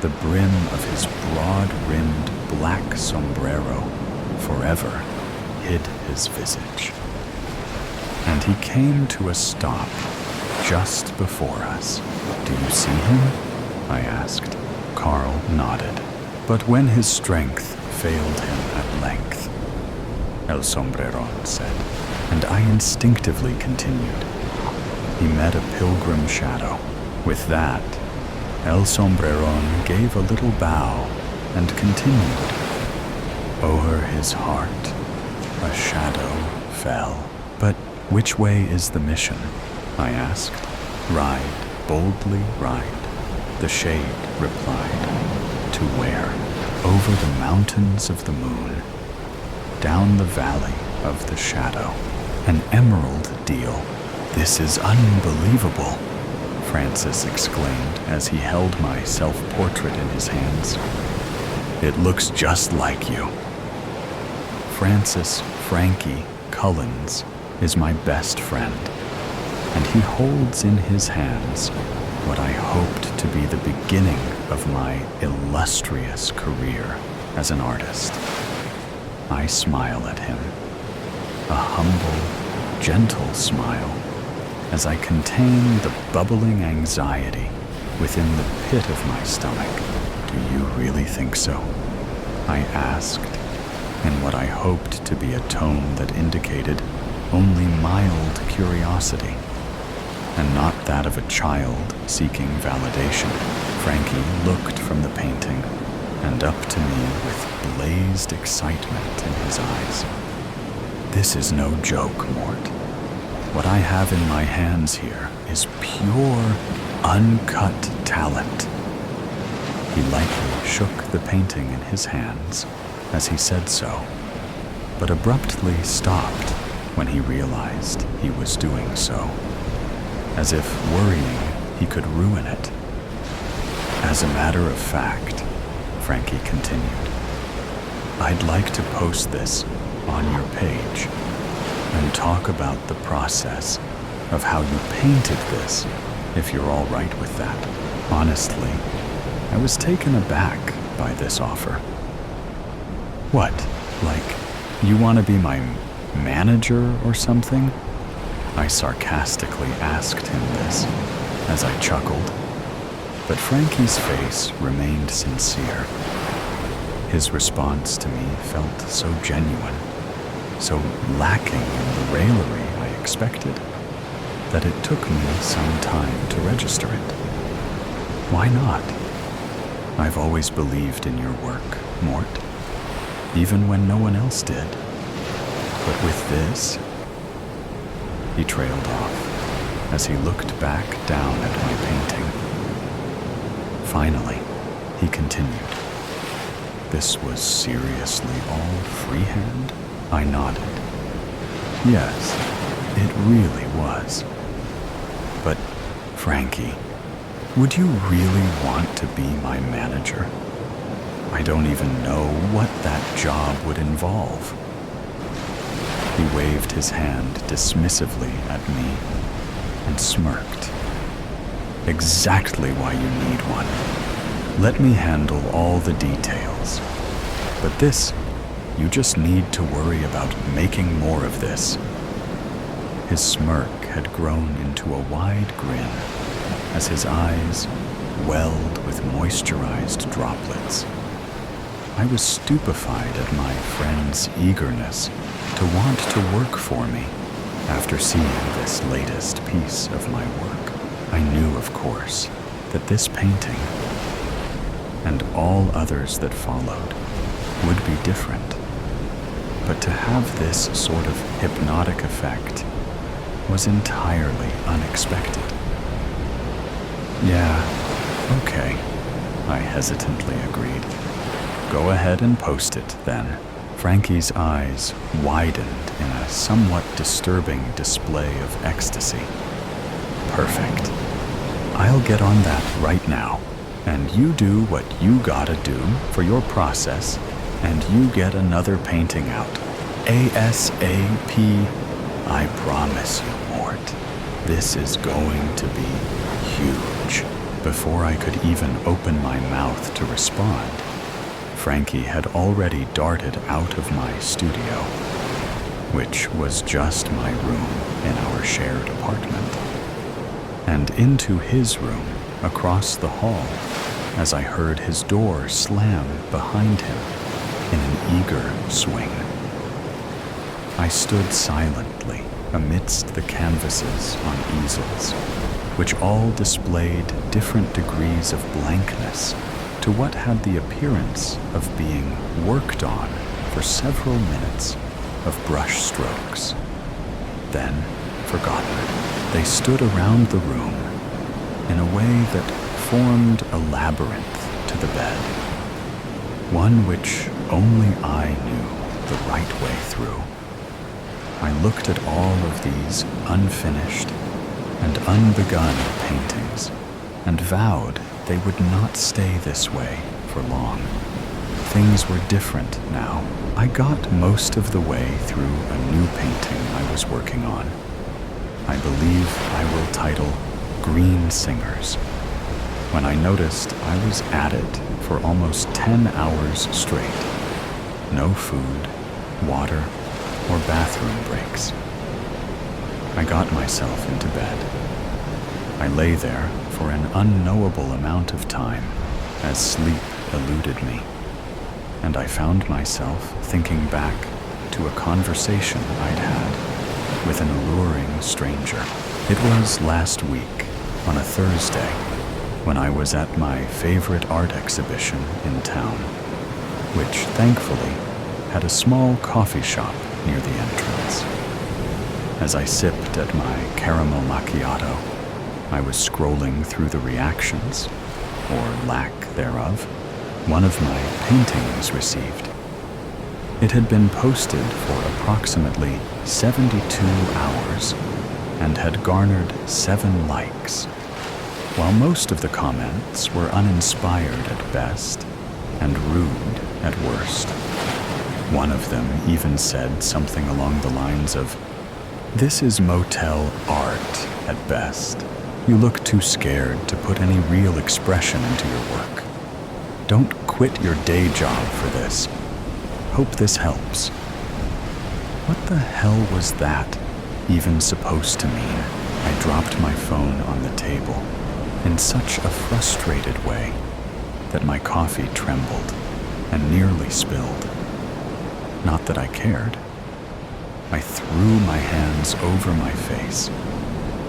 The brim of his broad-rimmed black sombrero forever hid his visage. And he came to a stop just before us. "Do you see him?" I asked. Carl nodded. But when his strength failed him at length, El Sombreron said, and I instinctively continued. He met a pilgrim shadow. With that, El Sombreron gave a little bow and continued. Over his heart, a shadow fell. "But which way is the mission?" I asked. "Ride, boldly ride," the shade replied. "To where?" "Over the mountains of the moon, down the valley of the shadow." "An emerald deal. This is unbelievable," Francis exclaimed as he held my self-portrait in his hands. "It looks just like you." Francis Frankie Cullens is my best friend, and he holds in his hands what I hoped to be the beginning of my illustrious career as an artist. I smile at him, a humble, gentle smile, as I contain the bubbling anxiety within the pit of my stomach. "Do you really think so?" I asked, in what I hoped to be a tone that indicated only mild curiosity, and not that of a child seeking validation. Frankie looked from the painting and up to me with blazed excitement in his eyes. "This is no joke, Mort. What I have in my hands here is pure, uncut talent." He lightly shook the painting in his hands as he said so, but abruptly stopped when he realized he was doing so, as if worrying he could ruin it. "As a matter of fact," Frankie continued, "I'd like to post this on your page and talk about the process of how you painted this, if you're all right with that." Honestly, I was taken aback by this offer. "What, like, you want to be my manager or something?" I sarcastically asked him this as I chuckled, but Frankie's face remained sincere. His response to me felt so genuine, so lacking in the raillery I expected, that it took me some time to register it. Why not? I've always believed in your work, Mort, even when no one else did. But with this, he trailed off as he looked back down at my painting. Finally, he continued. "This was seriously all freehand?" I nodded. "Yes, it really was. But, Frankie, would you really want to be my manager? I don't even know what that job would involve." He waved his hand dismissively at me and smirked. "Exactly why you need one. Let me handle all the details. But this, you just need to worry about making more of this." His smirk had grown into a wide grin as his eyes welled with moisturized droplets. I was stupefied at my friend's eagerness to want to work for me after seeing this latest piece of my work. I knew, of course, that this painting, and all others that followed, would be different. But to have this sort of hypnotic effect was entirely unexpected. "Yeah, okay," I hesitantly agreed. "Go ahead and post it, then." Frankie's eyes widened in a somewhat disturbing display of ecstasy. "Perfect. I'll get on that right now, and you do what you gotta do for your process and you get another painting out. ASAP. I promise you, Mort, this is going to be huge. Before I could even open my mouth to respond, Frankie had already darted out of my studio, which was just my room in our shared apartment, and into his room across the hall as I heard his door slam behind him in an eager swing. I stood silently amidst the canvases on easels, which all displayed different degrees of blankness to what had the appearance of being worked on for several minutes of brush strokes. Then, forgotten, they stood around the room in a way that formed a labyrinth to the bed, one which only I knew the right way through. I looked at all of these unfinished and unbegun paintings and vowed they would not stay this way for long. Things were different now. I got most of the way through a new painting I was working on. I believe I will title Green Singers, when I noticed I was at it for almost 10 hours straight. No food, water, or bathroom breaks. I got myself into bed. I lay there for an unknowable amount of time as sleep eluded me, and I found myself thinking back to a conversation I'd had with an alluring stranger. It was last week, on a Thursday, when I was at my favorite art exhibition in town, which thankfully had a small coffee shop near the entrance. As I sipped at my caramel macchiato, I was scrolling through the reactions, or lack thereof, one of my paintings received. It had been posted for approximately 72 hours and had garnered 7 likes, while most of the comments were uninspired at best and rude at worst. One of them even said something along the lines of, "This is motel art at best. You look too scared to put any real expression into your work. Don't quit your day job for this. Hope this helps." What the hell was that even supposed to mean? I dropped my phone on the table in such a frustrated way that my coffee trembled and nearly spilled. Not that I cared. I threw my hands over my face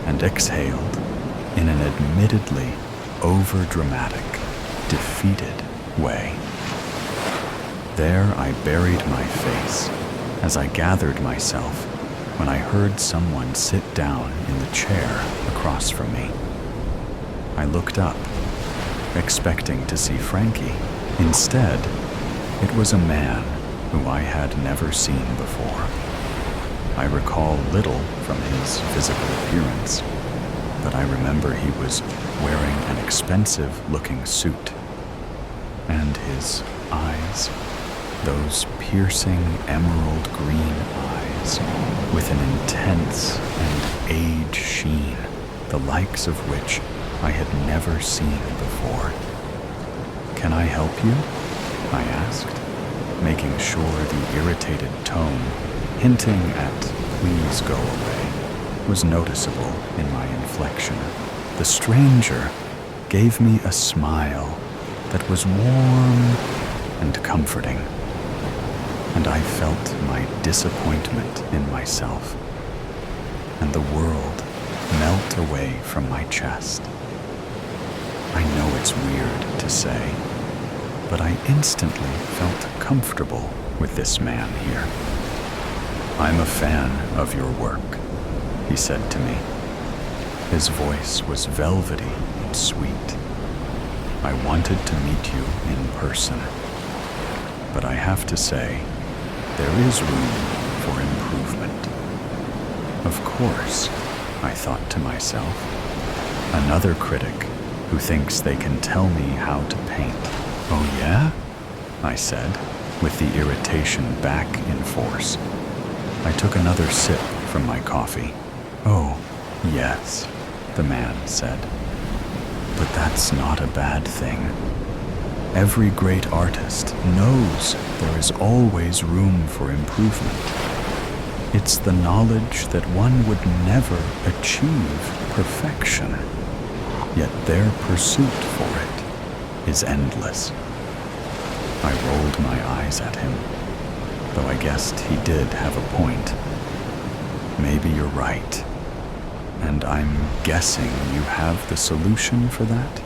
and exhaled in an admittedly overdramatic, defeated way. There I buried my face as I gathered myself when I heard someone sit down in the chair across from me. I looked up, expecting to see Frankie. Instead, it was a man who I had never seen before. I recall little from his physical appearance, but I remember he was wearing an expensive-looking suit, and his eyes, those piercing emerald green eyes with an intense and age sheen, the likes of which I had never seen before. "Can I help you?" I asked, making sure the irritated tone, hinting at "please go away," was noticeable in my inflection. The stranger gave me a smile that was warm and comforting, and I felt my disappointment in myself and the world melt away from my chest. I know it's weird to say, but I instantly felt comfortable with this man here. "I'm a fan of your work," he said to me. His voice was velvety and sweet. "I wanted to meet you in person, but I have to say, there is room for improvement." Of course, I thought to myself, another critic who thinks they can tell me how to paint. "Oh yeah?" I said, with the irritation back in force. I took another sip from my coffee. "Oh, yes," the man said. "But that's not a bad thing. Every great artist knows there is always room for improvement. It's the knowledge that one would never achieve perfection, yet their pursuit for it is endless." I rolled my eyes at him, though I guessed he did have a point. "Maybe you're right. And I'm guessing you have the solution for that?"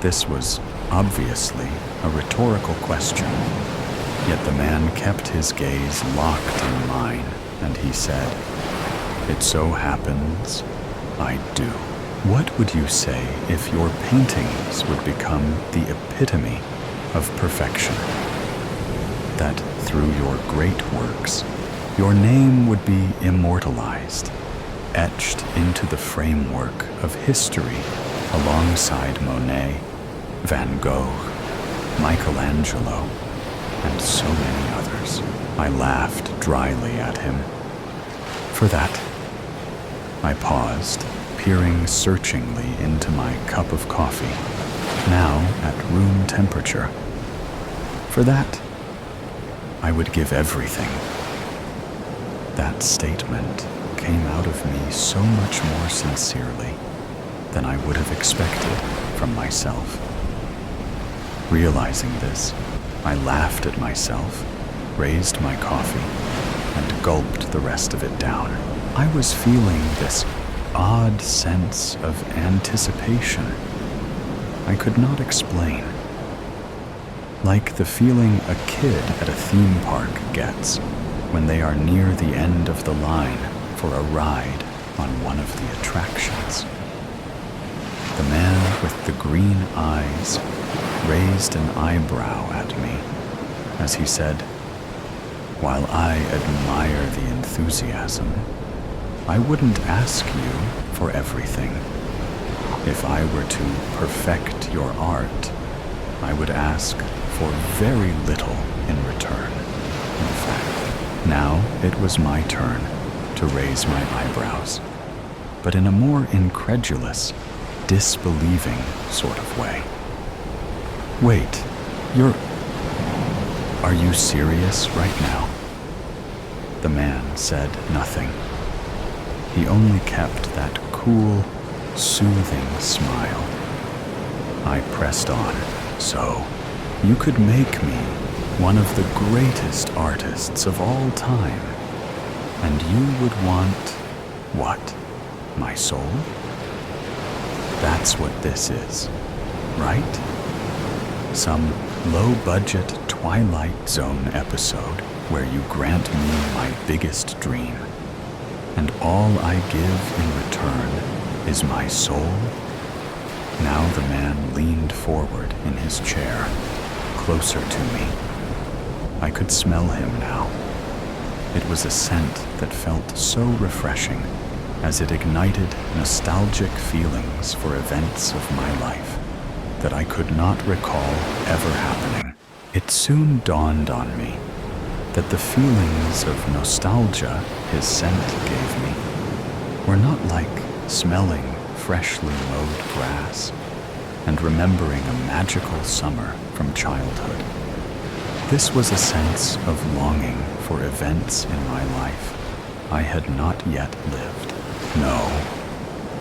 This was obviously a rhetorical question, yet the man kept his gaze locked in mine, and he said, "It so happens I do." What would you say if your paintings would become the epitome of perfection? That through your great works, your name would be immortalized, etched into the framework of history alongside Monet, Van Gogh, Michelangelo, and so many others. I laughed dryly at him. "For that?" I paused, peering searchingly into my cup of coffee, now at room temperature. "For that, I would give everything." That statement came out of me so much more sincerely than I would have expected from myself. Realizing this, I laughed at myself, raised my coffee, and gulped the rest of it down. I was feeling this odd sense of anticipation I could not explain. Like the feeling a kid at a theme park gets when they are near the end of the line for a ride on one of the attractions. The man with the green eyes raised an eyebrow at me as he said, "While I admire the enthusiasm, I wouldn't ask you for everything. If I were to perfect your art, I would ask for very little in return. In fact, now it was my turn to raise my eyebrows, but in a more incredulous, disbelieving sort of way. Wait, are you serious right now?" The man said nothing. He only kept that cool, soothing smile. I pressed on. "So, you could make me one of the greatest artists of all time, and you would want what? My soul? That's what this is, right? Some low-budget Twilight Zone episode where you grant me my biggest dream, and all I give in return is my soul?" Now the man leaned forward in his chair, closer to me. I could smell him now. It was a scent that felt so refreshing, as it ignited nostalgic feelings for events of my life that I could not recall ever happening. It soon dawned on me that the feelings of nostalgia his scent gave me were not like smelling freshly mowed grass and remembering a magical summer from childhood. This was a sense of longing for events in my life I had not yet lived. "No,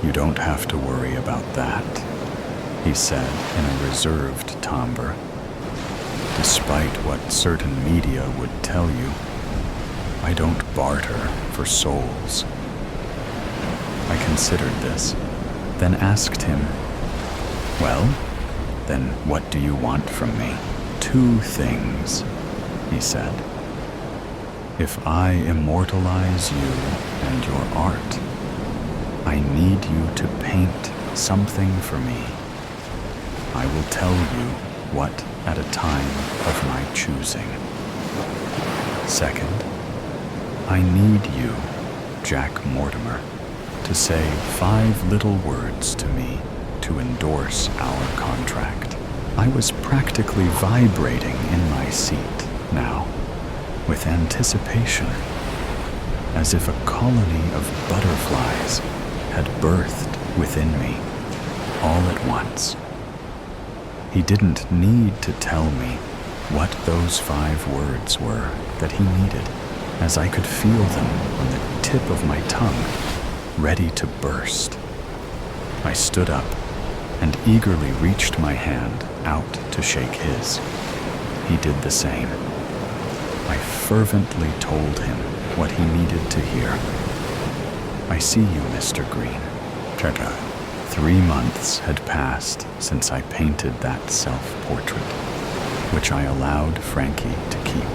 you don't have to worry about that," he said in a reserved timbre. "Despite what certain media would tell you, I don't barter for souls." I considered this, then asked him, "Well, then what do you want from me?" "Two things," he said. "If I immortalize you and your art, I need you to paint something for me. I will tell you what at a time of my choosing. Second, I need you, Jack Mortimer, to say 5 little words to me to endorse our contract." I was practically vibrating in my seat now, with anticipation, as if a colony of butterflies had birthed within me all at once. He didn't need to tell me what those 5 words were that he needed, as I could feel them on the tip of my tongue, ready to burst. I stood up and eagerly reached my hand out to shake his. He did the same. I fervently told him what he needed to hear. "I see you, Mr. Green." 3 months had passed since I painted that self-portrait, which I allowed Frankie to keep.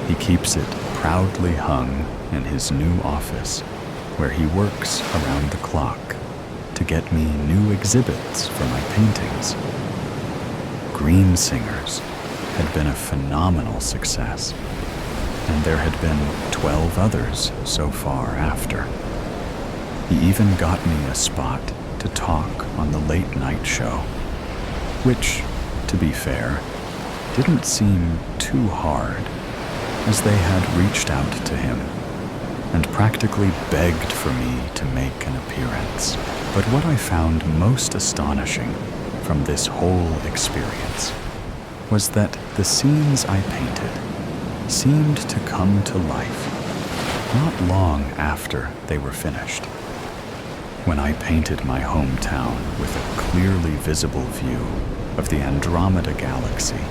He keeps it proudly hung in his new office, where he works around the clock to get me new exhibits for my paintings. Green Singers had been a phenomenal success, and there had been 12 others so far after. He even got me a spot to talk on the late night show, which, to be fair, didn't seem too hard, as they had reached out to him and practically begged for me to make an appearance. But what I found most astonishing from this whole experience was that the scenes I painted seemed to come to life not long after they were finished. When I painted my hometown with a clearly visible view of the Andromeda Galaxy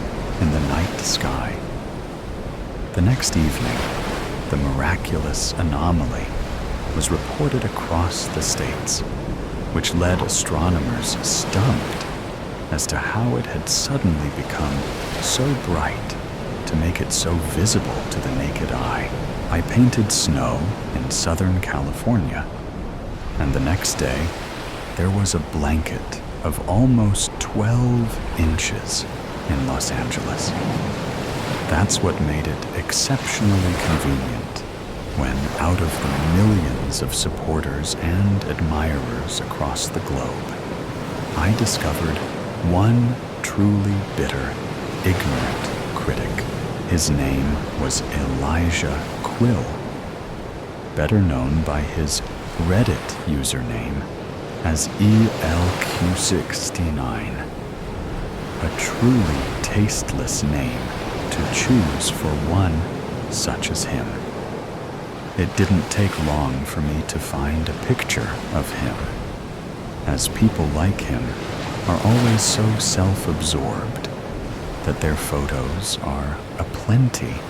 in the night sky, the next evening, the miraculous anomaly was reported across the states, which led astronomers stumped as to how it had suddenly become so bright to make it so visible to the naked eye. I painted snow in Southern California, and the next day there was a blanket of almost 12 inches in Los Angeles. That's what made it exceptionally convenient when, out of the millions of supporters and admirers across the globe, I discovered one truly bitter, ignorant critic. His name was Elijah Quill, better known by his Reddit username as ELQ69, a truly tasteless name to choose for one such as him. It didn't take long for me to find a picture of him, as people like him are always so self-absorbed that their photos are aplenty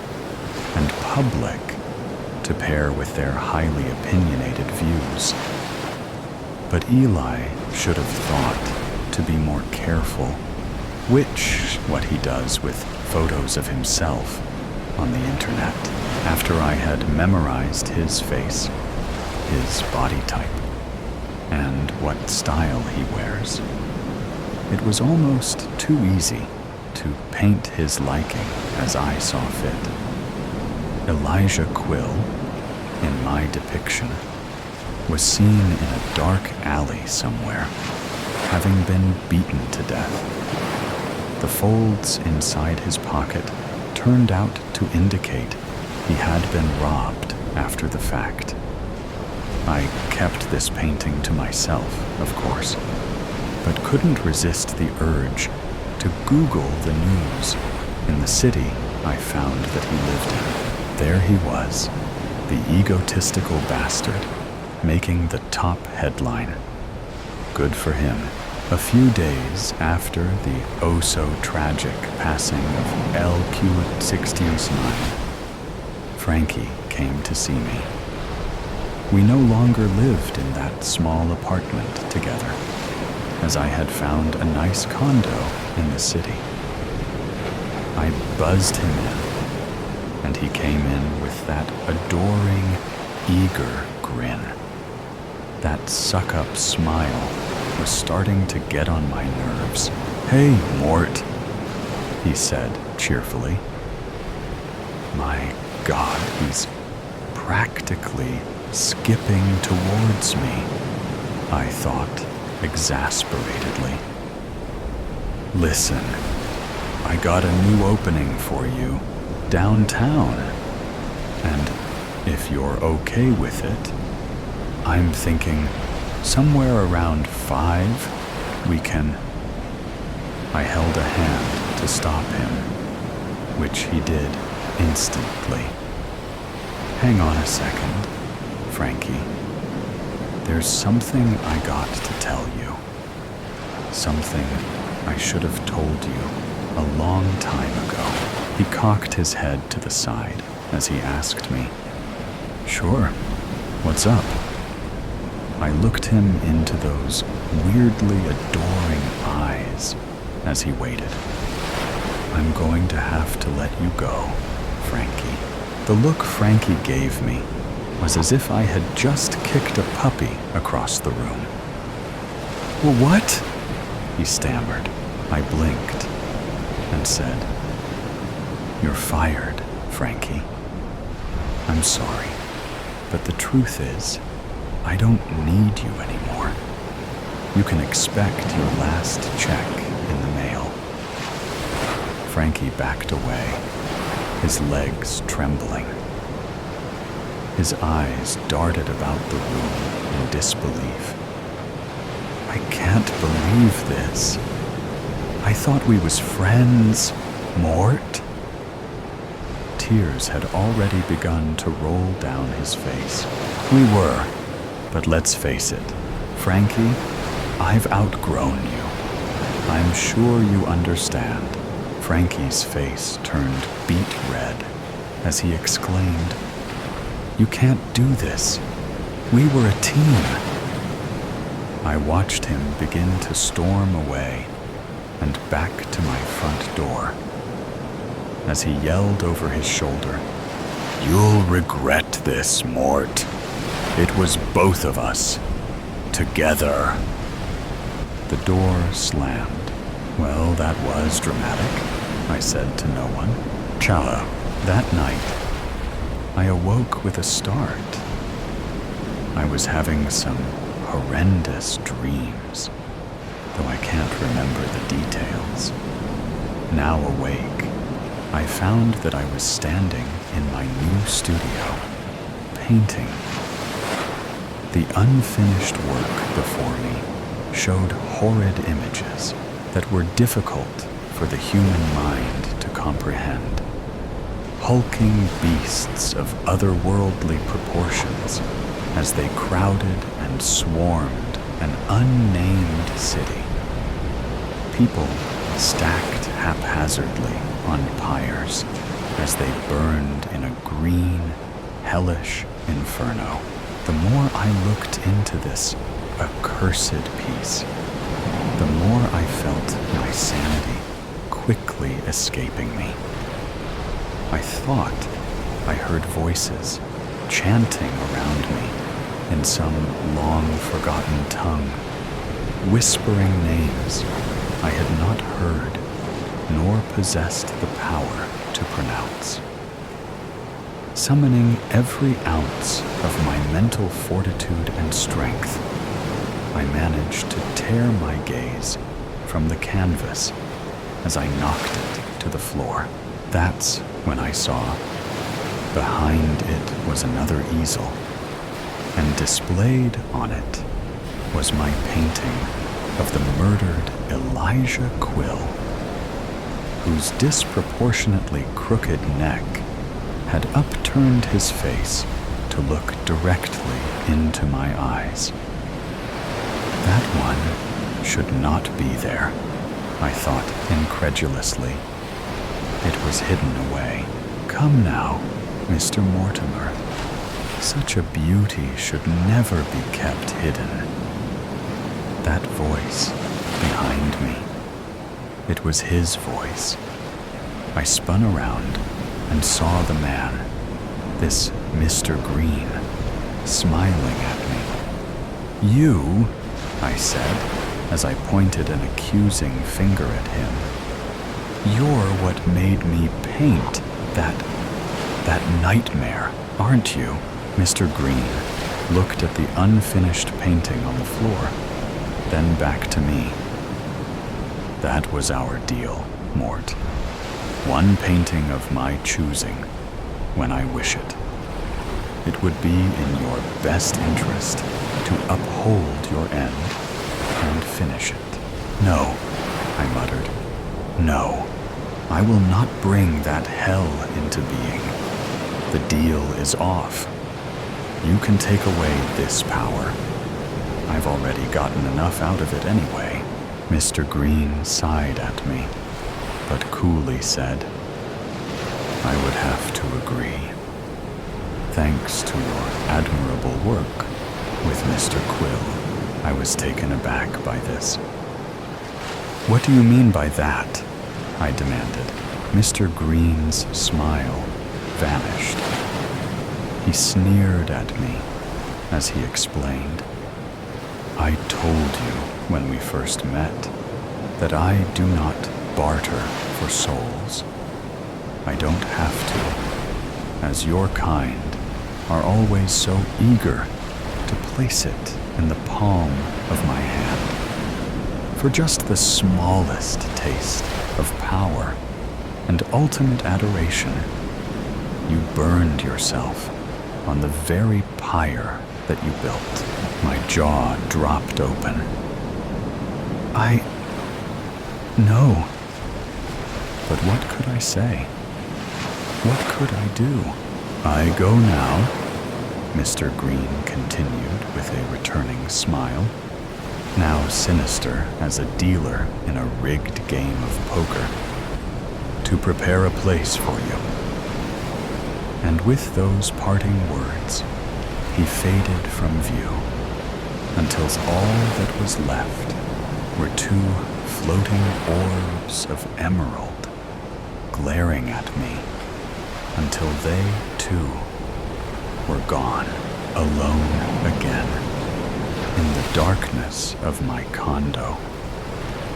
and public to pair with their highly opinionated views. But Eli should have thought to be more careful what he does with photos of himself on the internet. After I had memorized his face, his body type, and what style he wears, it was almost too easy to paint his liking as I saw fit. Elijah Quill, in my depiction, was seen in a dark alley somewhere, having been beaten to death. The folds inside his pocket turned out to indicate he had been robbed after the fact. I kept this painting to myself, of course, but couldn't resist the urge to Google the news in the city I found that he lived in. There he was, the egotistical bastard, making the top headline. Good for him. A few days after the oh-so-tragic passing of LQ69, Frankie came to see me. We no longer lived in that small apartment together, as I had found a nice condo in the city. I buzzed him in, and he came in with that adoring, eager grin. That suck-up smile was starting to get on my nerves. "Hey, Mort," he said cheerfully. My God, he's practically skipping towards me, I thought exasperatedly. "Listen, I got a new opening for you downtown. And if you're okay with it, I'm thinking somewhere around 5 we can... I held a hand to stop him, which he did instantly. Hang on a second, Frankie. There's something I got to tell you. Something I should have told you a long time ago. He cocked his head to the side as he asked me, "Sure, what's up?" I looked him into those weirdly adoring eyes as he waited. "I'm going to have to let you go, Frankie." The look Frankie gave me was as if I had just kicked a puppy across the room. "Well, what?" he stammered. I blinked and said, "You're fired, Frankie. I'm sorry, but the truth is, I don't need you anymore. You can expect your last check in the mail." Frankie backed away, his legs trembling. His eyes darted about the room in disbelief. "I can't believe this. I thought we was friends, Mort." Tears had already begun to roll down his face. "We were, but let's face it, Frankie, I've outgrown you. I'm sure you understand." Frankie's face turned beet red as he exclaimed, "You can't do this. We were a team." I watched him begin to storm away and back to my front door as he yelled over his shoulder, "You'll regret this, Mort. It was both of us, together." The door slammed. "Well, that was dramatic," I said to no one. Ciao. That night, I awoke with a start. I was having some horrendous dreams, though I can't remember the details. Now awake, I found that I was standing in my new studio, painting. The unfinished work before me showed horrid images that were difficult for the human mind to comprehend. Hulking beasts of otherworldly proportions as they crowded and swarmed an unnamed city. People stacked haphazardly on pyres as they burned in a green, hellish inferno. The more I looked into this accursed piece, the more I felt my sanity quickly escaping me. I thought I heard voices chanting around me in some long-forgotten tongue, whispering names I had not heard nor possessed the power to pronounce. Summoning every ounce of my mental fortitude and strength, I managed to tear my gaze from the canvas as I knocked it to the floor. That's when I saw behind it was another easel, and displayed on it was my painting of the murdered Elijah Quill, whose disproportionately crooked neck had upturned his face to look directly into my eyes. That one should not be there, I thought incredulously. It was hidden away. Come now, Mr. Mortimer. Such a beauty should never be kept hidden. That voice behind me. It was his voice. I spun around and saw the man, this Mr. Green, smiling at me. "You," I said, as I pointed an accusing finger at him, "you're what made me paint that nightmare, aren't you?" Mr. Green looked at the unfinished painting on the floor, then back to me. "That was our deal," Mort. One painting of my choosing when I wish it. It would be in your best interest to uphold your end and finish it. No, I muttered. No, I will not bring that hell into being. The deal is off. You can take away this power. I've already gotten enough out of it anyway. Mr. Green sighed at me, but coolly said, I would have to agree. Thanks to your admirable work with Mr. Quill, I was taken aback by this. What do you mean by that? I demanded. Mr. Green's smile vanished. He sneered at me as he explained. I told you when we first met that I do not barter for souls. I don't have to, as your kind are always so eager to place it in the palm of my hand. For just the smallest taste of power and ultimate adoration, you burned yourself on the very pyre that you built. My jaw dropped open. No. But what could I say? What could I do? I go now, Mr. Green continued with a returning smile, now sinister as a dealer in a rigged game of poker, to prepare a place for you. And with those parting words, he faded from view until all that was left were two floating orbs of emerald glaring at me until they, too, were gone, alone again. In the darkness of my condo,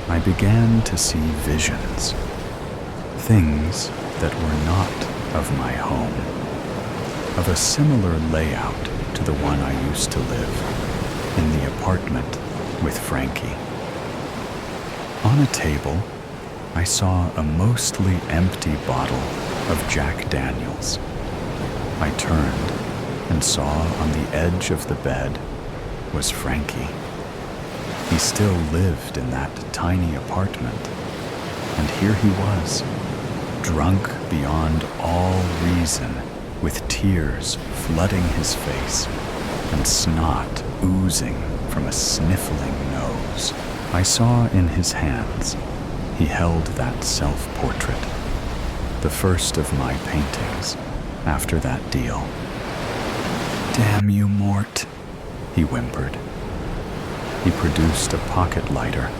I began to see visions, things that were not of my home, of a similar layout to the one I used to live in the apartment with Frankie. On a table, I saw a mostly empty bottle of Jack Daniels. I turned and saw on the edge of the bed was Frankie. He still lived in that tiny apartment, and here he was, drunk beyond all reason, with tears flooding his face and snot oozing from a sniffling nose. I saw in his hands he held that self-portrait, the first of my paintings after that deal. Damn you, Mort, he whimpered. He produced a pocket lighter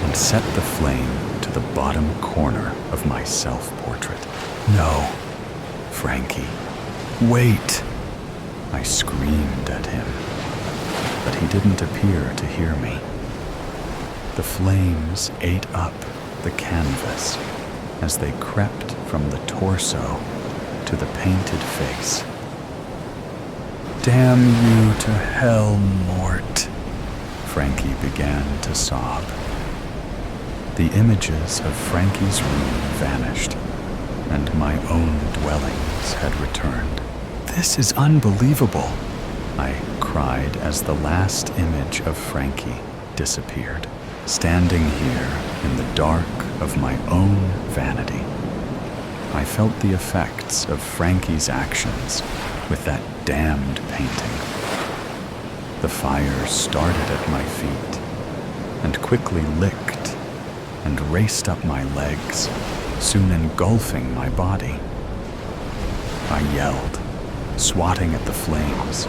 and set the flame to the bottom corner of my self-portrait. No, Frankie, wait! I screamed at him, but he didn't appear to hear me. The flames ate up the canvas as they crept from the torso to the painted face. Damn you to hell, Mort, Frankie began to sob. The images of Frankie's room vanished, and my own dwellings had returned. This is unbelievable, I cried as the last image of Frankie disappeared. Standing here in the dark of my own vanity, I felt the effects of Frankie's actions with that damned painting. The fire started at my feet and quickly licked and raced up my legs, soon engulfing my body. I yelled, swatting at the flames,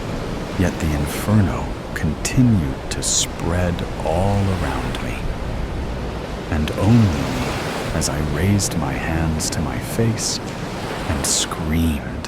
yet the inferno continued to spread all around me. And only me as I raised my hands to my face and screamed